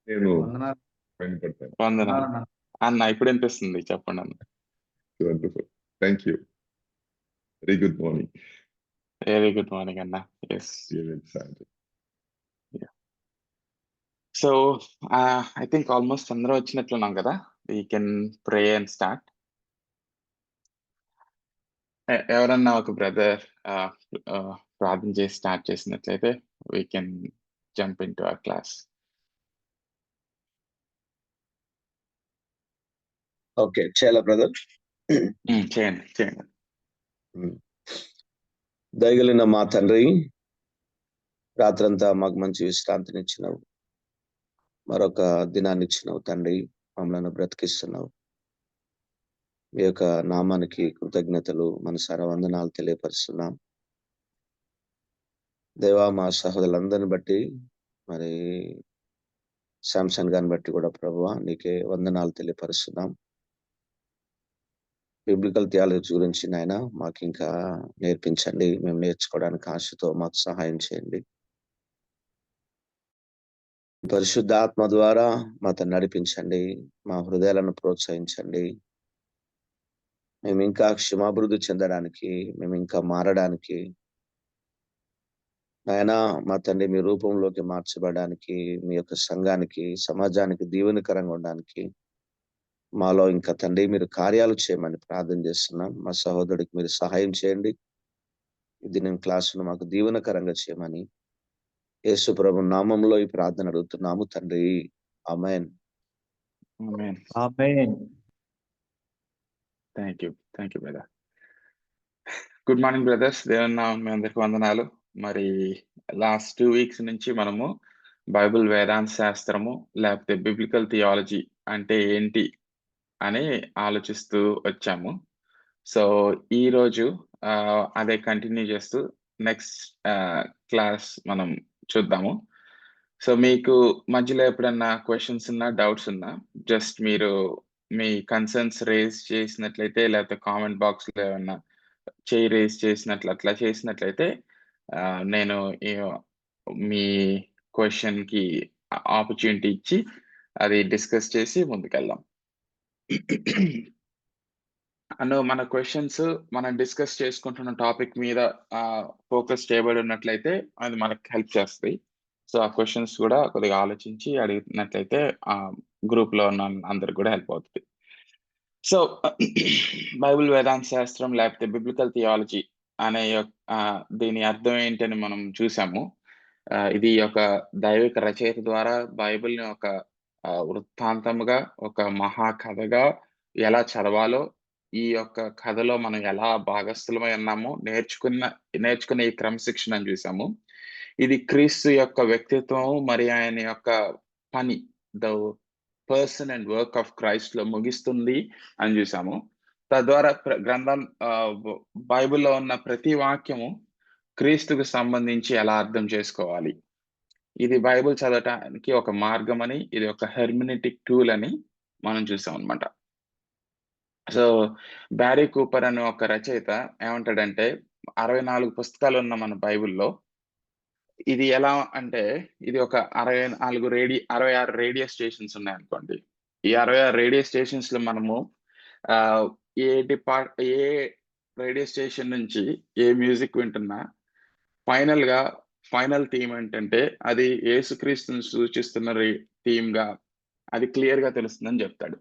నేను వందనాలు వినపడతాను. వందనాలు అన్న. అన్న. ఇప్పుడు వినిపిస్తుంది, చెప్పండి అన్న. Wonderful. Thank you. Very good morning. Very good morning అన్న. ఎస్. సాయంత్రం. సో ఐ థింక్ ఆల్మోస్ట్ అందరూ వచ్చినట్లున్నాం కదా. We can pray and start. ఎవరన్నా ఒక బ్రదర్ ప్రార్థన చేసి స్టార్ట్ చేసినట్లయితే we can jump in to our class. Okay, చాలా బ్రదర్. చేయండి చేయండి. దయగలిగిన మా తండ్రి, రాత్రంతా మాకు మంచి విశ్రాంతినిచ్చినావు, మరొక దినాన్ని ఇచ్చినావు తండ్రి. మమ్మల్ని బ్రతికిస్తున్నావు. మీ యొక్క నామానికి కృతజ్ఞతలు, మనసారా వందనాలు తెలియపరుస్తున్నాం. దేవా, మా సహోదరులందరిని బట్టి, మరి శాంసంగ్ గారిని బట్టి కూడా ప్రభువా నీకే వందనాలు తెలియపరుస్తున్నాం. బిబ్లికల్ థియాలజీ గురించి నాయన మాకు ఇంకా నేర్పించండి. మేము నేర్చుకోవడానికి ఆశతో మాకు సహాయం చేయండి. పరిశుద్ధాత్మ ద్వారా మాతో నడిపించండి. మా హృదయాలను ప్రోత్సహించండి. మేము ఇంకా క్షమాభివృద్ధి చెందడానికి, మేము ఇంకా మారడానికి నాయనా మా తండ్రి మీ రూపంలోకి మార్చబడడానికి, మీ యొక్క సంఘానికి, సమాజానికి దీవెనకరంగా ఉండడానికి మాలో ఇంకా తండ్రి మీరు కార్యాలు చేయమని ప్రార్థన చేస్తున్నాం. మా సహోదరుడికి మీరు సహాయం చేయండి. ఇది నేను క్లాసును మాకు దీవెనకరంగా చేయమని యేసు ప్రభు నామంలో ఈ ప్రార్థన అడుగుతున్నాము తండ్రి. Amen. Amen. Thank you brother. Good morning brothers. దేవుని మీ అందరికి వందనాలు. మరి లాస్ట్ 2 weeks నుంచి మనము బైబిల్ వేదాంత శాస్త్రము లేకపోతే బిబ్లికల్ థియాలజీ అంటే ఏంటి అని ఆలోచిస్తూ వచ్చాము. సో ఈరోజు అదే కంటిన్యూ చేస్తూ నెక్స్ట్ క్లాస్ మనం చూద్దాము. సో మీకు మధ్యలో ఎప్పుడన్నా క్వశ్చన్స్ ఉన్నా, డౌట్స్ ఉన్నా జస్ట్ మీరు మీ కన్సర్న్స్ రేజ్ చేసినట్లయితే, లేకపోతే కామెంట్ బాక్స్లో ఏమన్నా చేయి రేజ్ అట్లా చేసినట్లయితే నేను మీ క్వశ్చన్కి ఆపర్చునిటీ ఇచ్చి అది డిస్కస్ చేసి ముందుకెళ్దాం. మన క్వశ్చన్స్ మనం డిస్కస్ చేసుకుంటున్న టాపిక్ మీద ఫోకస్ చేయబడి ఉన్నట్లయితే అది మనకు హెల్ప్ చేస్తుంది. సో ఆ క్వశ్చన్స్ కూడా కొద్దిగా ఆలోచించి అడిగినట్లయితే గ్రూప్లో ఉన్న అందరికి కూడా హెల్ప్ అవుతుంది. సో బైబిల్ వేదాంత శాస్త్రం లేకపోతే బిబ్లికల్ థియాలజీ అనే దీని అర్థం ఏంటని మనం చూసాము. ఇది ఒక దైవిక రచయిత ద్వారా బైబిల్ని ఒక వృత్తాంతముగా, ఒక మహాకథగా ఎలా చదవాలో, ఈ యొక్క కథలో మనం ఎలా భాగస్థులమై ఉన్నామో నేర్చుకునే ఈ క్రమశిక్షణ అని చూసాము. ఇది క్రీస్తు యొక్క వ్యక్తిత్వం మరి ఆయన యొక్క పని, the person and work of Christ లో ముగిస్తుంది అని చూసాము. తద్వారా గ్రంథం బైబిల్లో ఉన్న ప్రతి వాక్యము క్రీస్తుకు సంబంధించి ఎలా అర్థం చేసుకోవాలి, ఇది బైబిల్ చదవటానికి ఒక మార్గం అని, ఇది ఒక హెర్మినెటిక్ టూల్ అని మనం చూసాం అనమాట. సో బ్యారీ కూపర్ అనే ఒక రచయిత ఏమంటాడంటే 64 పుస్తకాలు ఉన్న మన బైబిల్లో ఇది ఎలా అంటే, ఇది ఒక 66 రేడియో స్టేషన్స్ ఉన్నాయనుకోండి. ఈ 66 రేడియో స్టేషన్స్ లో మనము ఏ రేడియో స్టేషన్ నుంచి ఏ మ్యూజిక్ వింటున్నా ఫైనల్ థీమ్ ఏంటంటే అది యేసుక్రీస్తుని సూచిస్తున్న థీమ్ గా అది క్లియర్ గా తెలుస్తుందని చెప్తాడు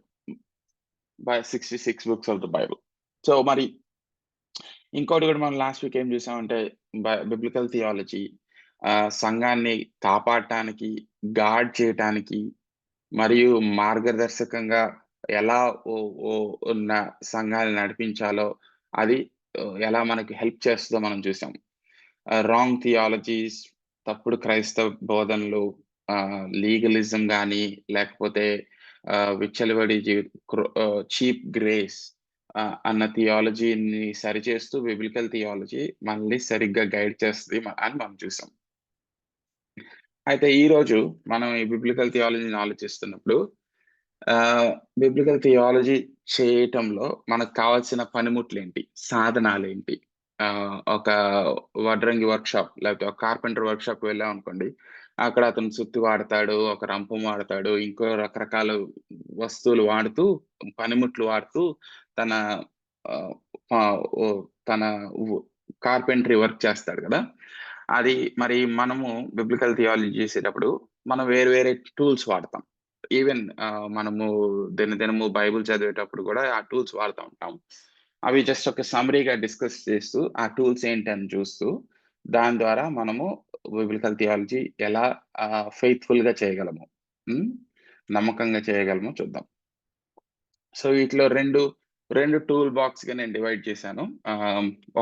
by 66 books of the Bible. So మరి ఇంకోటి కూడా మనం లాస్ట్ వీక్ ఏం చూసామంటే, బిబ్లికల్ థియాలజీ సంఘాన్ని కాపాడటానికి, గాడ్ చేయటానికి మరియు మార్గదర్శకంగా ఎలా ఉన్న సంఘాన్ని నడిపించాలో అది ఎలా మనకి హెల్ప్ చేస్తుందో మనం చూసాం. రాంగ్ థియాలజీస్, తప్పుడు క్రైస్తవ బోధనలు, లీగలిజం కానీ లేకపోతే విచ్చలబడి చీప్ గ్రేస్ అన్న థియాలజీని సరిచేస్తూ బిబ్లికల్ థియాలజీ మనల్ని సరిగ్గా గైడ్ చేస్తుంది అని మనం చూసాం. అయితే ఈరోజు మనం ఈ బిబ్లికల్ థియాలజీని ఆలోచిస్తున్నప్పుడు బిబ్లికల్ థియాలజీ చేయటంలో మనకు కావాల్సిన పనిముట్లు ఏంటి, సాధనాలు ఏంటి. ఒక వడ్రంగి వర్క్షాప్ లేకపోతే ఒక కార్పెంటర్ వర్క్షాప్ వెళ్ళాం అనుకోండి, అక్కడ అతను సుత్తి వాడతాడు, ఒక రంపం వాడతాడు, ఇంకో రకరకాల వస్తువులు వాడుతూ, పనిముట్లు వాడుతూ తన ఆహ్, తన కార్పెంటరీ వర్క్ చేస్తాడు కదా! అది మరి మనము బిబ్లికల్ థియాలజీ చేసేటప్పుడు మనం వేరు వేరే టూల్స్ వాడతాం. ఈవెన్ మనము దినదినము బైబిల్ చదివేటప్పుడు కూడా ఆ టూల్స్ వాడుతా ఉంటాం. అవి జస్ట్ ఒక సమ్మరీగా డిస్కస్ చేస్తూ, ఆ టూల్స్ ఏంటని చూస్తూ, దాని ద్వారా మనము బిబ్లికల్ థియాలజీ ఎలా ఫెయిత్‌ఫుల్‌గా చేయగలము. హ్మ్. నమ్మకంగా చేయగలమో చూద్దాం. సో, వీటిలో 2 టూల్ బాక్స్‌గా నేను డివైడ్ చేశాను.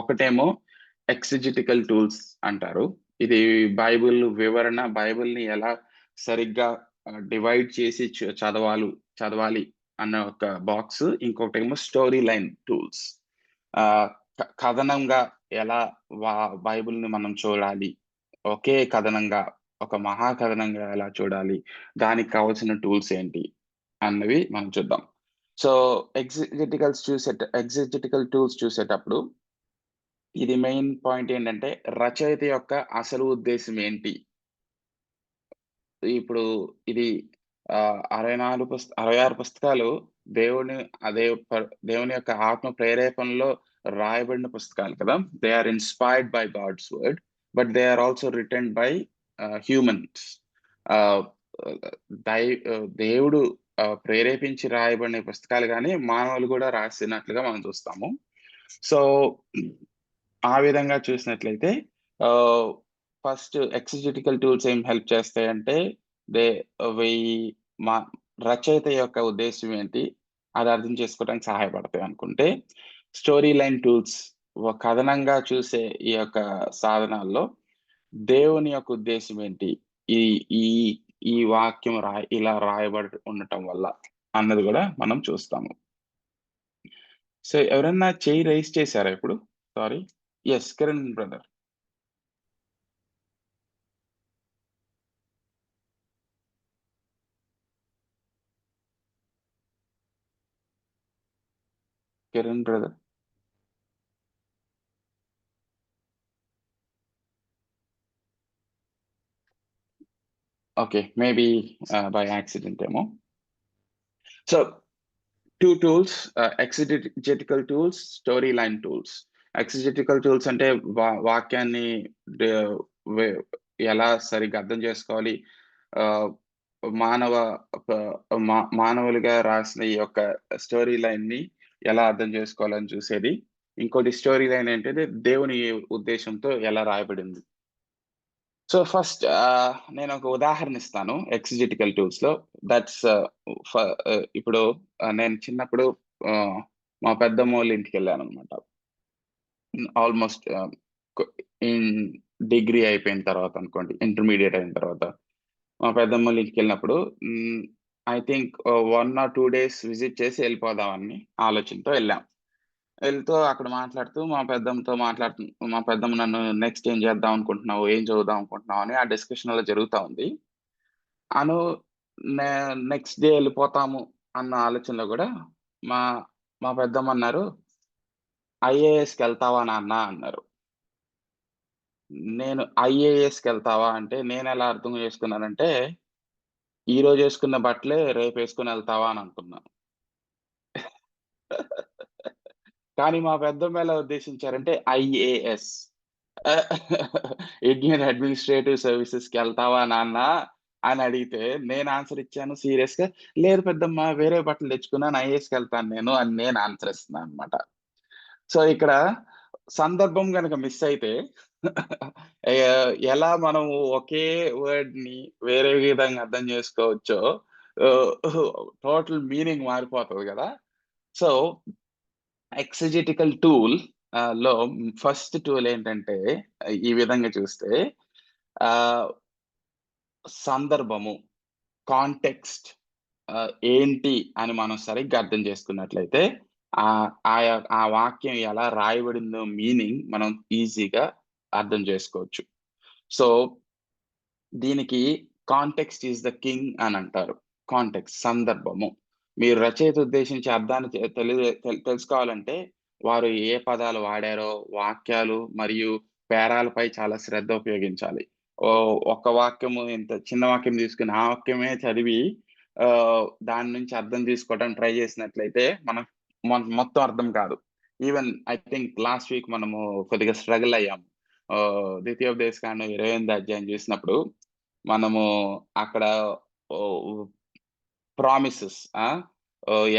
ఒకటేమో ఎక్సెజెటికల్ టూల్స్ అంటారు. ఇది బైబిల్ వివరణ, బైబిల్‌ని ఎలా సరిగ్గా డివైడ్ చేసి చదవాలి అన్న ఒక బాక్స్. ఇంకొకటేమో స్టోరీ లైన్ టూల్స్. కథనంగా ఎలా వా బైబిల్‌ని మనం చూడాలి. ఒకే కథనంగా, ఒక మహా కథనంగా ఎలా చూడాలి, దానికి కావాల్సిన టూల్స్ ఏంటి అన్నవి మనం చూద్దాం. సో, ఎక్సెజెటికల్ టూల్స్ చూసేటప్పుడు ఇది మెయిన్ పాయింట్ ఏంటంటే, రచయిత యొక్క అసలు ఉద్దేశ్యం ఏంటి? ఇప్పుడు ఇది 66 పుస్తకాలు దేవుని అదే దేవుని యొక్క ఆత్మ ప్రేరేపణలో రాయబడిన పుస్తకాలు కదా! They are inspired by God's word. But they are also written by humans. Ah, దేవుడు ప్రేరేపించి రాయబడిన పుస్తకాలు గాని, మానవులు కూడా రాసినట్లుగా మనం చూస్తాము. సో, ఆ విధంగా చూసినట్లయితే ఆహ్, ఫస్ట్ ఎక్సెజెటికల్ టూల్స్ ఏం హెల్ప్ చేస్తాయంటే, దే అవి మా రచయిత యొక్క ఉద్దేశ్యం ఏంటి? అది అర్థం చేసుకోవడానికి సహాయపడతాయి అనుకుంటే, స్టోరీ లైన్ టూల్స్ కథనంగా చూసే ఈ యొక్క సాధనాల్లో దేవుని యొక్క ఉద్దేశ్యం ఏంటి? ఈ ఈ ఈ వాక్యం ఇలా రాయబడి ఉండటం వల్ల అన్నది గూడా మనం చూస్తాము. సో, ఎవరన్నా చెయ్యి రైజ్ చేసారా ఇప్పుడు? Sorry. Yes. Kiran brother. Kiran brother. Okay. Maybe by accident ఏమో. So, 2 tools exegetical tools, story line tools. Exegetical tools అంటే వాక్యాన్ని డ వె ఎలా సరిగ్గా అర్థం చేసుకోవాలి. ఆహ్, మానవ ప మానవులుగా రాసిన ఈ యొక్క స్టోరీ లైన్‌ని ఎలా అర్థం చేసుకోవాలని చూసేది. ఇంకోటి స్టోరీ లైన్ ఏంటంటే దేవుని ఉద్దేశంతో ఎలా రాయబడింది. సో, ఫస్ట్ నేనొక ఉదాహరణ ఇస్తాను ఎక్సెజెటికల్ టూల్స్‌లో. దట్స్ ఫ ఇప్పుడు నేను చిన్నప్పుడు ఆహ్, మా పెద్దమ్మోళ్ళ ఇంటికెళ్ళాననమాట. ఆల్‌మోస్ట్ కొ ఇన్ డిగ్రీ అయిపోయిన తర్వాత అనుకోండి. ఇంటర్మీడియేట్ అయిన తర్వాత. మా పెద్దమ్మోళ్ళ ఇంటికెళ్ళినప్పుడు I think 1 or 2 days visit చేసి ఎళ్ళిపోదామని ఆలోచనతో ఎళ్ళాం. వెళ్తూ అక్కడ మాట్లాడుతూ మా పెద్దమ్మ నన్ను నెక్స్ట్ ఏం చేద్దాం అనుకుంటున్నావు? ఏం చదువుదాం అనుకుంటున్నావు? అని ఆ డిస్కషన్ అలా జరుగుతా ఉంది. అను నే నెక్స్ట్ డే ఎళ్ళిపోతాము అన్న ఆలోచనలో గూడా మా మా పెద్దమ్మన్నారు, "ఐఏఎస్‌కెళ్తావా నాన్న" అన్నారు. నేను ఐఏఎస్‌కెళ్తావా అంటే నేనెలా అర్థం చేసుకున్నానంటే, ఈరోజు ఏసుకున్న బట్టలే రేపేసుకొని ఎళ్తావా అని అనుకున్నా. కానీ మా పెద్దమ్మ ఎలా ఉద్దేశించారంటే ఐఏఎస్. ఇండియన్ అడ్మినిస్ట్రేటివ్ సర్వీసెస్‌కెళ్తావా నాన్న అని అడిగితే, నేను ఆన్సర్ ఇచ్చాను సీరియస్‌గా. లేదు పెద్దమ్మ వేరే బట్టలు తెచ్చుకున్నాను ఐఏఎస్‌కెళ్తాను నేను అని నేను ఆన్సర్ ఇస్తున్నాననమాట. సో, ఇక్కడ సందర్భం గనక మిస్ అయితే ఎలా మనము ఒకే వర్డ్‌ని వేరే విధంగా అర్థం చేసుకోవచ్చో టోటల్ మీనింగ్ మారిపోతది గదా! సో ఎక్సెజెటికల్ టూల్ లో ఫస్ట్ టూల్ ఏంటంటే ఈ విధంగా చూస్తే ఆహ్, సందర్భము, కాంటెక్స్ట్ ఏంటి అని మనం సరిగ్గా అర్థం చేసుకున్నట్లయితే ఆ వాక్యం ఎలా రాయబడిందో మీనింగ్ మనం ఈజీగా అర్థం చేసుకోవచ్చు. సో, దీనికి కాంటెక్స్ట్ ఈస్ ద కింగ్ అని అంటారు. కాంటెక్స్ట్ సందర్భము. మీరు రచయిత ఉద్దేశించి అర్థాన్ని తెలుసుకోవాలంటే వారు ఏ పదాలు వాడారో, వాక్యాలు మరియు పేరాలపై చాలా శ్రద్ధ ఉపయోగించాలి. ఒక వాక్యము ఇంత చిన్న వాక్యం తీసుకుని ఆ వాక్యమే చదివి దాని నుంచి అర్థం తీసుకోవడానికి ట్రై చేసినట్లయితే మనం మొత్తం అర్థం కాదు. Even I think last week మనము కొద్దిగా స్ట్రగుల్ అయ్యాము. ద్వితీయోపదేశకాండం 28వ అధ్యాయం చూసినప్పుడు మనము అక్కడ ప్రామిసెస్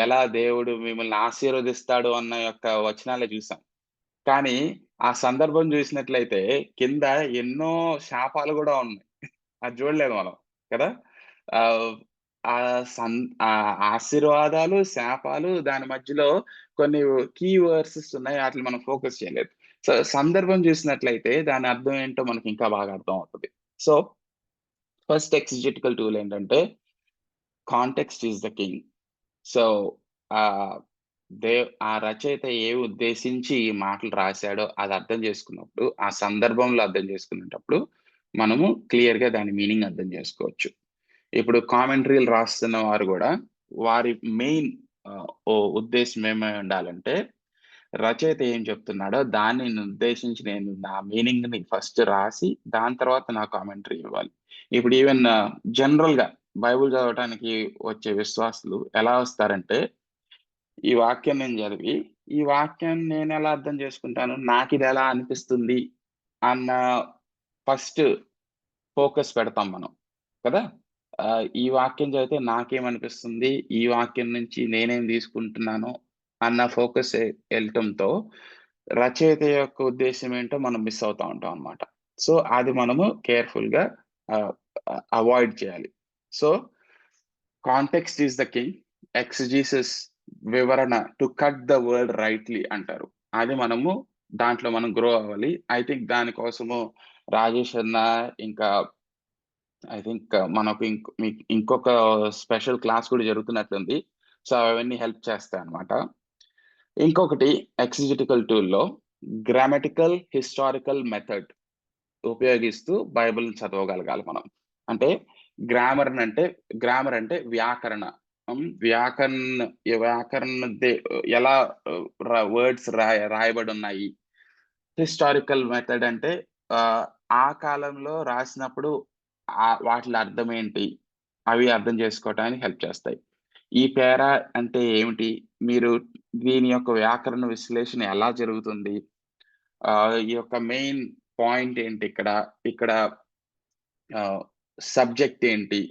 ఎలా దేవుడు మిమ్మల్ని ఆశీర్వదిస్తాడు అన్న యొక్క వచనాలే చూసాం. కానీ ఆ సందర్భం చూసినట్లయితే కింద ఎన్నో శాపాలు కూడా ఉన్నాయి. అది చూడలేదు మనం కదా. ఆశీర్వాదాలు, శాపాలు, దాని మధ్యలో కొన్ని కీ వర్సెస్ ఉన్నాయి. వాటిని మనం ఫోకస్ చేయలేదు. సో సందర్భం చూసినట్లయితే దాని అర్థం ఏంటో మనకి ఇంకా బాగా అర్థం అవుతుంది. సో ఫస్ట్ ఎక్సిజెటికల్ టూల్ ఏంటంటే context is the king. So ఆ రచయిత ఉద్దేశించి ఈ మాటలు రాశాడో అది అర్థం చేసుకున్నప్పుడు, ఆ సందర్భంలో అర్థం చేసుకునేటప్పుడు మనము క్లియర్ గా దాని మీనింగ్ అర్థం చేసుకోవచ్చు. ఇప్పుడు కామెంటరీలు రాస్తున్న వారు కూడా వారి మెయిన్ ఉద్దేశం ఏమై ఉండాలంటే రచయిత ఏం చెప్తున్నాడో దాన్ని ఉద్దేశించి నేను నా మీనింగ్ ని ఫస్ట్ రాసి దాని తర్వాత నా కామెంటరీ ఇవ్వాలి. ఇప్పుడు ఈవెన్ జనరల్ గా బైబుల్ చదవటానికి వచ్చే విశ్వాసులు ఎలా వస్తారంటే ఈ వాక్యం నేను చదివి ఈ వాక్యాన్ని నేను ఎలా అర్థం చేసుకుంటాను, నాకు ఇది ఎలా అనిపిస్తుంది అన్న ఫస్ట్ ఫోకస్ పెడతాం మనం కదా. ఈ వాక్యం చదివితే నాకేమనిపిస్తుంది, ఈ వాక్యం నుంచి నేనేం తీసుకుంటున్నాను అన్న ఫోకస్ వెళ్ళటంతో రచయిత యొక్క ఉద్దేశం ఏంటో మనం మిస్ అవుతా ఉంటాం అన్నమాట. సో అది మనము కేర్ఫుల్ గా అవాయిడ్ చేయాలి. So context is the king, exegesis వివరణ to cut the word rightly అంటారు. అది మనము దాంట్లో మనం గ్రో అవ్వాలి. ఐ థింక్ దానికోసము రాజేష్ అన్న ఇంకా ఐ థింక్ మనకు ఇంకొక స్పెషల్ క్లాస్ కూడా జరుగుతున్నట్లుంది. సో అవన్నీ హెల్ప్ చేస్తాయి అన్నమాట. ఇంకొకటి ఎక్సిజెటికల్ టూల్లో గ్రామటికల్ హిస్టారికల్ మెథడ్ ఉపయోగిస్తూ బైబిల్ చదవగలగాలి మనం. అంటే గ్రామర్ అంటే వ్యాకరణ. వ్యాకరణ ఎలా వర్డ్స్ రాయబడి ఉన్నాయి. హిస్టారికల్ మెథడ్ అంటే ఆ కాలంలో రాసినప్పుడు వాటి అర్థం ఏంటి అవి అర్థం చేసుకోవడానికి హెల్ప్ చేస్తాయి. ఈ పేరా అంటే ఏమిటి, మీరు దీని యొక్క వ్యాకరణ విశ్లేషణ ఎలా జరుగుతుంది, ఈ యొక్క మెయిన్ పాయింట్ ఏంటి, ఇక్కడ సబ్జెక్ట్ ఏంటి,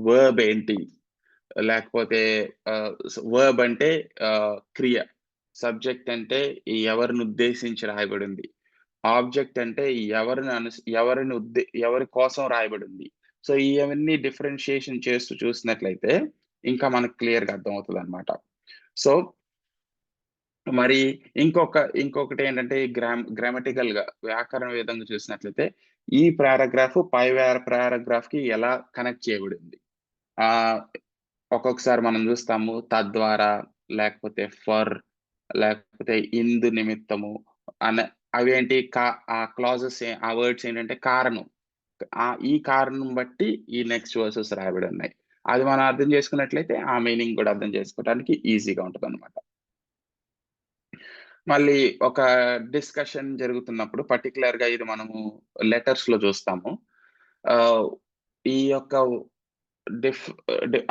వర్బ్ ఏంటి, లేకపోతే వర్బ్ అంటే క్రియ, సబ్జెక్ట్ అంటే ఎవరిని ఉద్దేశించి రాయబడింది, ఆబ్జెక్ట్ అంటే ఎవరి కోసం రాయబడింది. సో ఇవన్నీ డిఫరెన్షియేషన్ చేస్తూ చూసినట్లయితే ఇంకా మనకు క్లియర్ గా అర్థం అవుతుంది అనమాట. సో మరి ఇంకొకటి ఏంటంటే గ్రామటికల్ గా వ్యాకరణ విధంగా చూసినట్లయితే ఈ పారాగ్రాఫ్ పై పారాగ్రాఫ్ కి ఎలా కనెక్ట్ చేయబడింది. ఒక్కొక్కసారి మనం చూస్తాము తద్వారా, లేకపోతే ఫర్, లేకపోతే ఇందు నిమిత్తము అవేంటి ఆ క్లాజెస్, ఆ వర్డ్స్ ఏంటంటే కారణం. ఈ కారణం బట్టి ఈ నెక్స్ట్ వర్సెస్ రాయబడి ఉన్నాయి. అది మనం అర్థం చేసుకున్నట్లయితే ఆ మీనింగ్ కూడా అర్థం చేసుకోవడానికి ఈజీగా ఉంటుంది అనమాట. మళ్ళీ ఒక డిస్కషన్ జరుగుతున్నప్పుడు పర్టికులర్ గా ఇది మనము లెటర్స్ లో చూస్తాము. ఈ యొక్క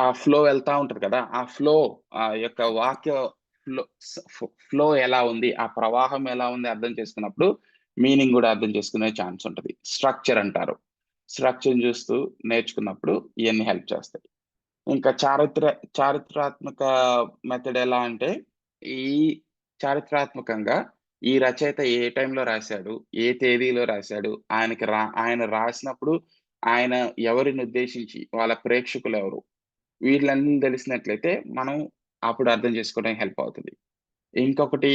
ఆ ఫ్లో వెళ్తా ఉంటది కదా, ఆ ఫ్లో ఆ యొక్క వాక్య ఫ్లో ఎలా ఉంది, ఆ ప్రవాహం ఎలా ఉంది అర్థం చేసుకున్నప్పుడు మీనింగ్ కూడా అర్థం చేసుకునే ఛాన్స్ ఉంటుంది. స్ట్రక్చర్ అంటారు. స్ట్రక్చర్ చూస్తూ నేర్చుకున్నప్పుడు ఇవన్నీ హెల్ప్ చేస్తాయి. ఇంకా చారిత్రాత్మక మెథడ్ ఎలా అంటే ఈ చారిత్రాత్మకంగా ఈ రచయిత ఏ టైంలో రాశాడు, ఏ తేదీలో రాశాడు, ఆయన రాసినప్పుడు ఆయన ఎవరిని ఉద్దేశించి, వాళ్ళ ప్రేక్షకులు ఎవరు, వీళ్ళన్నీ తెలిసినట్లయితే మనం అప్పుడు అర్థం చేసుకోవడానికి హెల్ప్ అవుతుంది. ఇంకొకటి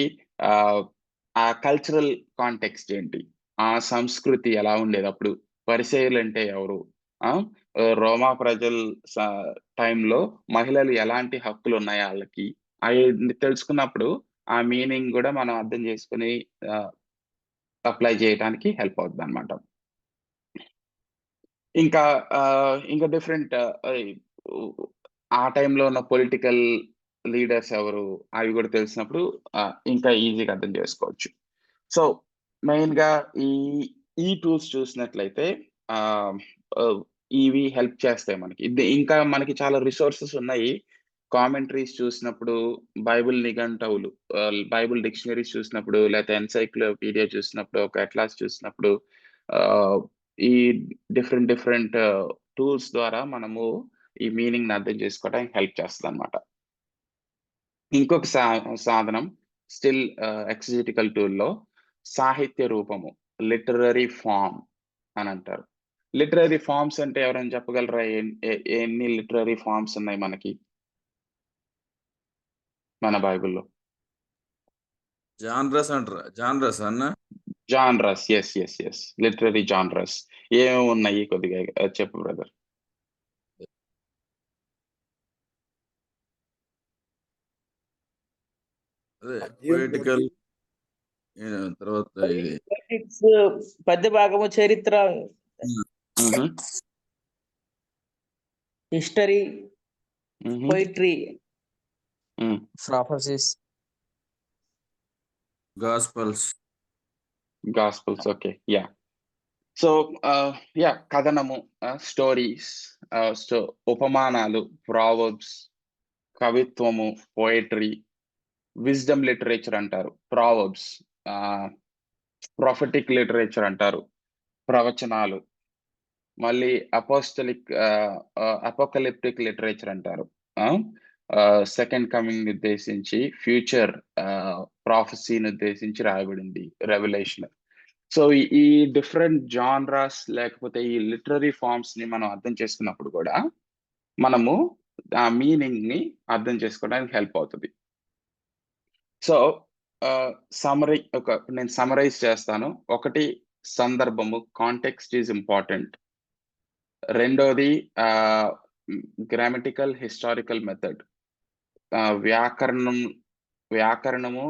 ఆ కల్చరల్ కాంటెక్స్ట్ ఏంటి, ఆ సంస్కృతి ఎలా ఉండేది అప్పుడు, పరిచయులు అంటే ఎవరు, రోమా ప్రజల టైంలో మహిళలు ఎలాంటి హక్కులు ఉన్నాయి వాళ్ళకి, అవి తెలుసుకున్నప్పుడు ఆ మీనింగ్ కూడా మనం అర్థం చేసుకుని అప్లై చేయడానికి హెల్ప్ అవుతుంది అనమాట. ఇంకా డిఫరెంట్ ఆ టైంలో ఉన్న పొలిటికల్ లీడర్స్ ఎవరు అవి కూడా తెలిసినప్పుడు ఇంకా ఈజీగా అర్థం చేసుకోవచ్చు. సో మెయిన్ గా ఈ టూల్స్ చూసినట్లయితే ఇవి హెల్ప్ చేస్తాయి మనకి. ఇంకా మనకి చాలా రిసోర్సెస్ ఉన్నాయి. కామెంటరీస్ చూసినప్పుడు, బైబిల్ నిఘంటువులు, బైబిల్ డిక్షనరీస్ చూసినప్పుడు, లేకపోతే ఎన్సైక్లోపీడియా చూసినప్పుడు, ఒక అట్లాస్ చూసినప్పుడు, ఈ డిఫరెంట్ టూల్స్ ద్వారా మనము ఈ మీనింగ్‌ని అర్థం చేసుకోవడానికి హెల్ప్ చేస్తదనమాట. ఇంకొక సాధనం స్టిల్ ఎక్సెజెటికల్ టూల్‌లో సాహిత్య రూపము, లిటరరీ ఫార్మ్ అని అంటారు. లిటరరీ ఫార్మ్స్ అంటే ఎవరైనా చెప్పగలరా? ఎన్ని లిటరరీ ఫార్మ్స్ ఉన్నాయి మనకి? మన బైబిల్‌లో. జాన్రస్ అంటారా? జాన్రస్ అన్నా? జాన్రస్. యెస్. Literary genres. ఏమేమి ఉన్నాయి కొద్దిగా చెప్పు బ్రదర్. అదే పొయిటికల్, తర్వాత ఇది పొలిటిక్స్, పద్య భాగము, చరిత్ర, history, poetry, prophecies, gospels. Okay. Yeah! So కథనము, స్టోరీస్, ఉపమానాలు, ప్రావర్బ్స్, కవిత్వము, పోయట్రీ, విజ్డమ్ లిటరేచర్ అంటారు. ప్రావర్బ్స్, ప్రొఫెటిక్ లిటరేచర్ అంటారు. ప్రవచనాలు, మళ్ళీ అపోకలిప్టిక్ లిటరేచర్ అంటారు. సెకండ్ కమింగ్ ఉద్దేశించి, ఫ్యూచర్ ప్రాఫెసీని ఉద్దేశించి రాయబడింది రెవల్యూషన్. సో ఈ డిఫరెంట్ జాన్రాస్ లేకపోతే ఈ లిటరరీ ఫార్మ్స్ ని మనం అర్థం చేసుకున్నప్పుడు కూడా మనము ఆ మీనింగ్ ని అర్థం చేసుకోవడానికి హెల్ప్ అవుతుంది. సో నేను సమరైజ్ చేస్తాను. ఒకటి, సందర్భము, కాంటెక్స్ట్ ఈజ్ ఇంపార్టెంట్. రెండోది గ్రామటికల్ హిస్టారికల్ మెథడ్, వ్యాకరణము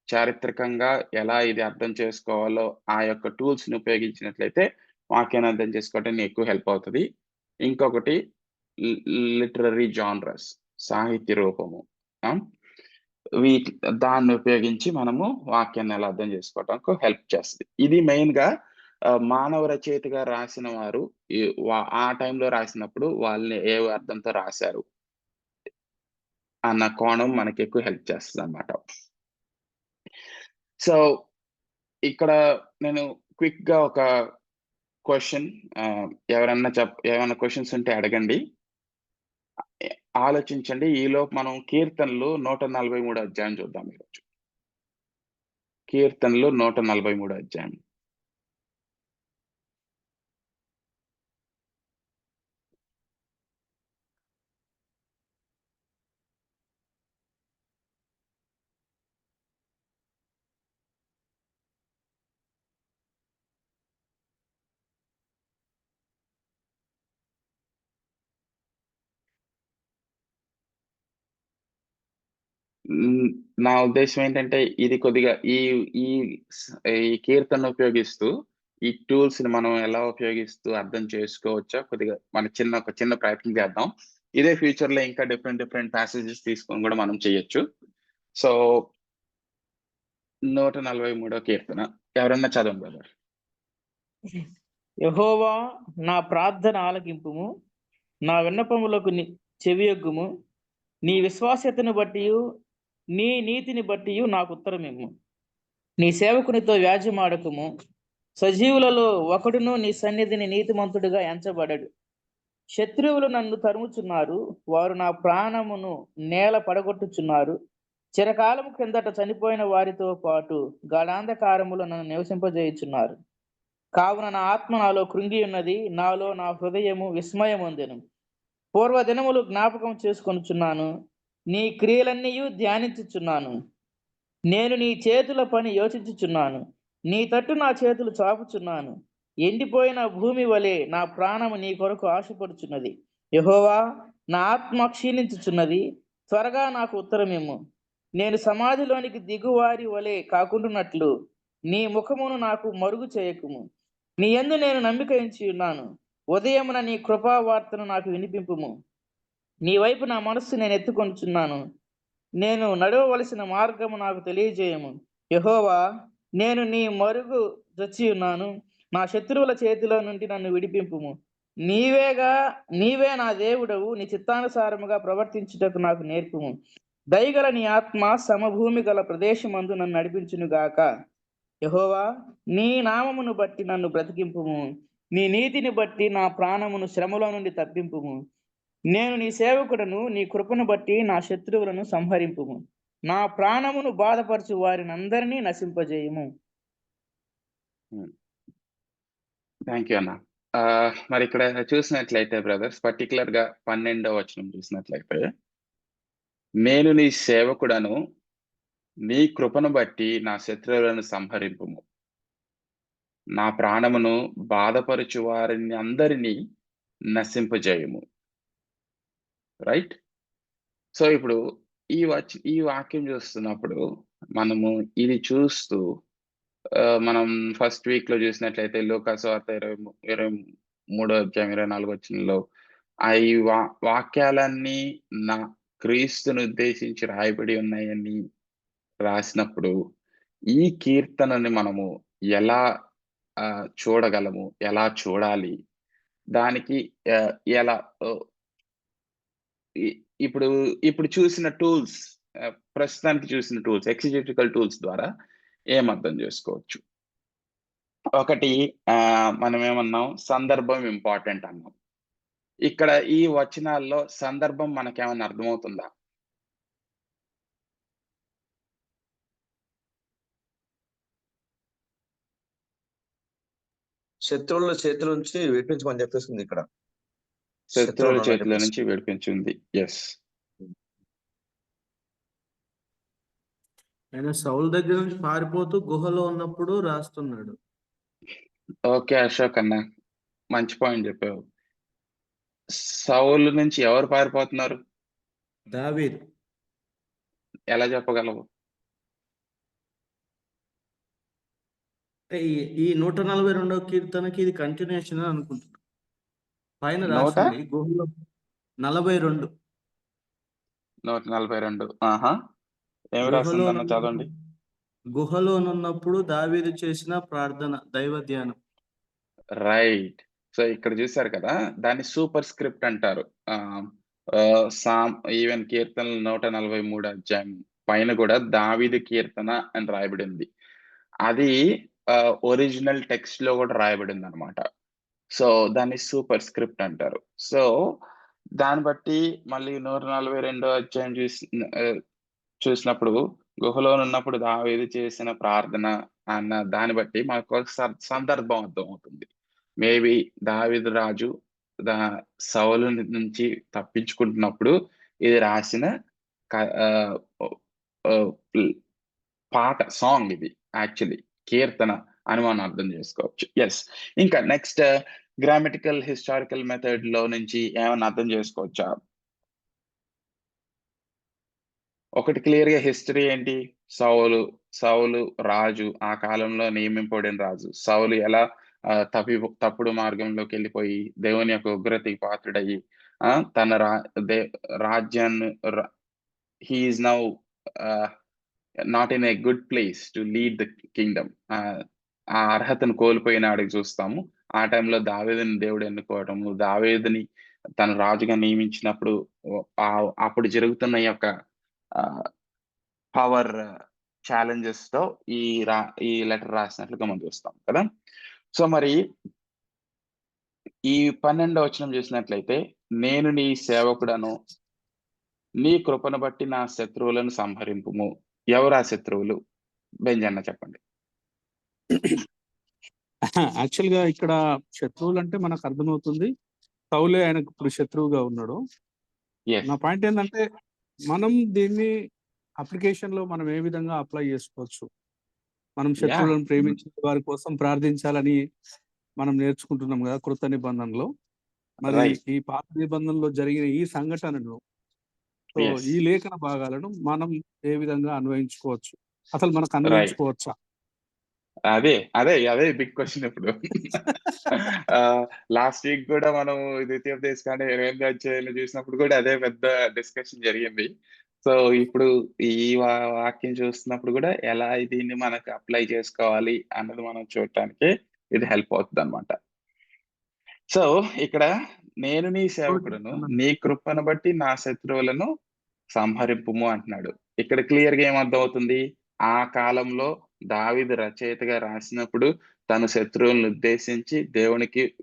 చారిత్రకంగా ఎలా ఇది అర్థం చేసుకోవాలో ఆ యొక్క టూల్స్ ని ఉపయోగించినట్లయితే వాక్యాన్ని అర్థం చేసుకోవడానికి ఎక్కువ హెల్ప్ అవుతుంది. ఇంకొకటి లిటరరీ జాన్రస్, సాహిత్య రూపము, దాన్ని ఉపయోగించి మనము వాక్యాన్ని ఎలా అర్థం చేసుకోవడానికి హెల్ప్ చేస్తుంది. ఇది మెయిన్ గా మానవ రచయితగా రాసిన వారు ఆ టైంలో రాసినప్పుడు వాళ్ళని ఏ అర్థంతో రాశారు అన్న కోణం మనకి ఎక్కువ హెల్ప్ చేస్తుంది అన్నమాట. సో ఇక్కడ నేను క్విక్ గా ఒక క్వశ్చన్, ఏమైనా క్వశ్చన్స్ ఉంటే అడగండి, ఆలోచించండి. ఈలోపు మనం కీర్తనలు 143 అధ్యాయం చూద్దాం ఈరోజు. కీర్తనలు 143 అధ్యాయం. నా ఉద్దేశం ఏంటంటే ఇది కొద్దిగా ఈ ఈ కీర్తన ఉపయోగిస్తూ ఈ టూల్స్ ని మనం ఎలా ఉపయోగిస్తూ అర్థం చేసుకోవచ్చో కొద్దిగా ఒక చిన్న ప్రయత్నం చేద్దాం. ఇదే ఫ్యూచర్ లో ఇంకా డిఫరెంట్ ప్యాసేజెస్ తీసుకొని కూడా మనం చేయొచ్చు. సో 143వ కీర్తన ఎవరన్నా చదవండి బ్రదర్. యెహోవా నా ప్రార్థన ఆలకింపుము, నా విన్నపములకు చెవియొగ్గుము. నీ విశ్వాస్యతను బట్టి నీ నీతిని బట్టి నాకు ఉత్తరమిమ్ము. నీ సేవకునితో వ్యాజ్యమాడకము. సజీవులలో ఒకడును నీ సన్నిధిని నీతిమంతుడిగా ఎంచబడడు. శత్రువులు నన్ను తరుముచున్నారు, వారు నా ప్రాణమును నేల పడగొట్టుచున్నారు. చిరకాలము క్రిందట చనిపోయిన వారితో పాటు గాఢాంధకారములో నన్ను నివసింపజేయుచున్నారు. కావున నా ఆత్మ నాలో కృంగి ఉన్నది, నాలో నా హృదయము విస్మయమొందెను. పూర్వ దినములు జ్ఞాపకం చేసుకొనుచున్నాను, నీ క్రియలన్నీ ధ్యానించుచున్నాను. నేను నీ చేతుల పని యోచించుచున్నాను, నీ తట్టు నా చేతులు చాపుచున్నాను. ఎండిపోయిన భూమి వలె నా ప్రాణము నీ కొరకు ఆశపడుచున్నది. యెహోవా, నా ఆత్మ క్షీణించుచున్నది, త్వరగా నాకు ఉత్తరమిమ్ము. నేను సమాధిలోనికి దిగువారి వలె కాకుండానట్లు నీ ముఖమును నాకు మరుగు చేయకుము. నీ యందు నేను నమ్మిక ఉంచి ఉన్నాను. ఉదయమున నీ కృపావార్తను నాకు వినిపింపుము. నీ వైపు నా మనస్సు నేను ఎత్తుకొనుచున్నాను. నేను నడవవలసిన మార్గము నాకు తెలియజేయము. యెహోవా, నేను నీ మరుగు జొచ్చి ఉన్నాను. నా శత్రువుల చేతిలో నుండి నన్ను విడిపింపుము. నీవే నా దేవుడవు, నీ చిత్తానుసారముగా ప్రవర్తించుటకు నాకు నేర్పుము. దయగల నీ ఆత్మ సమభూమి గల ప్రదేశమందు నన్ను నడిపించును గాక. యెహోవా, నీ నామమును బట్టి నన్ను బ్రతికింపుము. నీ నీతిని బట్టి నా ప్రాణమును శ్రమలో నుండి తప్పింపుము. నేను నీ సేవకుడను, నీ కృపను బట్టి నా శత్రువులను సంహరింపుము. నా ప్రాణమును బాధపరచు వారిని అందరినీ నశింపజేయము. థ్యాంక్ యూ అన్న. మరి ఇక్కడ చూసినట్లయితే బ్రదర్స్, పర్టికులర్ గా 12వ వచనం చూసినట్లయితే, నేను నీ సేవకుడను, నీ కృపను బట్టి నా శత్రువులను సంహరింపుము. నా ప్రాణమును బాధపరచు వారిని అందరినీ నశింపజేయము. రైట్. సో ఇప్పుడు ఈ వాక్యం చూస్తున్నప్పుడు మనము ఇది చూస్తూ మనం ఫస్ట్ వీక్ లో చూసినట్లయితే లూకాసు వార్త 23వ అధ్యాయం 24వ వచనంలో ఈ వాక్యాలన్నీ నా క్రీస్తును ఉద్దేశించి రాయబడి ఉన్నాయని రాసినప్పుడు ఈ కీర్తనని మనము ఎలా చూడగలము, ఎలా చూడాలి, దానికి ఎలా ఇప్పుడు చూసిన టూల్స్, ప్రస్తుతానికి చూసిన టూల్స్, ఎక్సిజెటికల్ టూల్స్ ద్వారా ఏమర్థం చేసుకోవచ్చు? ఒకటి, మనం ఏమన్నాం, సందర్భం ఇంపార్టెంట్ అన్నాం. ఇక్కడ ఈ వచనాల్లో సందర్భం మనకేమన్నా అర్థమవుతుందా? శత్రువుల చేతుల నుంచి విడిపించమని చెప్పేసింది ఇక్కడ. శత్రువుల చేతుల నుంచి విడిపించింది. ఎస్. ఆయన సౌలు దగ్గర నుంచి పారిపోతూ గుహలో ఉన్నప్పుడు రాస్తున్నాడు. ఓకే అశోక్ అన్న, మంచి పాయింట్ చెప్పావు. సౌలు నుంచి ఎవరు పారిపోతున్నారు? దావీదు. ఎలా చెప్పగలవు? ఈ 142వ కీర్తనకి ఇది కంటిన్యూషన్ అని అనుకుంటున్నాను. పైన రాసింది గుహలో 42. 142. ఏమి రాసిందన్న చదవండి. గుహలోనున్నప్పుడు దావీదు చేసిన ప్రార్థన, దైవ ధ్యానం. రైట్. సో ఇక్కడ చూసారు కదా, దాన్ని సూపర్ స్క్రిప్ట్ అంటారు. ఈవెన్ కీర్తనలు 143 అధ్యాయం పైన కూడా దావీదు కీర్తన అని రాయబడింది. అది ఒరిజినల్ టెక్స్ట్ లో కూడా రాయబడింది అనమాట. సో దాన్ని సూపర్ స్క్రిప్ట్ అంటారు. సో దాన్ని బట్టి మళ్ళీ 142వ అధ్యాయం చూసినప్పుడు గుహలో ఉన్నప్పుడు దావీదు చేసిన ప్రార్థన అన్న దాన్ని బట్టి మనకు సందర్భం అర్థం అవుతుంది. మేబీ దావీదు రాజు సౌలు నుంచి తప్పించుకుంటున్నప్పుడు ఇది రాసిన పాట, సాంగ్ ఇది యాక్చువల్లీ, కీర్తన అని మనం అర్థం చేసుకోవచ్చు. ఎస్. ఇంకా నెక్స్ట్, గ్రామటికల్ హిస్టారికల్ మెథడ్ లో నుంచి ఏమైనా అర్థం చేసుకోవచ్చా? ఒకటి క్లియర్ గా హిస్టరీ ఏంటి? సౌలు రాజు, ఆ కాలంలో నియమింపబడిన రాజు. సౌలు ఎలా తప్పుడు మార్గంలోకి వెళ్ళిపోయి దేవుని యొక్క ఉగ్రతకి పాత్రుడయ్యి తన రాజ్యాన్ని, he is now not in a good place to lead the kingdom, ఆ అర్హతను కోల్పోయినాడికి చూస్తాము. ఆ టైంలో దావీదుని దేవుడు ఎన్నుకోవటము, దావీదుని తన రాజుగా నియమించినప్పుడు అప్పుడు జరుగుతున్న యొక్క పవర్ ఛాలెంజెస్ తో ఈ లెటర్ రాసినట్లుగా మనం చూస్తాం కదా. సో మరి ఈ 12వ వచనం చూసినట్లయితే, నేను నీ సేవకుడను, నీ కృపను బట్టి నా శత్రువులను సంహరింపుము. ఎవరు ఆ శత్రువులు? బెంజన్న చెప్పండి. యాక్చువల్ గా ఇక్కడ శత్రువులు అంటే మనకు అర్థమవుతుంది, సౌలే ఆయనకు ఇప్పుడు శత్రువుగా ఉన్నాడు. నా పాయింట్ ఏంటంటే, మనం దీన్ని అప్లికేషన్ లో మనం ఏ విధంగా అప్లై చేసుకోవచ్చు? మనం శత్రువులను ప్రేమించిన వారి కోసం ప్రార్థించాలని మనం నేర్చుకుంటున్నాం కదా కృత నిబంధనలో. మరి ఈ పాత నిబంధనలో జరిగిన ఈ సంఘటనను, ఈ లేఖన భాగాలను మనం ఏ విధంగా అన్వయించుకోవచ్చు? అసలు మనకు అన్వయించుకోవచ్చా? అదే బిగ్ క్వశ్చన్ ఇప్పుడు. లాస్ట్ వీక్ కూడా మనం ద్వితీయోపదేశ కాండం 8వ అధ్యాయంలో చూసినప్పుడు కూడా అదే పెద్ద డిస్కషన్ జరిగింది. సో ఇప్పుడు ఈ వాక్యం చూస్తున్నప్పుడు కూడా ఎలా దీన్ని మనకు అప్లై చేసుకోవాలి అన్నది మనం చూడటానికి ఇది హెల్ప్ అవుతుంది అనమాట. సో ఇక్కడ నేను నీ సేవకుడును, నీ కృపను బట్టి నా శత్రువులను సంహరింపుము అంటున్నాడు. ఇక్కడ క్లియర్ గా ఏమర్థం అవుతుంది? ఆ కాలంలో దావీదు రచయితగా రాసినప్పుడు తన శత్రువులను ఉద్దేశించి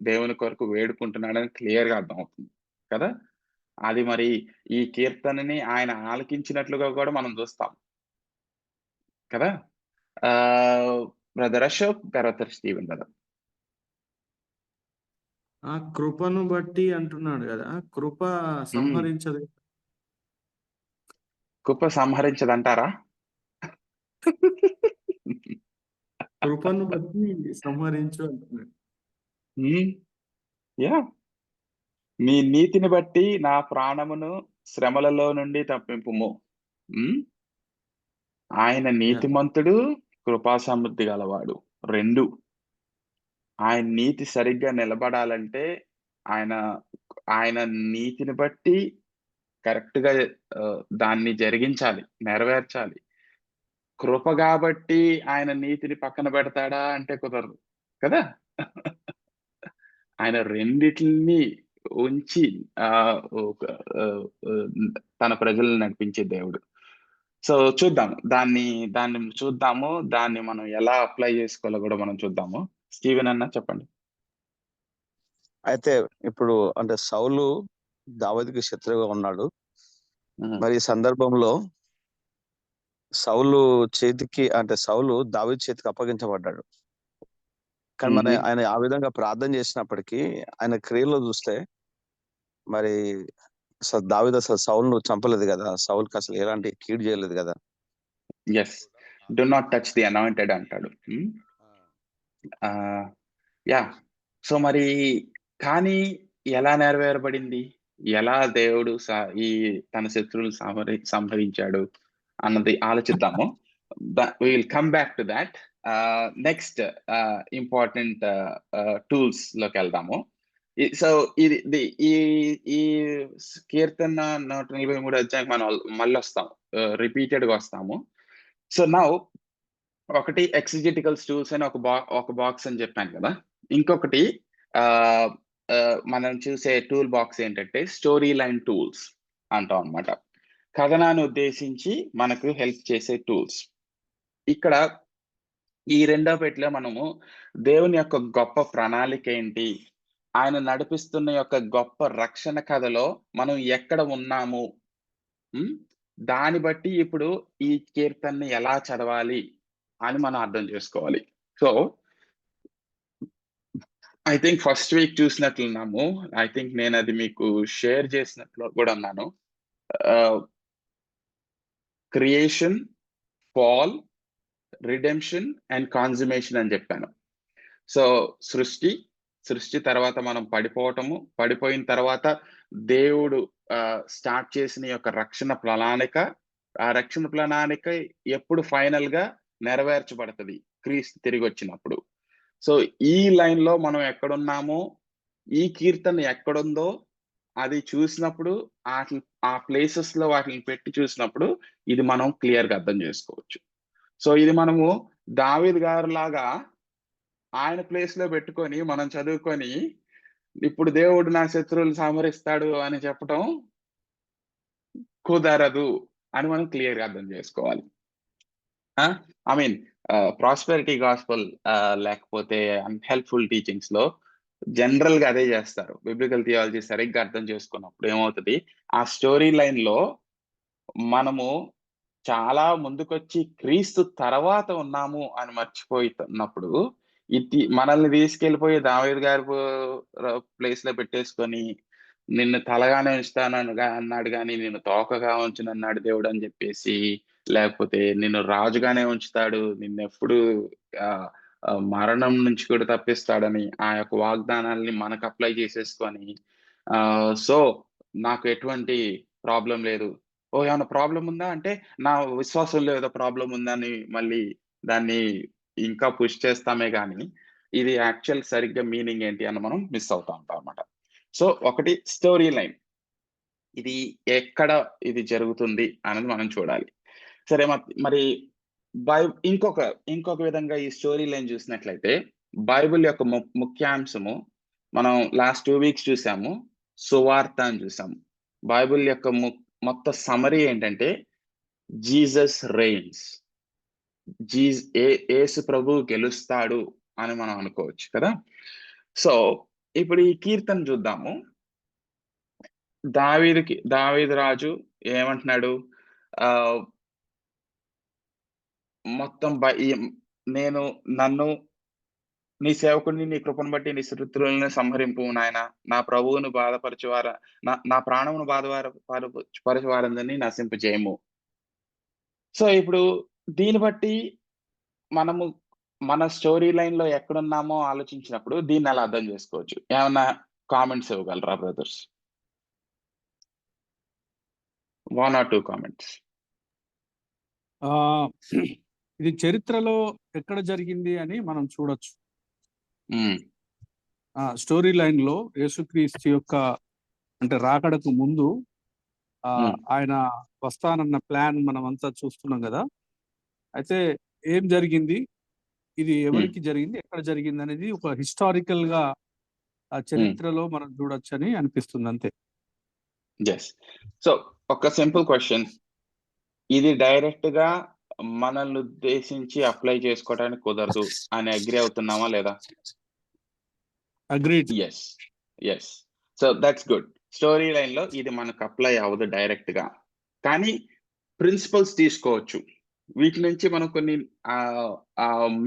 దేవుని కొరకు వేడుకుంటున్నాడని క్లియర్ గా అర్థం అవుతుంది కదా. అది మరి ఈ కీర్తనని ఆయన ఆలకించినట్లుగా కూడా మనం చూస్తాం కదా. బ్రదర్ అశోక్, తర్వాత స్టీవెన్ బ్రదర్. ఆ కృపను బట్టి అంటున్నాడు కదా, కృప సంహరించదు. కృప సంహరించదంటారా? కృపను బట్టి సంహరించు అంటున్నాడు. యా, నీ నీతిని బట్టి నా ప్రాణమును శ్రమలలో నుండి తప్పింపుము. ఆయన నీతిమంతుడు, కృపా సమృద్ధి గలవాడు. రెండు. ఆయన నీతి సరిగ్గా నిలబడాలంటే ఆయన నీతిని బట్టి కరెక్ట్ గా దాన్ని జరిగించాలి, నెరవేర్చాలి. కృప కాబట్టి ఆయన నీతిని పక్కన పెడతాడా అంటే కుదరదు కదా. ఆయన రెండిటిని ఉంచి తన ప్రజలను నడిపించే దేవుడు. సో చూద్దాము, దాన్ని చూద్దాము, దాన్ని మనం ఎలా అప్లై చేసుకోవాలో కూడా మనం చూద్దాము. స్టీవెన్ అన్న చెప్పండి. అయితే ఇప్పుడు అంటే సౌలు దావీదుకి శత్రువుగా ఉన్నాడు. మరి ఈ సందర్భంలో సౌలు దావీదు చేతికి అప్పగించబడ్డాడు. కానీ మరి ఆయన ఆ విధంగా ప్రార్థన చేసినప్పటికీ ఆయన క్రియలో చూస్తే మరి అసలు దావీదు అసలు సౌలును చంపలేదు కదా, సౌలుకి అసలు ఎలాంటి కీడు చేయలేదు కదా. Yes, do not touch the anointed అంటాడు. యా, సో మరి కానీ ఎలా నెరవేరబడింది, ఎలా దేవుడు తన శత్రువులు సంహరించాడు అన్నది ఆలోచిద్దాము. we will come back to that. Next important tools లోకి వెళ్దాము. సో ఈ కీర్తన 143 అధ్యాయం మనం మళ్ళీ వస్తాము, రిపీటెడ్ గా వస్తాము. సో నౌ ఒకటి ఎక్సిజెటికల్ టూల్స్ అని ఒక బాక్స్ అని చెప్పాను కదా. ఇంకొకటి మనం చూసే టూల్ బాక్స్ ఏంటంటే స్టోరీ లైన్ టూల్స్ అంటాం అన్నమాట. కథనాన్ని ఉద్దేశించి మనకు హెల్ప్ చేసే టూల్స్. ఇక్కడ ఈ రెండో పెట్టిలో మనము దేవుని యొక్క గొప్ప ప్రణాళిక ఏంటి, ఆయన నడిపిస్తున్న యొక్క గొప్ప రక్షణ కథలో మనం ఎక్కడ ఉన్నాము, దాన్ని బట్టి ఇప్పుడు ఈ కీర్తనని ఎలా చదవాలి అని మనం అర్థం చేసుకోవాలి. So I think first week చూసినట్లున్నాము. ఐ థింక్ నేను అది మీకు షేర్ చేసినట్లు కూడా ఉన్నాను. Creation, fall, redemption and consummation అని చెప్పాను. సో సృష్టి తర్వాత మనం పడిపోయిన తర్వాత దేవుడు స్టార్ట్ చేసిన యొక్క రక్షణ ప్రణాళిక, ఆ రక్షణ ప్రణాళిక ఎప్పుడు ఫైనల్ గా నెరవేర్చబడుతుంది, క్రీస్తు తిరిగి వచ్చినప్పుడు. సో ఈ లైన్ లో మనం ఎక్కడున్నామో, ఈ కీర్తన ఎక్కడుందో అది చూసినప్పుడు ఆ ప్లేసెస్ లో వాటిని పెట్టి చూసినప్పుడు ఇది మనం క్లియర్ గా అర్థం చేసుకోవచ్చు. సో ఇది మనము దావీదు గారు లాగా ఆయన ప్లేస్ లో పెట్టుకొని మనం చదువుకొని ఇప్పుడు దేవుడు నా శత్రువులు సంహరిస్తాడు అని చెప్పడం కుదరదు అని మనం క్లియర్ గా అర్థం చేసుకోవాలి. ఐ మీన్ ప్రాస్పెరిటీ గాస్పల్ లేకపోతే అన్హెల్ప్ఫుల్ టీచింగ్స్ లో జనరల్ గా అదే చేస్తారు. బిబ్లికల్ థియాలజీ సరిగ్గా అర్థం చేసుకున్నప్పుడు ఏమవుతుంది, ఆ స్టోరీ లైన్ లో మనము చాలా ముందుకొచ్చి క్రీస్తు తర్వాత ఉన్నాము అని మర్చిపోతున్నప్పుడు ఇది మనల్ని తీసుకెళ్లిపోయి దావీదు గారి ప్లేస్ లో పెట్టేసుకొని నిన్ను తలగానే ఉంచుతాను అన్నాడు కానీ నిన్ను తోకగా ఉంచునన్నాడు దేవుడు అని చెప్పేసి, లేకపోతే నిన్ను రాజుగానే ఉంచుతాడు, నిన్నెప్పుడు మరణం నుంచి కూడా తప్పిస్తాడని ఆ యొక్క వాగ్దానాల్ని మనకు అప్లై చేసేసుకొని సో నాకు ఎటువంటి ప్రాబ్లం లేదు, ఏమైనా ప్రాబ్లం ఉందా అంటే నా విశ్వాసంలో ఏదో ప్రాబ్లం ఉందని మళ్ళీ దాన్ని ఇంకా పుష్ చేస్తామే కానీ ఇది యాక్చువల్ సరిగ్గా మీనింగ్ ఏంటి అని మనం మిస్ అవుతా ఉంటాం అన్నమాట. సో ఒకటి స్టోరీ లైన్, ఇది ఎక్కడ ఇది జరుగుతుంది అనేది మనం చూడాలి. సరే, మరి ఇంకొక విధంగా ఈ స్టోరీ లైన్ చూసినట్లయితే బైబిల్ యొక్క ముఖ్యాంశము మనం లాస్ట్ 2 వీక్స్ చూసాము, సువార్త అని చూసాము. బైబిల్ యొక్క మొత్తం సమరీ ఏంటంటే జీసస్ రెయిన్స్, యేసు ప్రభు గెలుస్తాడు అని మనం అనుకోవచ్చు కదా. సో ఇప్పుడు ఈ కీర్తన చూద్దాము. దావీదు రాజు ఏమంటున్నాడు? మొత్తం నన్ను నీ సేవకుడిని నీ కృపను బట్టి నీ శత్రువులను సంహరింపు నాయన, నా ప్రభువును బాధపరచువార నా ప్రాణమును పరచువారందరినీ నశింపజేయము. సో ఇప్పుడు దీన్ని బట్టి మనము మన స్టోరీ లైన్ లో ఎక్కడున్నామో ఆలోచించినప్పుడు దీన్ని ఎలా అర్థం చేసుకోవచ్చు? ఏమన్నా కామెంట్స్ ఇవ్వగలరా బ్రదర్స్? 1 or 2 comments. ఇది చరిత్రలో ఎక్కడ జరిగింది అని మనం చూడొచ్చు. స్టోరీ లైన్ లో యేసుక్రీస్తు యొక్క అంటే రాకడకు ముందు ఆయన వస్తానన్న ప్లాన్ మనం అంతా చూస్తున్నాం కదా. అయితే ఏం జరిగింది, ఇది ఎవరికి జరిగింది, ఎక్కడ జరిగింది అనేది ఒక హిస్టారికల్ గా ఆ చరిత్రలో మనం చూడొచ్చు అని అనిపిస్తుంది అంతే. సో ఒక సింపుల్ క్వశ్చన్, ఇది డైరెక్ట్ గా మనల్ని ఉద్దేశించి అప్లై చేసుకోవడానికి కుదరదు అని అగ్రి అవుతున్నామా లేదా? Agreed. Yes. So that's good. Story line లో ఇది మనకు అప్లై అవ్వదు డైరెక్ట్ గా, కానీ ప్రిన్సిపల్స్ తీసుకోవచ్చు. వీటి నుంచి మనం కొన్ని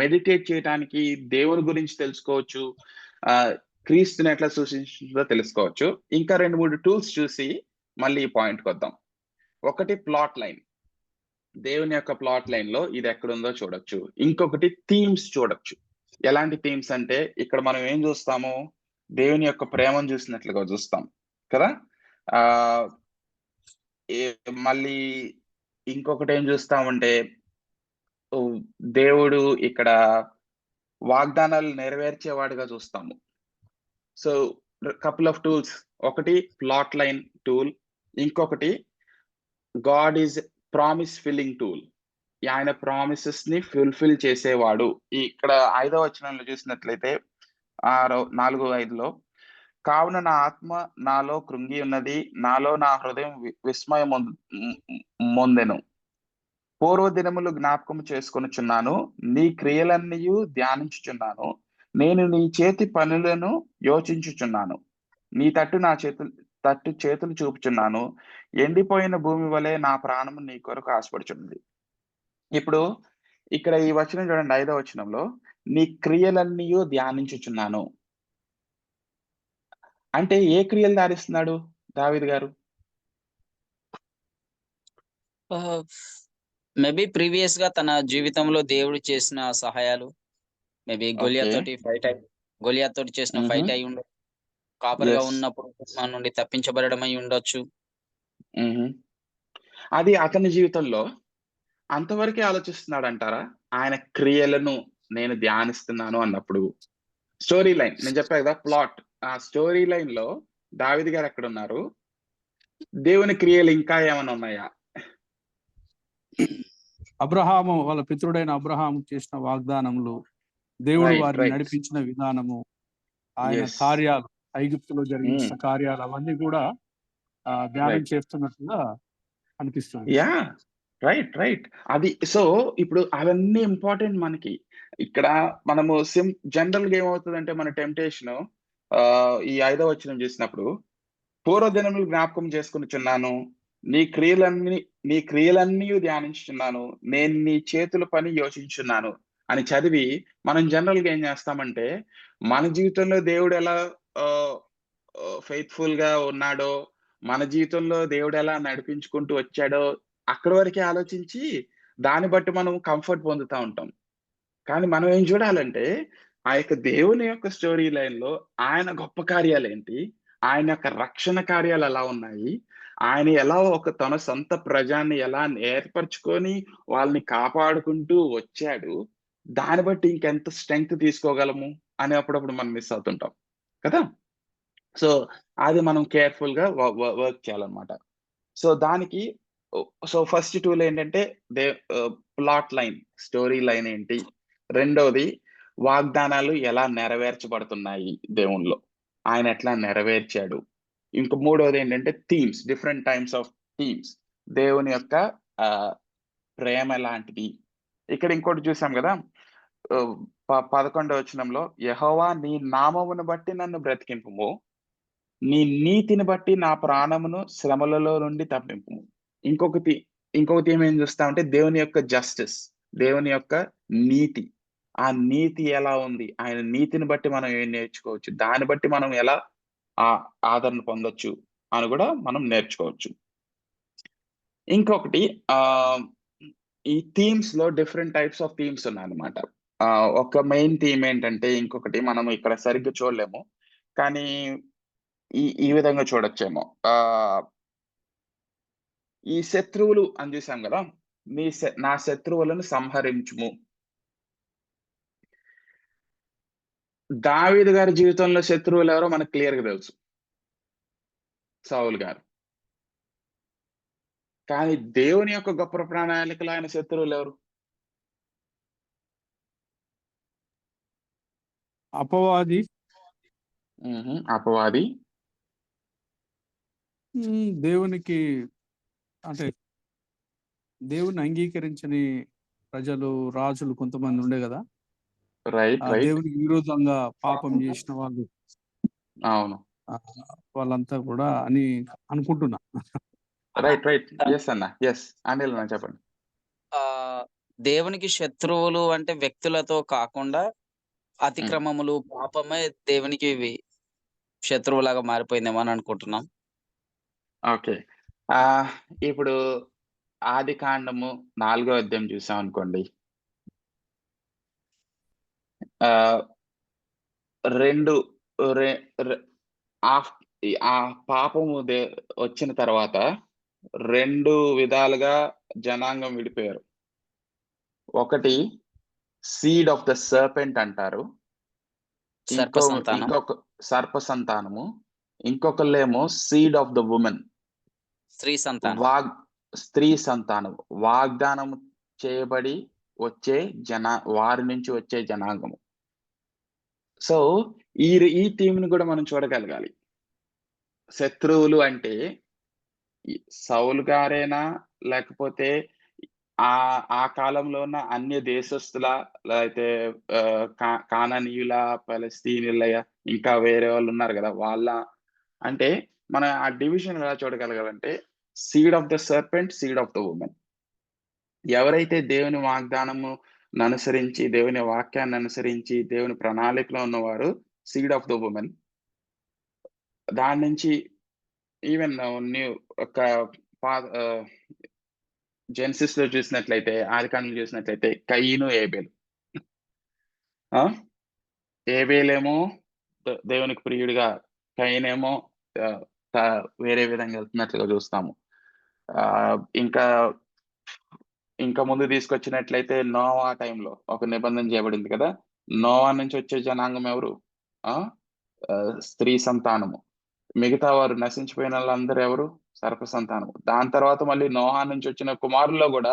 మెడిటేట్ చేయడానికి, దేవుని గురించి తెలుసుకోవచ్చు, క్రీస్తుని ఎట్లా సూచించిందో తెలుసుకోవచ్చు. ఇంకా 2-3 టూల్స్ చూసి మళ్ళీ ఈ పాయింట్కి వద్దాం. ఒకటి ప్లాట్ లైన్, దేవుని యొక్క ప్లాట్ లైన్ లో ఇది ఎక్కడుందో చూడొచ్చు. ఇంకొకటి థీమ్స్ చూడొచ్చు. ఎలాంటి థీమ్స్ అంటే ఇక్కడ మనం ఏం చూస్తాము? దేవుని యొక్క ప్రేమను చూసినట్లుగా చూస్తాం కదా. మళ్ళీ ఇంకొకటి ఏం చూస్తామంటే దేవుడు ఇక్కడ వాగ్దానాలు నెరవేర్చేవాడుగా చూస్తాము. సో కపుల్ ఆఫ్ టూల్స్, ఒకటి ప్లాట్ లైన్ టూల్, ఇంకొకటి God is promise filling tool. ఆయన ప్రామిసెస్ ని ఫుల్ఫిల్ చేసేవాడు. ఇక్కడ 5వ వచనంలో చూసినట్లయితే 4:5లో, కావున నా ఆత్మ నాలో కృంగి ఉన్నది, నాలో నా హృదయం విస్మయం మొందెను. పూర్వ దినములు జ్ఞాపకం చేసుకొనుచున్నాను, నీ క్రియలన్నీ ధ్యానించుచున్నాను. నేను నీ చేతి పనులను యోచించుచున్నాను, నీ తట్టు చేతులు చూపుచున్నాను. ఎండిపోయిన భూమి వలె నా ప్రాణము నీ కొరకు ఆశపడుచున్నది. ఇప్పుడు ఇక్కడ ఈ వచనం చూడండి, 5వ వచనంలో నీ క్రియలన్నీ ధ్యానించుచున్నాను అంటే ఏ క్రియలు ధారిస్తున్నాడు దావీదు గారు? మేబీ ప్రీవియస్ గా తన జీవితంలో దేవుడు చేసిన సహాయాలు, మేబీ గొలియాత్ తోటి చేసిన ఫైట్ అయి ఉండొచ్చు, కాపరిగా ఉన్నప్పుడు మన నుండి తప్పించబడడం అయి ఉండొచ్చు. అది అతని జీవితంలో అంతవరకే ఆలోచిస్తున్నాడు అంటారా? ఆయన క్రియలను నేను ధ్యానిస్తున్నాను అన్నప్పుడు స్టోరీ లైన్ నేను చెప్పా కదా, ప్లాట్. ఆ స్టోరీ లైన్ లో దావీదు గారు ఎక్కడ ఉన్నారు? దేవుని క్రియలు ఇంకా ఏమైనా ఉన్నాయా? అబ్రహాము, వాళ్ళ పితృడైన అబ్రహాము చేసిన వాగ్దానములు, దేవుడు వారిని నడిపించిన విధానము, ఆయన కార్యాలు, ఐగుప్తులో జరిగిన కార్యాలు, అవన్నీ కూడా ధ్యానం చేస్తున్నట్టుగా అనిపిస్తుంది. రైట్. అది సో ఇప్పుడు అవన్నీ ఇంపార్టెంట్ మనకి. ఇక్కడ మనము జనరల్ గా ఏమవుతుందంటే మన టెంప్టేషన్ ఈ 5వ వచనం చూసినప్పుడు, పూర్వదినములు జ్ఞాపకం చేసుకునిచున్నాను, నీ క్రియలన్నీ ధ్యానించుచున్నాను, నేను నీ చేతుల పని యోచించున్నాను అని చదివి మనం జనరల్ గా ఏం చేస్తామంటే, మన జీవితంలో దేవుడు ఎలా ఫెయిత్ఫుల్ గా ఉన్నాడో, మన జీవితంలో దేవుడు ఎలా నడిపించుకుంటూ వచ్చాడో అక్కడి వరకే ఆలోచించి దాన్ని బట్టి మనం కంఫర్ట్ పొందుతూ ఉంటాం. కానీ మనం ఏం చూడాలంటే, ఆ యొక్క దేవుని యొక్క స్టోరీ లైన్ లో ఆయన గొప్ప కార్యాలు ఏంటి, ఆయన యొక్క రక్షణ కార్యాలు ఎలా ఉన్నాయి, ఆయన ఎలా తన సొంత ప్రజాన్ని ఎలా ఏర్పరచుకొని వాళ్ళని కాపాడుకుంటూ వచ్చాడు, దాన్ని బట్టి ఇంకెంత స్ట్రెంగ్త్ తీసుకోగలము అని అప్పుడప్పుడు మనం మిస్ అవుతుంటాం కదా. సో అది మనం కేర్ఫుల్ గా వర్క్ చేయాలన్నమాట. సో దానికి ఫస్ట్ టూల్ ఏంటంటే ప్లాట్ లైన్, స్టోరీ లైన్ ఏంటి. రెండోది వాగ్దానాలు ఎలా నెరవేర్చబడుతున్నాయి దేవునిలో, ఆయన ఎట్లా నెరవేర్చాడు. ఇంక మూడవది ఏంటంటే themes, different times of themes. దేవుని యొక్క ప్రేమ లాంటిది. ఇక్కడ ఇంకోటి చూసాం కదా, 11వ వచనంలో, యెహోవా నీ నామమును బట్టి నన్ను బ్రతికింపుము, నీ నీతిని బట్టి నా ప్రాణమును శ్రమలలో నుండి తప్పింపుము. ఇంకొకటి ఏం చూస్తామంటే దేవుని యొక్క జస్టిస్, దేవుని యొక్క నీతి. ఆ నీతి ఎలా ఉంది, ఆయన నీతిని బట్టి మనం ఏం నేర్చుకోవచ్చు, దాన్ని బట్టి మనం ఎలా ఆదరణ పొందొచ్చు అని కూడా మనం నేర్చుకోవచ్చు. ఇంకొకటి ఈ థీమ్స్ లో డిఫరెంట్ టైప్స్ ఆఫ్ థీమ్స్ ఉన్నాయన్నమాట. ఒక మెయిన్ థీమ్ ఏంటంటే, ఇంకొకటి మనం ఇక్కడ సరిగ్గా చూడలేము కానీ ఈ విధంగా చూడొచ్చేమో. ఈ శత్రువులు అని చూసాం కదా, నా శత్రువులను సంహరించుము. దావీదు గారి జీవితంలో శత్రువులు ఎవరో మనకు క్లియర్ గా తెలుసు, సౌలు గారు. కానీ దేవుని యొక్క గొప్ప ప్రణాళికలో ఆయన శత్రువులు ఎవరు? అపవాది. అపవాది. దేవునికి అంటే దేవుని అంగీకరించని ప్రజలు, రాజులు కొంతమంది ఉండే కదా, రైట్. దేవునికి విరోధంగా పాపం చేసిన వాళ్ళు. అవును, వాళ్ళంతా కూడా అని అనుకుంటున్నా. రైట్. ఎస్ అన్న, ఎస్ అనిల్ అన్న చెప్పండి. దేవునికి శత్రువులు అంటే వ్యక్తులతో కాకుండా అతిక్రమములు, పాపమే దేవునికి శత్రువులాగా మారిపోయిందేమో అని అనుకుంటున్నాం. ఓకే, ఇప్పుడు ఆది కాండము 4వ అధ్యాయం చూసాం అనుకోండి. ఆ పాపము వచ్చిన తర్వాత 2 విధాలుగా జనాంగం విడిపోయారు. ఒకటి సీడ్ ఆఫ్ ద సర్పెంట్ అంటారు, ఇంకొక సర్ప సంతానము. ఇంకొకళ్ళేమో సీడ్ ఆఫ్ ద ఉమెన్, స్త్రీ సంతానం, వాగ్దానం చేయబడి వచ్చే వారి నుంచి వచ్చే జనాంగము. సో ఈ థీమ్ ని కూడా మనం చూడగలగాలి. శత్రువులు అంటే సౌలు గారేనా, లేకపోతే ఆ కాలంలో ఉన్న అన్య దేశస్తుల, లేకపోతే కానానీయుల, ఫలస్తీనీయుల, ఇంకా వేరే వాళ్ళు ఉన్నారు కదా వాళ్ళ? అంటే మనం ఆ డివిజన్ ఎలా చూడగలగాలంటే seed of the serpent, seed of the woman. ఎవరైతే దేవుని వాగ్దానము అనుసరించి, దేవుని వాక్యాన్ని అనుసరించి, దేవుని ప్రణాళికలో ఉన్నవారు సీడ్ ఆఫ్ ద ఉమెన్. దాని నుంచి ఈవెన్ జెన్సిస్ లో చూసినట్లయితే, ఆదికాండంలో చూసినట్లయితే కయీను, ఏబేలు. ఏబేలేమో దేవునికి ప్రియుడిగా, కయీనేమో వేరే విధంగా వెళ్తున్నట్లుగా చూస్తాము. ఇంకా ముందు తీసుకొచ్చినట్లయితే నోవా టైంలో ఒక నిబంధన చేయబడింది కదా, నోవా నుంచి వచ్చే జనాంగం ఎవరు? స్త్రీ సంతానము. మిగతా వారు నశించిపోయిన వాళ్ళందరూ ఎవరు? సర్ప సంతానము. దాని తర్వాత మళ్ళీ నోహా నుంచి వచ్చిన కుమారుల్లో కూడా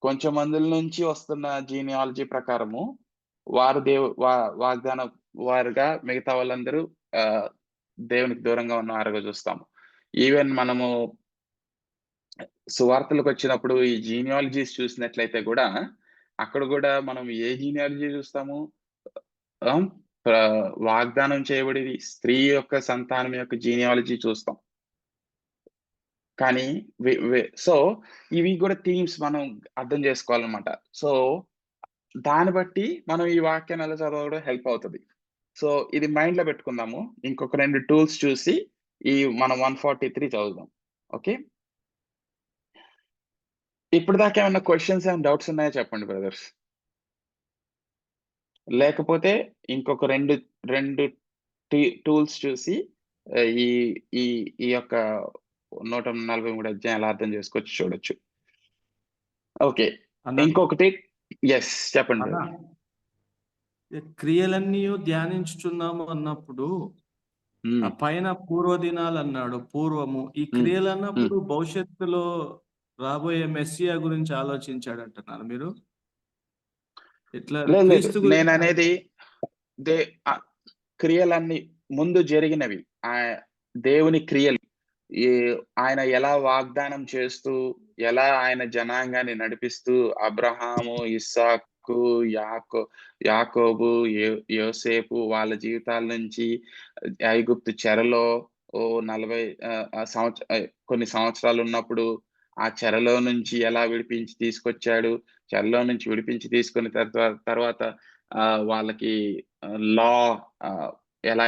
కొంచెం మందిల నుంచి వస్తున్న జీనియాలజీ ప్రకారము వారు వాగ్దాన వారుగా, మిగతా వాళ్ళందరూ దేవునికి దూరంగా ఉన్నవారుగా చూస్తాము. ఈవెన్ మనము సువార్తలకు వచ్చినప్పుడు ఈ జీనియాలజీస్ చూసినట్లయితే కూడా అక్కడ కూడా మనం ఏ జీనియాలజీ చూస్తాము? వాగ్దానం చేయబడి స్త్రీ యొక్క సంతానం యొక్క జీనియాలజీ చూస్తాం. కానీ సో ఇవి కూడా థీమ్స్ మనం అర్థం చేసుకోవాలన్నమాట. సో దాన్ని బట్టి మనం ఈ వాక్యాన్ని ఎలా చదవడం హెల్ప్ అవుతుంది. సో ఇది మైండ్ లో పెట్టుకుందాము. ఇంకొక 2 టూల్స్ చూసి మనం 143 చదువుదాం. ఓకే, ఇప్పుడు దాకా ఏమన్నా క్వశ్చన్స్, ఏమైనా డౌట్స్ ఉన్నాయో చెప్పండి బ్రదర్స్. లేకపోతే ఇంకొక రెండు టూల్స్ చూసి ఈ యొక్క 143 అధ్యాయం ఎలా అర్థం చేసుకోవచ్చు చూడొచ్చు. ఓకే, ఇంకొకటి ఎస్ చెప్పండి. క్రియలన్నీ ధ్యానించుచున్నాము అన్నప్పుడు ఆ పైన పూర్వదినాలు అన్నాడు, పూర్వము. ఈ క్రియలు అన్నప్పుడు భవిష్యత్తులో రాబోయే మెస్సియా గురించి ఆలోచించాడు అంటున్నారు మీరు? ఇట్లా లేదు లేదు క్రీస్తు గురించి నేను అనేది దే ఆ క్రియలన్నీ ముందు జరిగినవి ఆ దేవుని క్రియలు ఈ ఆయన ఎలా వాగ్దానం చేస్తూ ఎలా ఆయన జనాంగాన్ని నడిపిస్తూ అబ్రహాము ఇస్సాకు యాకోబు యోసేపు వాళ్ళ జీవితాల నుంచి ఐగుప్తు చెరలో ఓ 40 కొన్ని సంవత్సరాలు ఉన్నప్పుడు ఆ చెరలో నుంచి ఎలా విడిపించి తీసుకొచ్చాడు, చెరలో నుంచి విడిపించి తీసుకున్న తర్వాత వాళ్ళకి లా ఎలా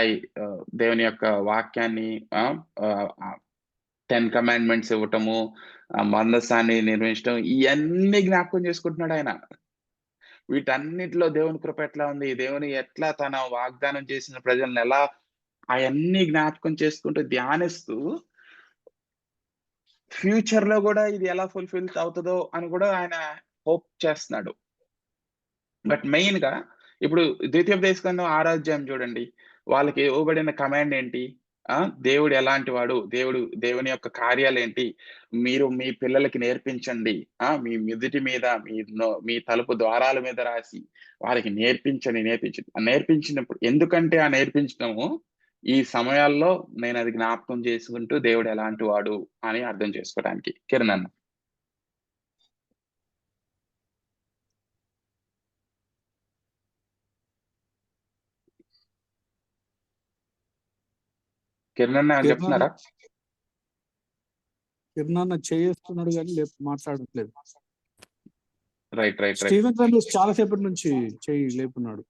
దేవుని యొక్క వాక్యాన్ని 10 కమాండ్మెంట్స్ ఇవ్వటము, మందసాన్ని నిర్మించడం, ఇవన్నీ జ్ఞాపకం చేసుకుంటున్నాడు ఆయన. వీటన్నిటిలో దేవుని కృప ఎట్లా ఉంది, దేవుని ఎట్లా తన వాగ్దానం చేసిన ప్రజలను ఎలా అవన్నీ జ్ఞాపకం చేసుకుంటూ ధ్యానిస్తూ ఫ్యూచర్ లో కూడా ఇది ఎలా ఫుల్ఫిల్ అవుతుందో అని కూడా ఆయన హోప్ చేస్తున్నాడు. బట్ మెయిన్ గా ఇప్పుడు ద్వితీయోపదేశకాండం 6వ అధ్యాయం చూడండి, వాళ్ళకి ఇవ్వబడిన కమాండ్ ఏంటి? దేవుడు ఎలాంటి వాడు, దేవుని యొక్క కార్యాలు ఏంటి, మీరు మీ పిల్లలకి నేర్పించండి, మీ మిదిటి మీద మీ తలుపు ద్వారాల మీద రాసి వారికి నేర్పించినప్పుడు ఎందుకంటే ఆ నేర్పించడము ఈ సమయాల్లో నేను అది జ్ఞాపకం చేసుకుంటూ దేవుడు ఎలాంటి వాడు అని అర్థం చేసుకోవడానికి. కిరణ్ అన్న. కిరణ్ అన్న చెప్తున్నారా? కిరణ్ అన్న చేస్తున్నాడు కానీ మాట్లాడట్లేదు. Right right right. Steven Ramesh చాలాసేపటి నుంచి చేయి లేపున్నాడు.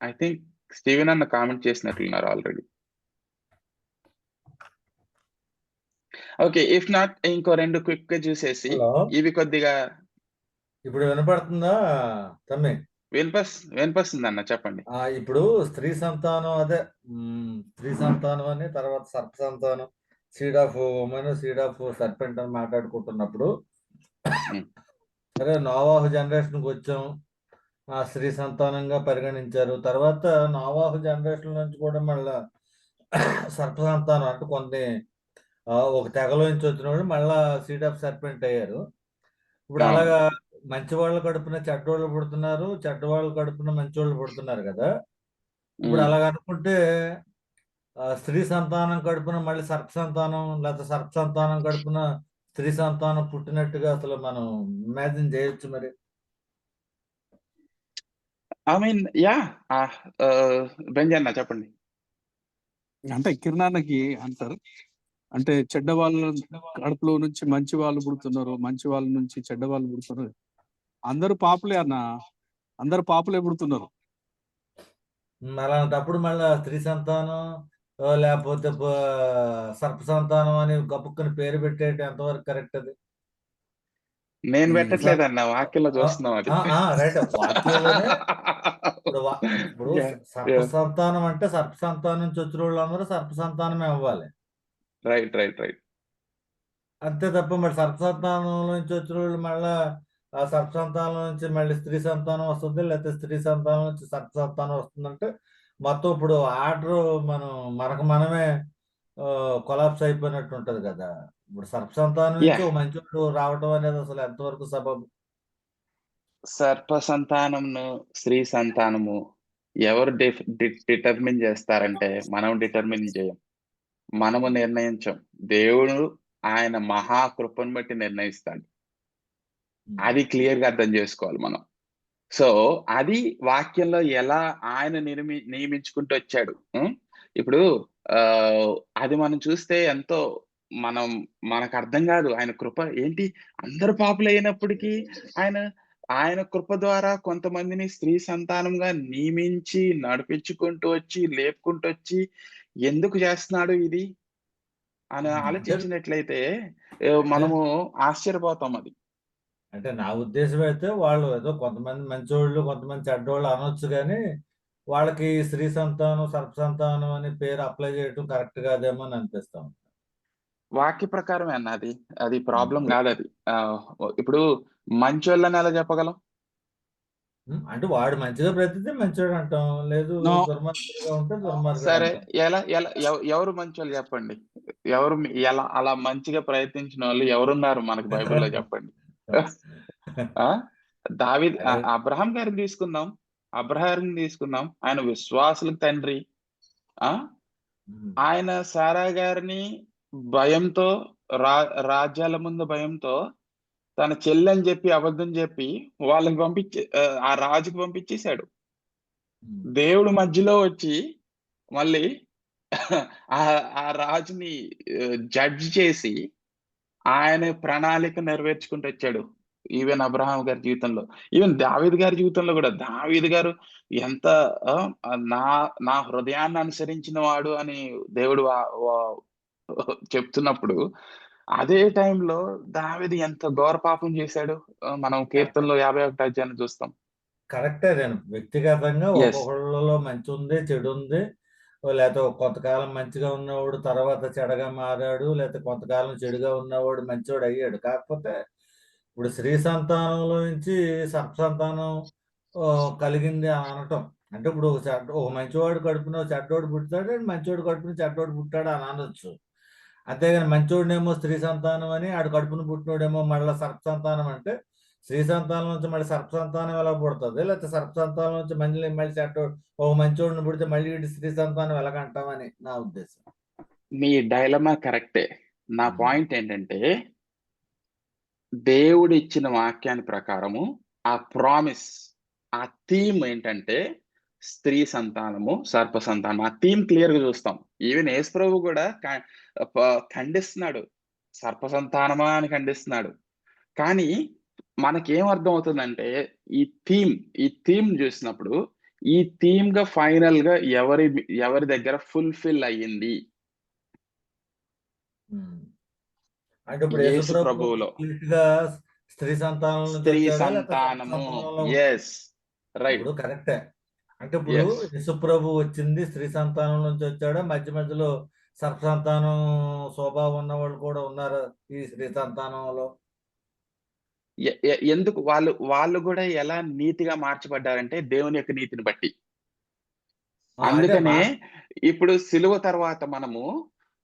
ఐ థింక్ స్టీవెన్ అన్న కామెంట్ చేసినట్లున్నారు ఆల్రెడీ. ఓకే, ఇఫ్ నాట్ ఇంకో 2 క్విక్ గా చూసేసి ఇవి కొద్దిగా. ఇప్పుడు వినపడుతుందా తమ్మి? వినిపిస్తుంది అన్న, చెప్పండి. ఇప్పుడు స్త్రీ సంతానం, అదే స్త్రీ సంతానం అని, తర్వాత సర్ప సంతానం, seed of women, seed of serpent అని మాట్లాడుకుంటున్నప్పుడు, సరే నోవాహు జనరేషన్కి వచ్చాం, ఆ స్త్రీ సంతానంగా పరిగణించారు. తర్వాత నోవాహు జనరేషన్ నుంచి కూడా మళ్ళా సర్ప సంతానం అంటే కొన్ని ఒక తెగలో నుంచి వచ్చిన వాళ్ళు మళ్ళా సీడ్ ఆఫ్ సర్పెంట్ అయ్యారు. ఇప్పుడు అలాగా మంచి వాళ్ళు కడుపున చెడ్డోళ్ళు పుడుతున్నారు, చెడ్డవాళ్ళు కడుపున మంచోళ్ళు పుడుతున్నారు కదా. ఇప్పుడు అలాగ అనుకుంటే స్త్రీ సంతానం కడుపున మళ్ళీ సర్ప సంతానం, లేకపోతే సర్ప సంతానం కడుపున స్త్రీ సంతానం పుట్టినట్టుగా అసలు మనం ఇమాజిన్ చేయొచ్చు మరి. ఐ మీన్ బెంజన్న చెప్పండి. అంటే కిరణానికి అంటారు, అంటే చెడ్డ వాళ్ళ కడుపులో నుంచి మంచి వాళ్ళు పుడుతున్నారు, మంచి వాళ్ళ నుంచి చెడ్డ వాళ్ళు పుడుతున్నారు. అందరూ పాపులే అన్న, అందరు పాపులే పుడుతున్నారు. అలాంటప్పుడు మళ్ళీ స్త్రీ సంతానం లేకపోతే సర్ప సంతానం అని గబుక్కుని పేరు పెట్టేటి ఎంతవరకు కరెక్ట్ అది? నేను పెట్టట్లేదు అన్న, వాక్యంలో చూస్తున్నాం అది. రైట్, వాక్యంలోనే. ఇప్పుడు సర్ప సంతానం అంటే సర్ప సంతానం నుంచి వచ్చిన వాళ్ళు అందరూ సర్ప సంతానమే అవ్వాలి. Right right right. అంతే తప్ప మరి సర్ప సంతానం నుంచి వచ్చిన వాళ్ళు మళ్ళా ఆ సర్ప సంతానం నుంచి మళ్ళీ స్త్రీ సంతానం వస్తుంది, లేకపోతే స్త్రీ సంతానం నుంచి సర్ప సంతానం వస్తుందంటే మొత్తం ఇప్పుడు ఆర్డర్ మనకు మనమే కొలాప్స్ అయిపోయినట్టు ఉంటది కదా. ఇప్పుడు సర్ప సంతానం నుంచి ఒక మంచి రావటం అనేది అసలు ఎంతవరకు సబబు? సర్ప సంతానమును స్త్రీ సంతానము ఎవరు డిటర్మిన్ చేస్తారంటే మనం డిటర్మిన్ చేయం, మనము నిర్ణయించం. దేవుడు ఆయన మహాకృపను బట్టి నిర్ణయిస్తాడు. అది క్లియర్ గా అర్థం చేసుకోవాలి మనం. సో అది వాక్యంలో ఎలా ఆయన నియమించుకుంటూ వచ్చాడు. ఇప్పుడు అది మనం చూస్తే ఎంతో మనకు అర్థం కాదు. ఆయన కృప ఏంటి, అందరు పాపులు అయినప్పటికీ ఆయన కృప ద్వారా కొంతమందిని స్త్రీ సంతానంగా నియమించి నడిపించుకుంటూ వచ్చి లేపుకుంటూ వచ్చి ఎందుకు చేస్తున్నాడు ఇది అని ఆలోచించినట్లయితే మనము ఆశ్చర్యపోతాం. అది అంటే నా ఉద్దేశం అయితే వాళ్ళు ఏదో కొంతమంది మంచోళ్ళు కొంతమంది చెడ్డోళ్ళు అనొచ్చు, కానీ వాళ్ళకి స్త్రీ సంతానం సర్ప సంతానం అని పేరు అప్లై చేయడం కరెక్ట్ కాదేమో అని అనిపిస్తాం. వాక్య ప్రకారమే అన్న, అది ప్రాబ్లం కాదు. అది ఇప్పుడు మంచోళ్ళని ఎలా చెప్పగలం? అంటే వాడు మంచిగా బ్రతికితే మంచోడు అంటాం, లేదు దుర్మార్గుడుగా ఉంటే దుర్మార్గుడు. సరే, ఎలా ఎవరు మంచోళ్ళు చెప్పండి? ఎవరు ఎలా అలా మంచిగా ప్రయత్నించిన వాళ్ళు ఎవరున్నారు మనకు బైబిల్లో చెప్పండి? దావీద్ అబ్రహాం గారిని తీసుకుందాం. ఆయన విశ్వాసులకు తండ్రి. ఆయన సారా గారిని భయంతో రాజ్యాల ముందు భయంతో తన చెల్లి అని చెప్పి అబద్ధం చెప్పి వాళ్ళకి ఆ రాజుకి పంపించేశాడు. దేవుడు మధ్యలో వచ్చి మళ్ళీ ఆ రాజుని జడ్జ్ చేసి ఆయన ప్రణాళిక నెరవేర్చుకుంటూ వచ్చాడు. ఈవెన్ అబ్రహాం గారి జీవితంలో, ఈవెన్ దావీద్ గారి జీవితంలో కూడా. దావీద్ గారు ఎంత నా హృదయాన్ని అనుసరించిన వాడు అని దేవుడు చెప్తున్నప్పుడు, అదే టైంలో దావీద్ ఎంత ఘోర పాపం చేశాడు. మనం కీర్తనలో 51వ అధ్యాయాన్ని చూస్తాం. కరెక్టే. నేను వ్యక్తిగతంగా ఒక్కొక్కళ్ళలో మంచి ఉంది, చెడు ఉంది. లేకపోతే కొంతకాలం మంచిగా ఉన్నవాడు తర్వాత చెడగా మారాడు, లేకపోతే కొంతకాలం చెడుగా ఉన్నవాడు మంచివాడు అయ్యాడు. కాకపోతే ఇప్పుడు స్త్రీ సంతానంలో నుంచి సర్పసంతానం కలిగింది అనటం అంటే, ఇప్పుడు ఒక మంచివాడు కడుపున చెడ్డోడు పుట్టాడు, మంచివాడు కడుపున చెడ్డోడు పుట్టాడు అని అనొచ్చు. అంతేగాని మంచోడినేమో స్త్రీ సంతానం అని, ఆడు కడుపున పుట్టినోడేమో మళ్ళీ సర్పసంతానం అంటే, స్త్రీ సంతానం నుంచి మళ్ళీ సర్పసంతానం ఎలా పుడుతుంది? లేకపోతే సర్పసంతానం నుంచి మళ్ళీ చెడ్డోడు ఒక మంచోడిని పుడితే మళ్ళీ స్త్రీ సంతానం ఎలాగంటామని నా ఉద్దేశం. మీ డైలమా కరెక్టే. నా పాయింట్ ఏంటంటే, దేవుడు ఇచ్చిన వాక్యాన్ని ప్రకారము ఆ ప్రామిస్, ఆ థీమ్ ఏంటంటే స్త్రీ సంతానము, సర్ప సంతానం. ఆ థీమ్ క్లియర్ గా చూస్తాం. ఈవెన్ యేసు ప్రభు కూడా ఖండిస్తున్నాడు, సర్ప సంతానమా అని ఖండిస్తున్నాడు. కానీ మనకేం అర్థం అవుతుందంటే, ఈ థీమ్ చూసినప్పుడు ఈ థీమ్ గా ఫైనల్ గా ఎవరి దగ్గర ఫుల్ఫిల్ అయ్యింది అంటే ఇప్పుడు యేసు ప్రభువులో. స్త్రీ సంతానం సంతానము. Yes, right. ఇప్పుడు కరెక్టే. అంటే ఇప్పుడు యేసు ప్రభు వచ్చింది స్త్రీ సంతానం నుంచి వచ్చాడా? మధ్యలో సర్ప సంతానం స్వభావం ఉన్న వాళ్ళు కూడా ఉన్నారు ఈ స్త్రీ సంతానంలో. ఎందుకు వాళ్ళు కూడా ఎలా నీతిగా మార్చబడ్డారంటే దేవుని యొక్క నీతిని బట్టి. అందుకనే ఇప్పుడు సిలువ తర్వాత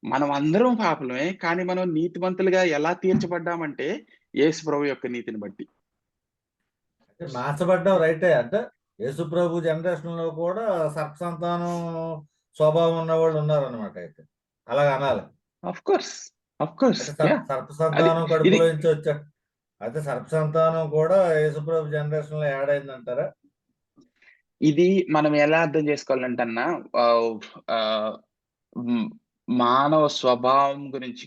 మనం అందరం పాపలమే, కానీ మనం నీతిమంతులుగా ఎలా తీర్చబడ్డామంటే యేసు ప్రభు యొక్క నీతిని బట్టి మార్చబడ్డాం. రైటే. అంటే యేసు ప్రభు జనరేషన్ లో కూడా సర్ప సంతానం స్వభావం ఉన్న వాళ్ళు ఉన్నారు అనమాట. అయితే అలాగ అనాలి. ఆఫ్ కోర్స్ సర్ప సంతానం కడుపులో నుంచి వచ్చాడు. అయితే సర్ప సంతానం కూడా యేసు ప్రభు జనరేషన్ లో యాడ్ అయిందంటారా? ఇది మనం ఎలా అర్థం చేసుకోవాలంటన్నా, మానవ స్వభావం గురించి